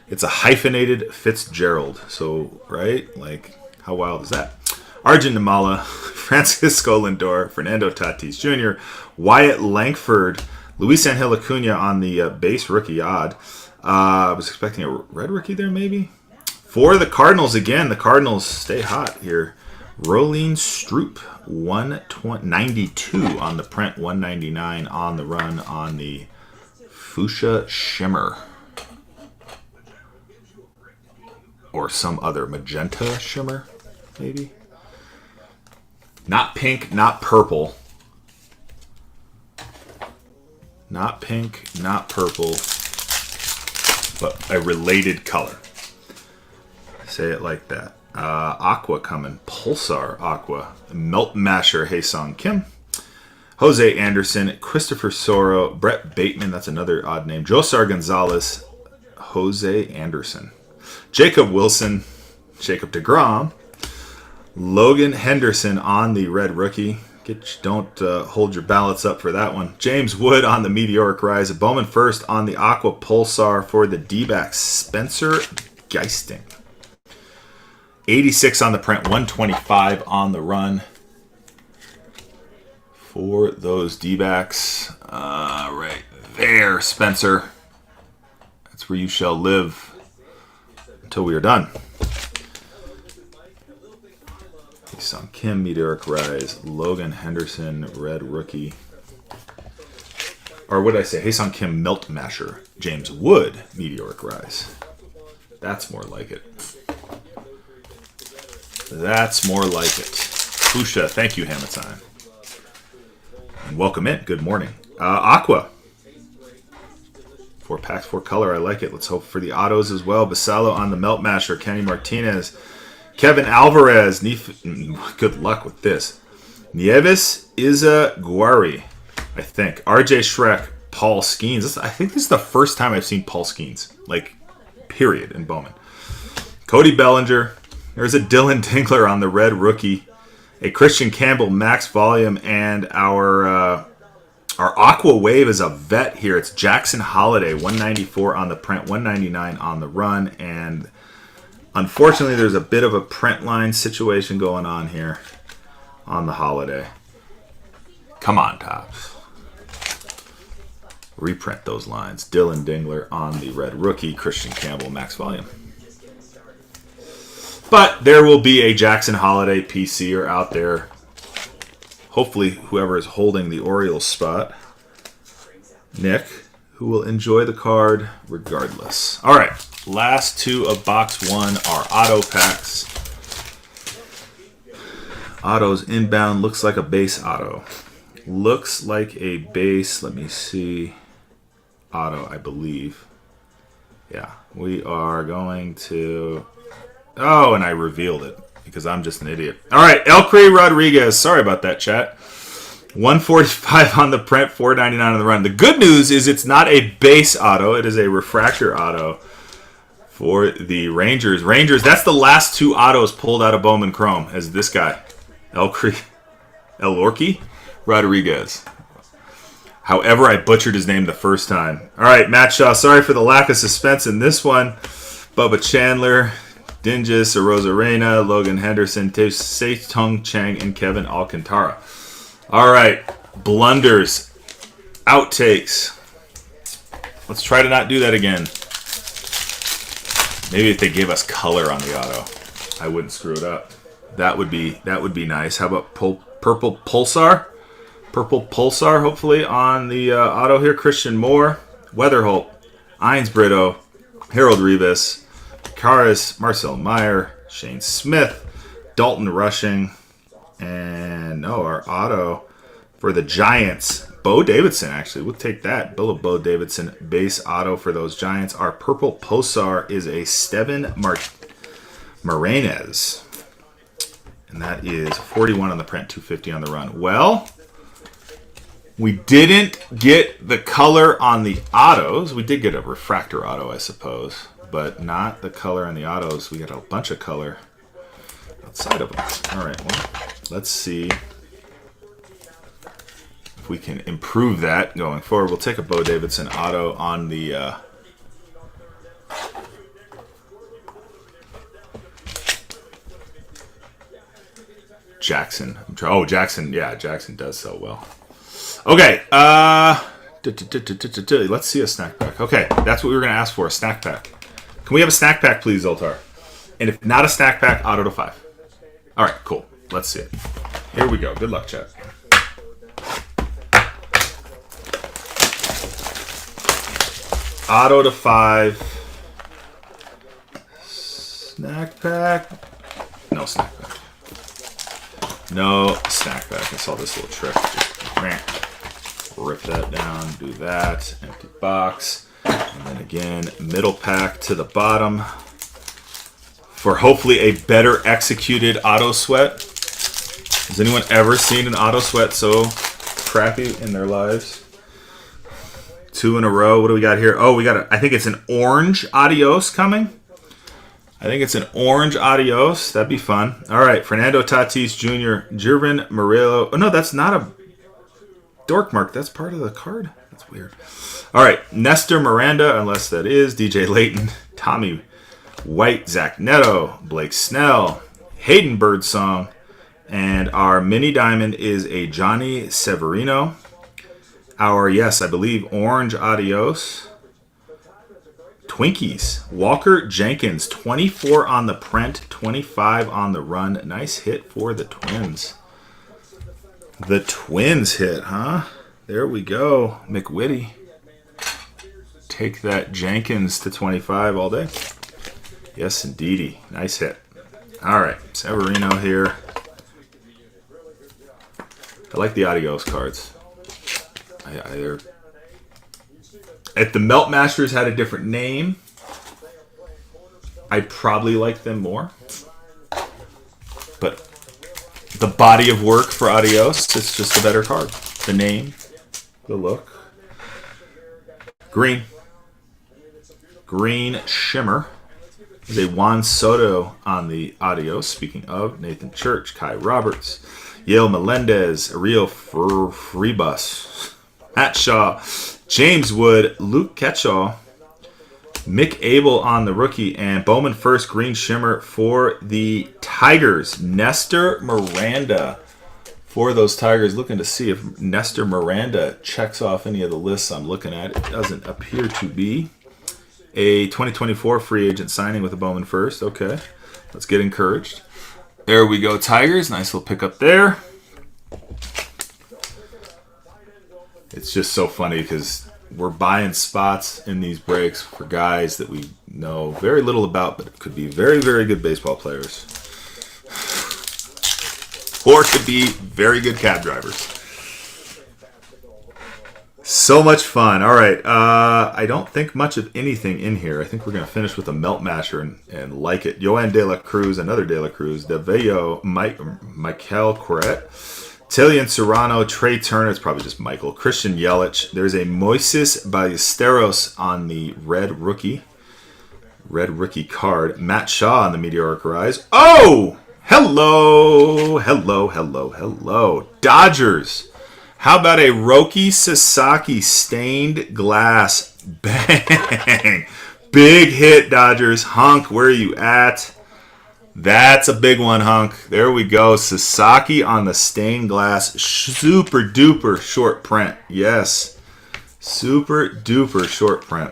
It's a hyphenated Fitzgerald. So, right? How wild is that? Arjun Nimala, Francisco Lindor, Fernando Tatis Jr., Wyatt Langford, Luis Angel Acuna on the base rookie odd. I was expecting a red rookie there, maybe. For the Cardinals again, the Cardinals stay hot here. Rolene Stroop, 192 on the print, 199 on the run on the Fuchsia Shimmer. Or some other magenta shimmer, maybe. Not pink, not purple. Not pink, not purple. But a related color. Say it like that. Aqua coming. Pulsar Aqua. Melt Masher Haesung Kim. Jose Anderson. Christopher Soro. Brett Bateman. That's another odd name. Josar Gonzalez. Jose Anderson. Jacob Wilson. Jacob deGrom. Logan Henderson on the red rookie. Don't hold your ballots up for that one. James Wood on the meteoric rise. Bowman first on the Aqua Pulsar for the D-backs. Spencer Geisting. 86 on the print, 125 on the run for those D-backs. Right there, Spencer. That's where you shall live until we are done. Sung Kim, Meteoric Rise, Logan Henderson, Red Rookie. Or what did I say? Haesung Kim, Melt Masher, James Wood, Meteoric Rise. That's more like it. That's more like it. Fuchsia, thank you, Hamatime. And welcome in. Good morning. Aqua. 4 packs, 4 color. I like it. Let's hope for the autos as well. Basalo on the Melt Masher, Kenny Martinez. Kevin Alvarez, good luck with this. Nieves Izaguirre, I think. RJ Schreck, Paul Skeens. I think this is the first time I've seen Paul Skeens, period, in Bowman. Cody Bellinger. There's a Dylan Tingler on the red rookie. A Christian Campbell max volume, and our Aqua Wave is a vet here. It's Jackson Holiday, 194 on the print, 199 on the run, and unfortunately, there's a bit of a print line situation going on here on the Holiday. Come on, Topps. Reprint those lines. Dylan Dingler on the red rookie. Christian Campbell, max volume. But there will be a Jackson Holiday PCer out there. Hopefully, whoever is holding the Orioles spot, Nick, who will enjoy the card regardless. All right. Last two of box one are auto packs. Autos inbound. Looks like a base auto. Looks like a base. Let me see. Auto, I believe. Yeah. We are going to... Oh, and I revealed it because I'm just an idiot. All right. Elcree Rodriguez. Sorry about that, chat. 145 on the print, 499 on the run. The good news is it's not a base auto. It is a refractor auto. For the Rangers. That's the last 2 autos pulled out of Bowman Chrome, as this guy, Elorki Rodriguez. However, I butchered his name the first time. All right, Matt Shaw, sorry for the lack of suspense in this one. Bubba Chandler, Dingus, Arozarena, Logan Henderson, Sei-Tung Chang, and Kevin Alcantara. All right, blunders, outtakes. Let's try to not do that again. Maybe if they gave us color on the auto, I wouldn't screw it up. That would be nice. How about purple Pulsar? Purple Pulsar, hopefully, on the auto here. Christian Moore, Weatherholt, Ines Brito, Harold Rivas, Karis, Marcel Meyer, Shane Smith, Dalton Rushing, and our auto for the Giants. Bo Davidson, actually. We'll take that. Bo Davidson base auto for those Giants. Our purple Pulsar is a Steven Moranes. And that is 41 on the print, 250 on the run. Well, We didn't get the color on the autos. We did get a refractor auto, I suppose, but not the color on the autos. We got a bunch of color outside of them. All right, well, let's see if we can improve that going forward. We'll take a Bo Davidson auto on the Jackson. Oh, Jackson. Yeah, Jackson does so well. Okay. Let's see a snack pack. Okay, that's what we were going to ask for, a snack pack. Can we have a snack pack, please, Zoltar? And if not a snack pack, auto to 5. All right, cool. Let's see it. Here we go. Good luck, chat. Auto to 5. Snack pack. No snack pack. No snack pack. I saw this little trick. Just rip that down. Do that. Empty box. And then again, middle pack to the bottom. For hopefully a better executed auto sweat. Has anyone ever seen an auto sweat so crappy in their lives? 2 in a row. What do we got here? Oh, we got I think it's an orange adios coming. I think it's an orange adios. That'd be fun. All right, Fernando Tatis Jr., Jervin Morello. Oh, no, that's not a dork mark. That's part of the card. That's weird. All right, Nestor Miranda, unless that is. DJ Layton, Tommy White, Zach Neto, Blake Snell, Hayden Birdsong, and our mini diamond is a Johnny Severino. Our, yes, I believe, orange adios. Twinkies. Walker Jenkins, 24 on the print, 25 on the run. Nice hit for the Twins. The Twins hit, huh? There we go. McWitty. Take that Jenkins to 25 all day. Yes, indeedy. Nice hit. All right, Severino here. I like the adios cards. If the Melt Masters had a different name, I'd probably like them more. But the body of work for adios, it's just a better card. The name, the look. Green. Green Shimmer. There's a Juan Soto on the adios. Speaking of, Nathan Church, Kai Roberts, Yale Melendez, Ariel Freebus, Matt Shaw, James Wood, Luke Ketchall, Mick Abel on the rookie, and Bowman first green shimmer for the Tigers. Nestor Miranda for those Tigers. Looking to see if Nestor Miranda checks off any of the lists I'm looking at. It doesn't appear to be. A 2024 free agent signing with a Bowman first. Okay, let's get encouraged. There we go, Tigers. Nice little pickup there. It's just so funny because we're buying spots in these breaks for guys that we know very little about, but could be very, very good baseball players. Or could be very good cab drivers. So much fun. All right. I don't think much of anything in here. I think we're going to finish with a Melt Masher and like it. Yohan De La Cruz, another De La Cruz. DeVeo, Michael Corrette. Talion Serrano, Trey Turner, it's probably just Michael. Christian Yelich. There's a Moises Ballesteros on the red rookie card. Matt Shaw on the Meteoric Rise. Oh! Hello! Dodgers. How about a Roki Sasaki stained glass? Bang! Big hit, Dodgers. Hunk, where are you at? That's a big one, Hunk. There we go. Sasaki on the stained glass. Super duper short print. Yes. Super duper short print.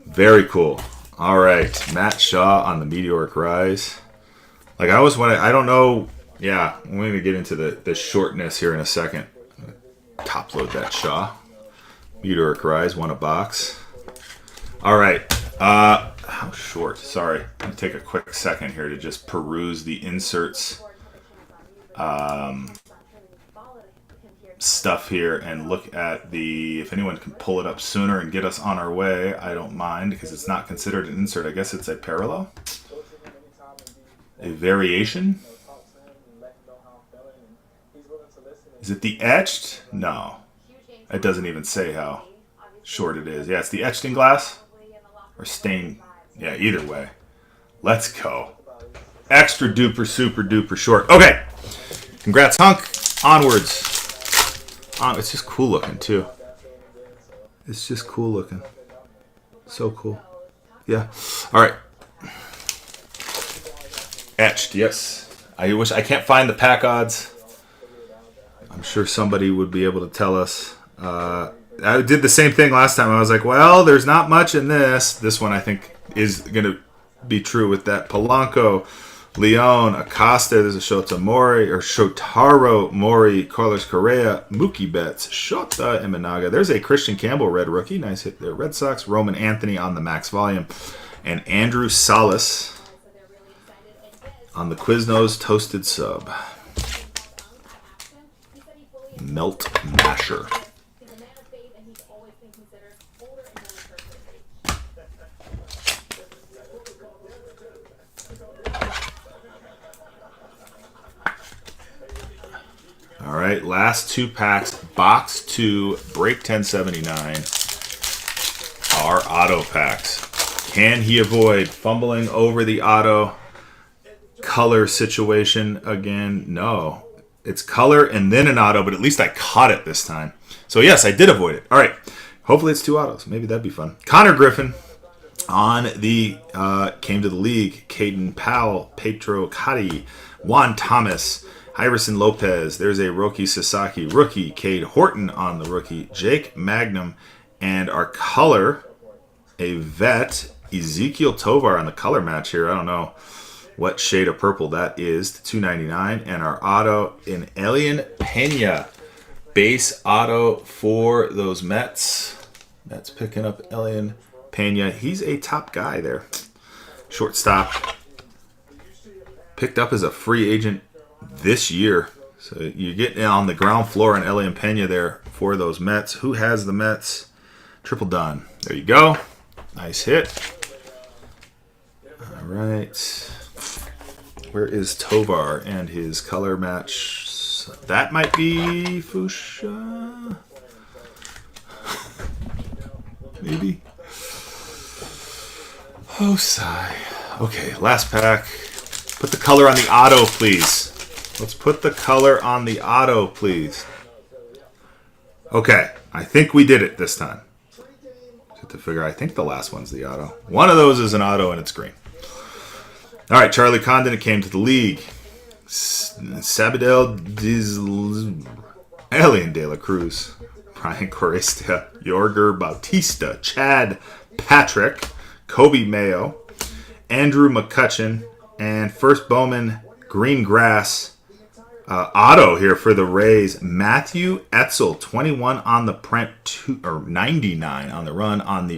Very cool. All right. Matt Shaw on the Meteoric Rise. Like I always want to, I don't know. Yeah, I'm going to get into the shortness here in a second. Top load that Shaw. Meteoric Rise, one a box. All right. How short? Sorry. I'm going to take a quick second here to just peruse the inserts stuff here and look at if anyone can pull it up sooner and get us on our way, I don't mind because it's not considered an insert. I guess it's a parallel. A variation. Is it the etched? No. It doesn't even say how short it is. Yeah, it's the etched in glass. Or stained. Yeah, either way. Let's go. Extra duper, super duper short. Okay. Congrats, Hunk. Onwards. It's just cool looking, too. It's just cool looking. So cool. Yeah. All right. Etched, yes. I can't find the pack odds. I'm sure somebody would be able to tell us. I did the same thing last time. I was like, well, there's not much in this. This one, I think, is going to be true with that. Polanco, Leon, Acosta, there's a Shotaro Mori, Carlos Correa, Mookie Betts, Shota Imanaga. There's a Christian Campbell red rookie. Nice hit there. Red Sox. Roman Anthony on the max volume. And Andrew Salas on the Quiznos toasted sub. Melt Masher. All right, last two packs, box 2, break 1079, our auto packs. Can he avoid fumbling over the auto color situation again? No. It's color and then an auto, but at least I caught it this time. So yes, I did avoid it. All right, hopefully it's 2 autos. Maybe that'd be fun. Connor Griffin on the came to the league. Caden Powell, Petro Cati, Juan Thomas, Iverson Lopez, there's a Roki Sasaki rookie, Cade Horton on the rookie, Jake Magnum, and our color, a vet, Ezekiel Tovar on the color match here. I don't know what shade of purple that is, to $2.99, and our auto in Elian Pena, base auto for those Mets. Mets picking up Elian Pena. He's a top guy there. Shortstop. Picked up as a free agent this year. So you're getting on the ground floor on Elian Pena there for those Mets. Who has the Mets? Triple done. There you go. Nice hit. All right. Where is Tovar and his color match? That might be Fuchsia. Maybe. Oh, sigh. Okay, last pack. Put the color on the auto, please. Let's put the color on the auto, please. Okay, I think we did it this time. Just to figure, I think the last one's the auto. One of those is an auto and it's green. All right, Charlie Condon came to the league. Sabadell Alien De La Cruz, Brian Coresta, Yorger Bautista, Chad Patrick, Kobe Mayo, Andrew McCutcheon, and first Bowman Green Grass auto here for the Rays. Matthew Etzel, 21 on the print, 99 on the run on the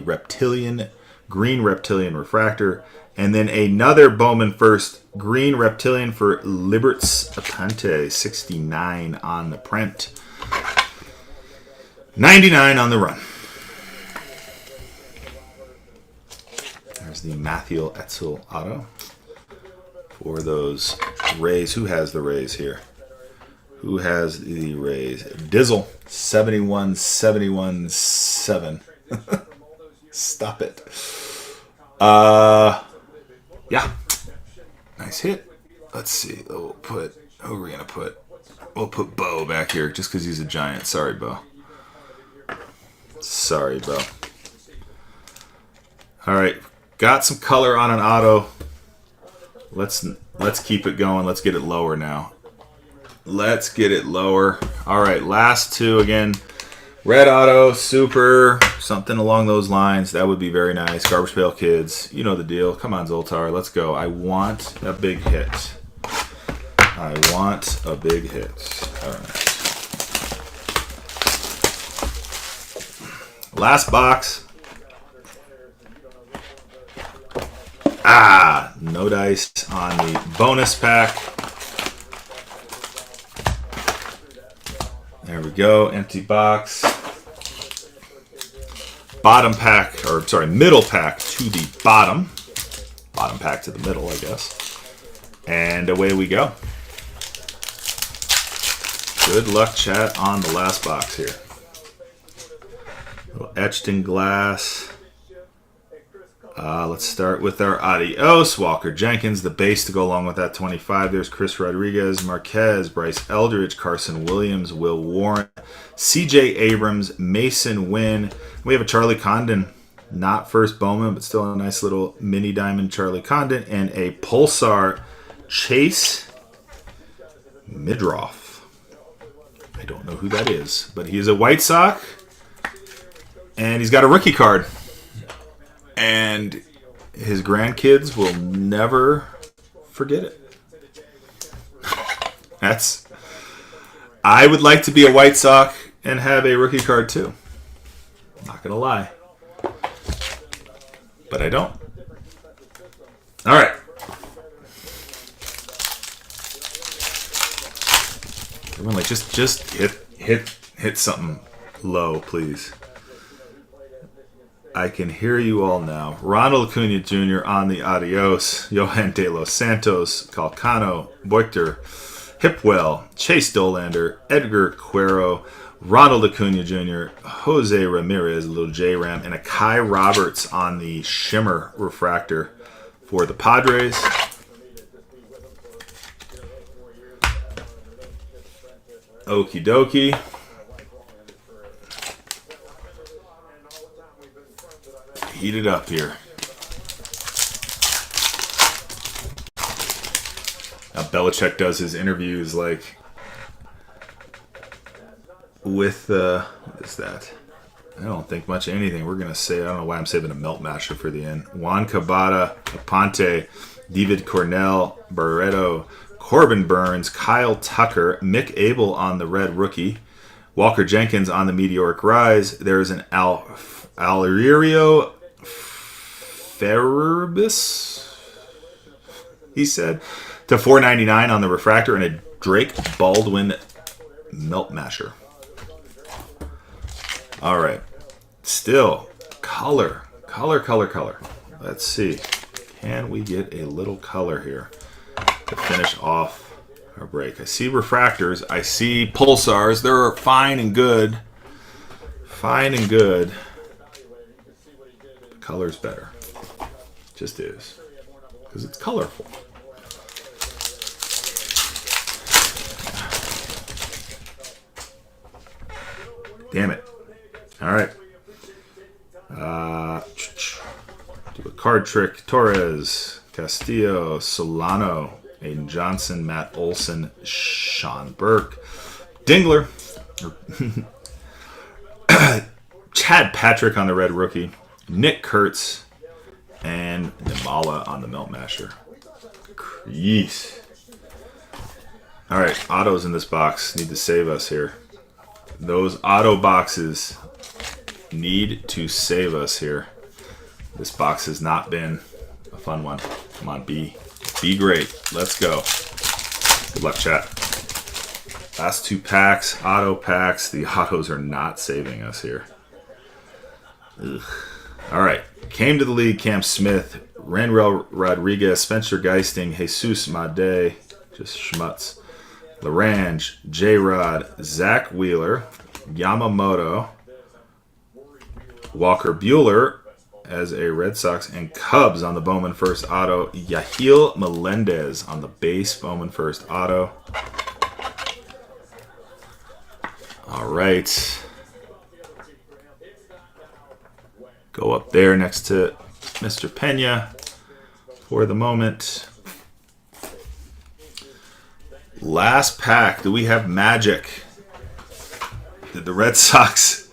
green reptilian refractor. And then another Bowman first, green reptilian for Liberts Apante, 69 on the print. 99 on the run. There's the Matthew Etzel auto for those Rays. Who has the Rays here? Who has the Rays? Dizzle, 71-71-7. Stop it. Yeah. Nice hit. Let's see. Who are we going to put? We'll put Bo back here just because he's a Giant. Sorry, Bo. Sorry, Bo. All right. Got some color on an auto. Let's keep it going. Let's get it lower now. Let's get it lower. All right. Last two again. Red auto, super, something along those lines. That would be very nice. Garbage Pail Kids. You know the deal. Come on, Zoltar. Let's go. I want a big hit. I want a big hit. All right. Last box. No dice on the bonus pack. There we go. Empty box. Bottom pack, or sorry, middle pack to the bottom. Bottom pack to the middle, I guess. And away we go. Good luck, chat, on the last box here. A little etched in glass. Let's start with our adios. Walker Jenkins, the base to go along with that 25. There's Chris Rodriguez, Marquez, Bryce Eldridge, Carson Williams, Will Warren, CJ Abrams, Mason Wynn. We have a Charlie Condon, not first Bowman, but still a nice little mini diamond Charlie Condon, and a Pulsar Chase Midroff. I don't know who that is, but he is a White Sox, and he's got a rookie card. And his grandkids will never forget it. I would like to be a White Sox and have a rookie card too. Not going to lie. But I don't. All right. Everyone, like, just hit something low, please. I can hear you all now. Ronald Acuna Jr. on the adios. Johan De Los Santos, Calcano, Boykter, Hipwell, Chase Dolander, Edgar Cuero, Ronald Acuna Jr., Jose Ramirez, a little J-Ram, and a Kai Roberts on the Shimmer Refractor for the Padres. Okie dokie. Heat it up here. Now Belichick does his interviews like with what is that? I don't think much of anything. We're gonna say, I don't know why I'm saving a melt masher for the end. Juan Cabada, Aponte, David Cornell, Barreto, Corbin Burns, Kyle Tucker, Mick Abel on the red rookie, Walker Jenkins on the meteoric rise. There's an Alirio Ferribus, he said, to $4.99 on the refractor, and a Drake Baldwin melt masher. All right, still color. Let's see, can we get a little color here to finish off our break? I see refractors, I see pulsars. They're fine and good. The color's better. Just is. Because it's colorful. Damn it. All right. Do a card trick. Torres, Castillo, Solano, Aiden Johnson, Matt Olson, Sean Burke, Dingler, Chad Patrick on the red rookie, Nick Kurtz, and Nimala on the melt masher. Yeesh. All right, autos in this box need to save us here. Those auto boxes need to save us here. This box has not been a fun one. Come on, be great. Let's go. Good luck, chat. Last two packs, auto packs. The autos are not saving us here. Ugh. All right. Came to the league, Cam Smith, Ranrel Rodriguez, Spencer Geisting, Jesus Made, just schmutz, Larange, J-Rod, Zach Wheeler, Yamamoto, Walker Buehler as a Red Sox, and Cubs on the Bowman first auto, Yahil Melendez on the base Bowman first auto. All right. Go up there next to Mr. Pena for the moment. Last pack. Do we have magic? Did the Red Sox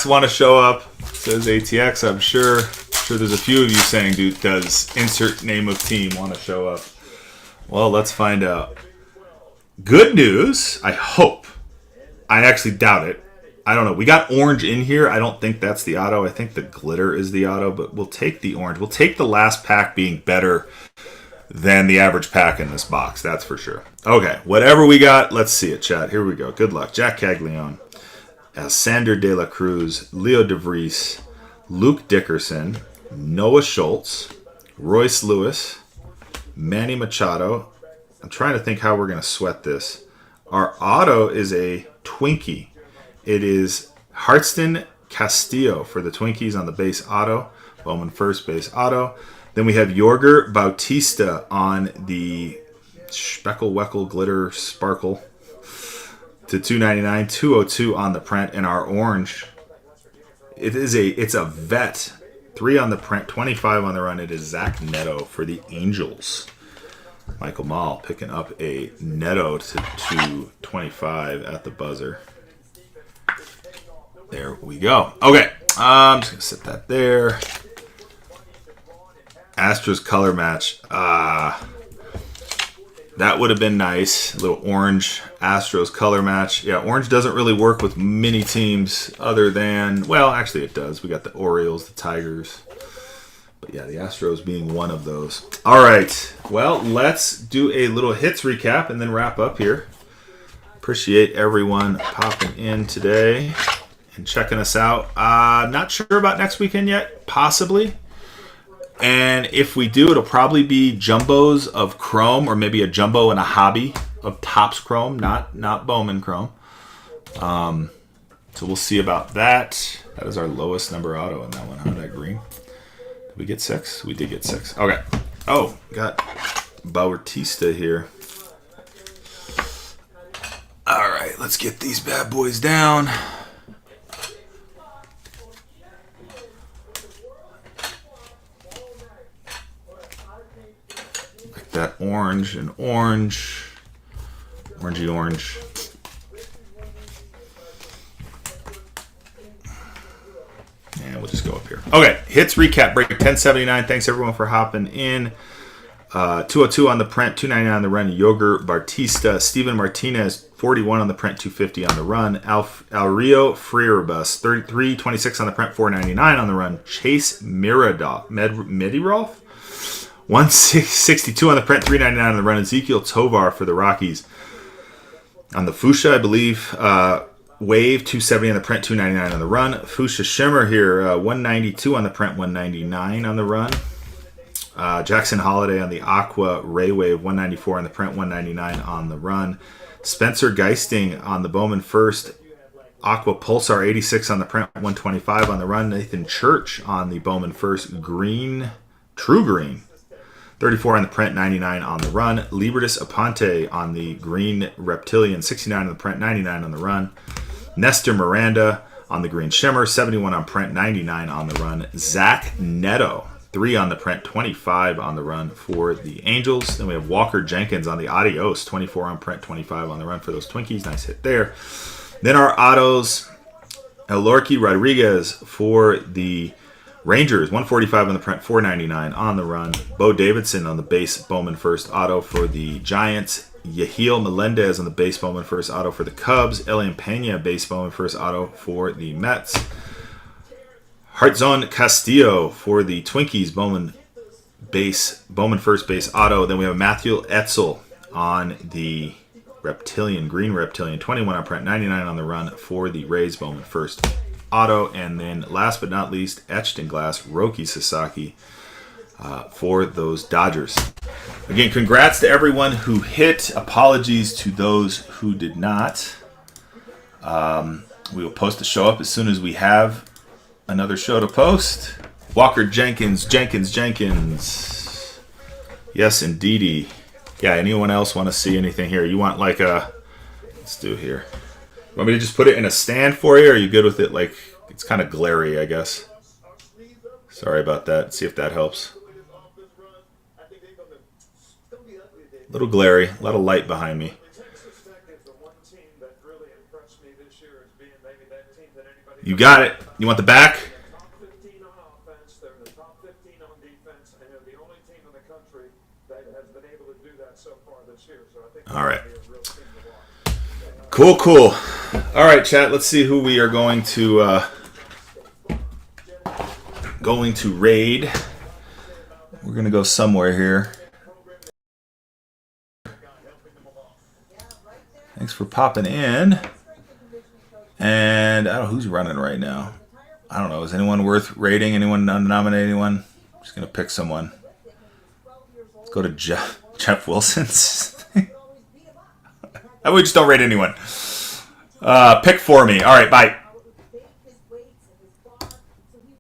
want to show up? Says ATX, I'm sure. There's a few of you saying, dude, does insert name of team want to show up? Well, let's find out. Good news, I hope. I actually doubt it. I don't know. We got orange in here. I don't think that's the auto. I think the glitter is the auto, but we'll take the orange. We'll take the last pack being better than the average pack in this box. That's for sure. Okay, whatever we got, let's see it, chat. Here we go. Good luck. Jack Caglione, Sander De La Cruz, Leo DeVries, Luke Dickerson, Noah Schultz, Royce Lewis, Manny Machado. I'm trying to think how we're going to sweat this. Our auto is a Twinkie. It is Hartston Castillo for the Twinkies on the base auto. Bowman first base auto. Then we have Yorger Bautista on the Speckle Weckle Glitter Sparkle to 299, 202 on the print. And our orange, it's a vet. 3 on the print, 25 on the run. It is Zach Neto for the Angels. Michael Mall picking up a Neto to 225 at the buzzer. There we go. Okay, I'm just gonna set that there. Astros color match. That would have been nice. A little orange Astros color match. Yeah, orange doesn't really work with many teams other than, well, actually it does. We got the Orioles, the Tigers. But yeah, the Astros being one of those. All right. Well, let's do a little hits recap and then wrap up here. Appreciate everyone popping in today and checking us out. Not sure about next weekend yet. Possibly. And if we do, it'll probably be jumbos of Chrome or maybe a jumbo and a hobby of Topps Chrome, not Bowman Chrome. So we'll see about that. That is our lowest number auto in that one. How did I green? Did we get 6? We did get 6. Okay. Oh, got Bautista here. All right, let's get these bad boys down. Like that orange and orange. Orangey orange. And we'll just go up here. Okay, hits recap break 1079. Thanks everyone for hopping in. 202 on the print, 299 on the run. Yoger Bautista, Steven Martinez, 41 on the print, 250 on the run. Alrio Freierbus, 33, 26 on the print, 499 on the run. Chase Miradov, Medirov, 162 on the print, 399 on the run. Ezekiel Tovar for the Rockies. On the Fuchsia, I believe, Wave, 270 on the print, 299 on the run. Fuchsia Shimmer here, 192 on the print, 199 on the run. Jackson Holiday on the Aqua Ray Wave, 194 on the print, 199 on the run. Spencer Geisting on the Bowman first. Aqua Pulsar, 86 on the print, 125 on the run. Nathan Church on the Bowman first. Green, True Green, 34 on the print, 99 on the run. Libertas Aponte on the Green Reptilian, 69 on the print, 99 on the run. Nestor Miranda on the Green Shimmer, 71 on print, 99 on the run. Zach Neto, 3 on the print, 25 on the run for the Angels. Then we have Walker Jenkins on the Adios, 24 on print, 25 on the run for those Twinkies. Nice hit there. Then our autos, Elorki Rodriguez for the Rangers, 145 on the print, 499 on the run. Bo Davidson on the base Bowman first auto for the Giants. Yahiel Melendez on the base Bowman first auto for the Cubs. Elian Pena base Bowman first auto for the Mets. Hartzon Castillo for the Twinkies Bowman first base auto. Then we have Matthew Etzel on the Reptilian, Green Reptilian, 21 on print, 99 on the run for the Rays Bowman first auto. And then last but not least, etched in glass, Roki Sasaki for those Dodgers. Again, congrats to everyone who hit. Apologies to those who did not. We will post the show up as soon as we have another show to post. Walker Jenkins. Yes, indeedy. Yeah, anyone else want to see anything here? You want like a... Let's do it here. You want me to just put it in a stand for you? Or are you good with it? Like, it's kind of glary, I guess. Sorry about that. See if that helps. A little glary. A lot of light behind me. You got it. You want the back? Top 15 on offense. They're in the top 15 on defense, and they're the only team in the country that has been able to do that so far this year. So I think all right. they're a real team to watch. Cool. All right, chat. Let's see who we are going to raid. We're gonna go somewhere here. Thanks for popping in. And I don't know who's running right now. I don't know. Is anyone worth rating? Anyone nominate anyone? I'm just going to pick someone. Let's go to Jeff Wilson's. We just don't rate anyone. Pick for me. All right, bye.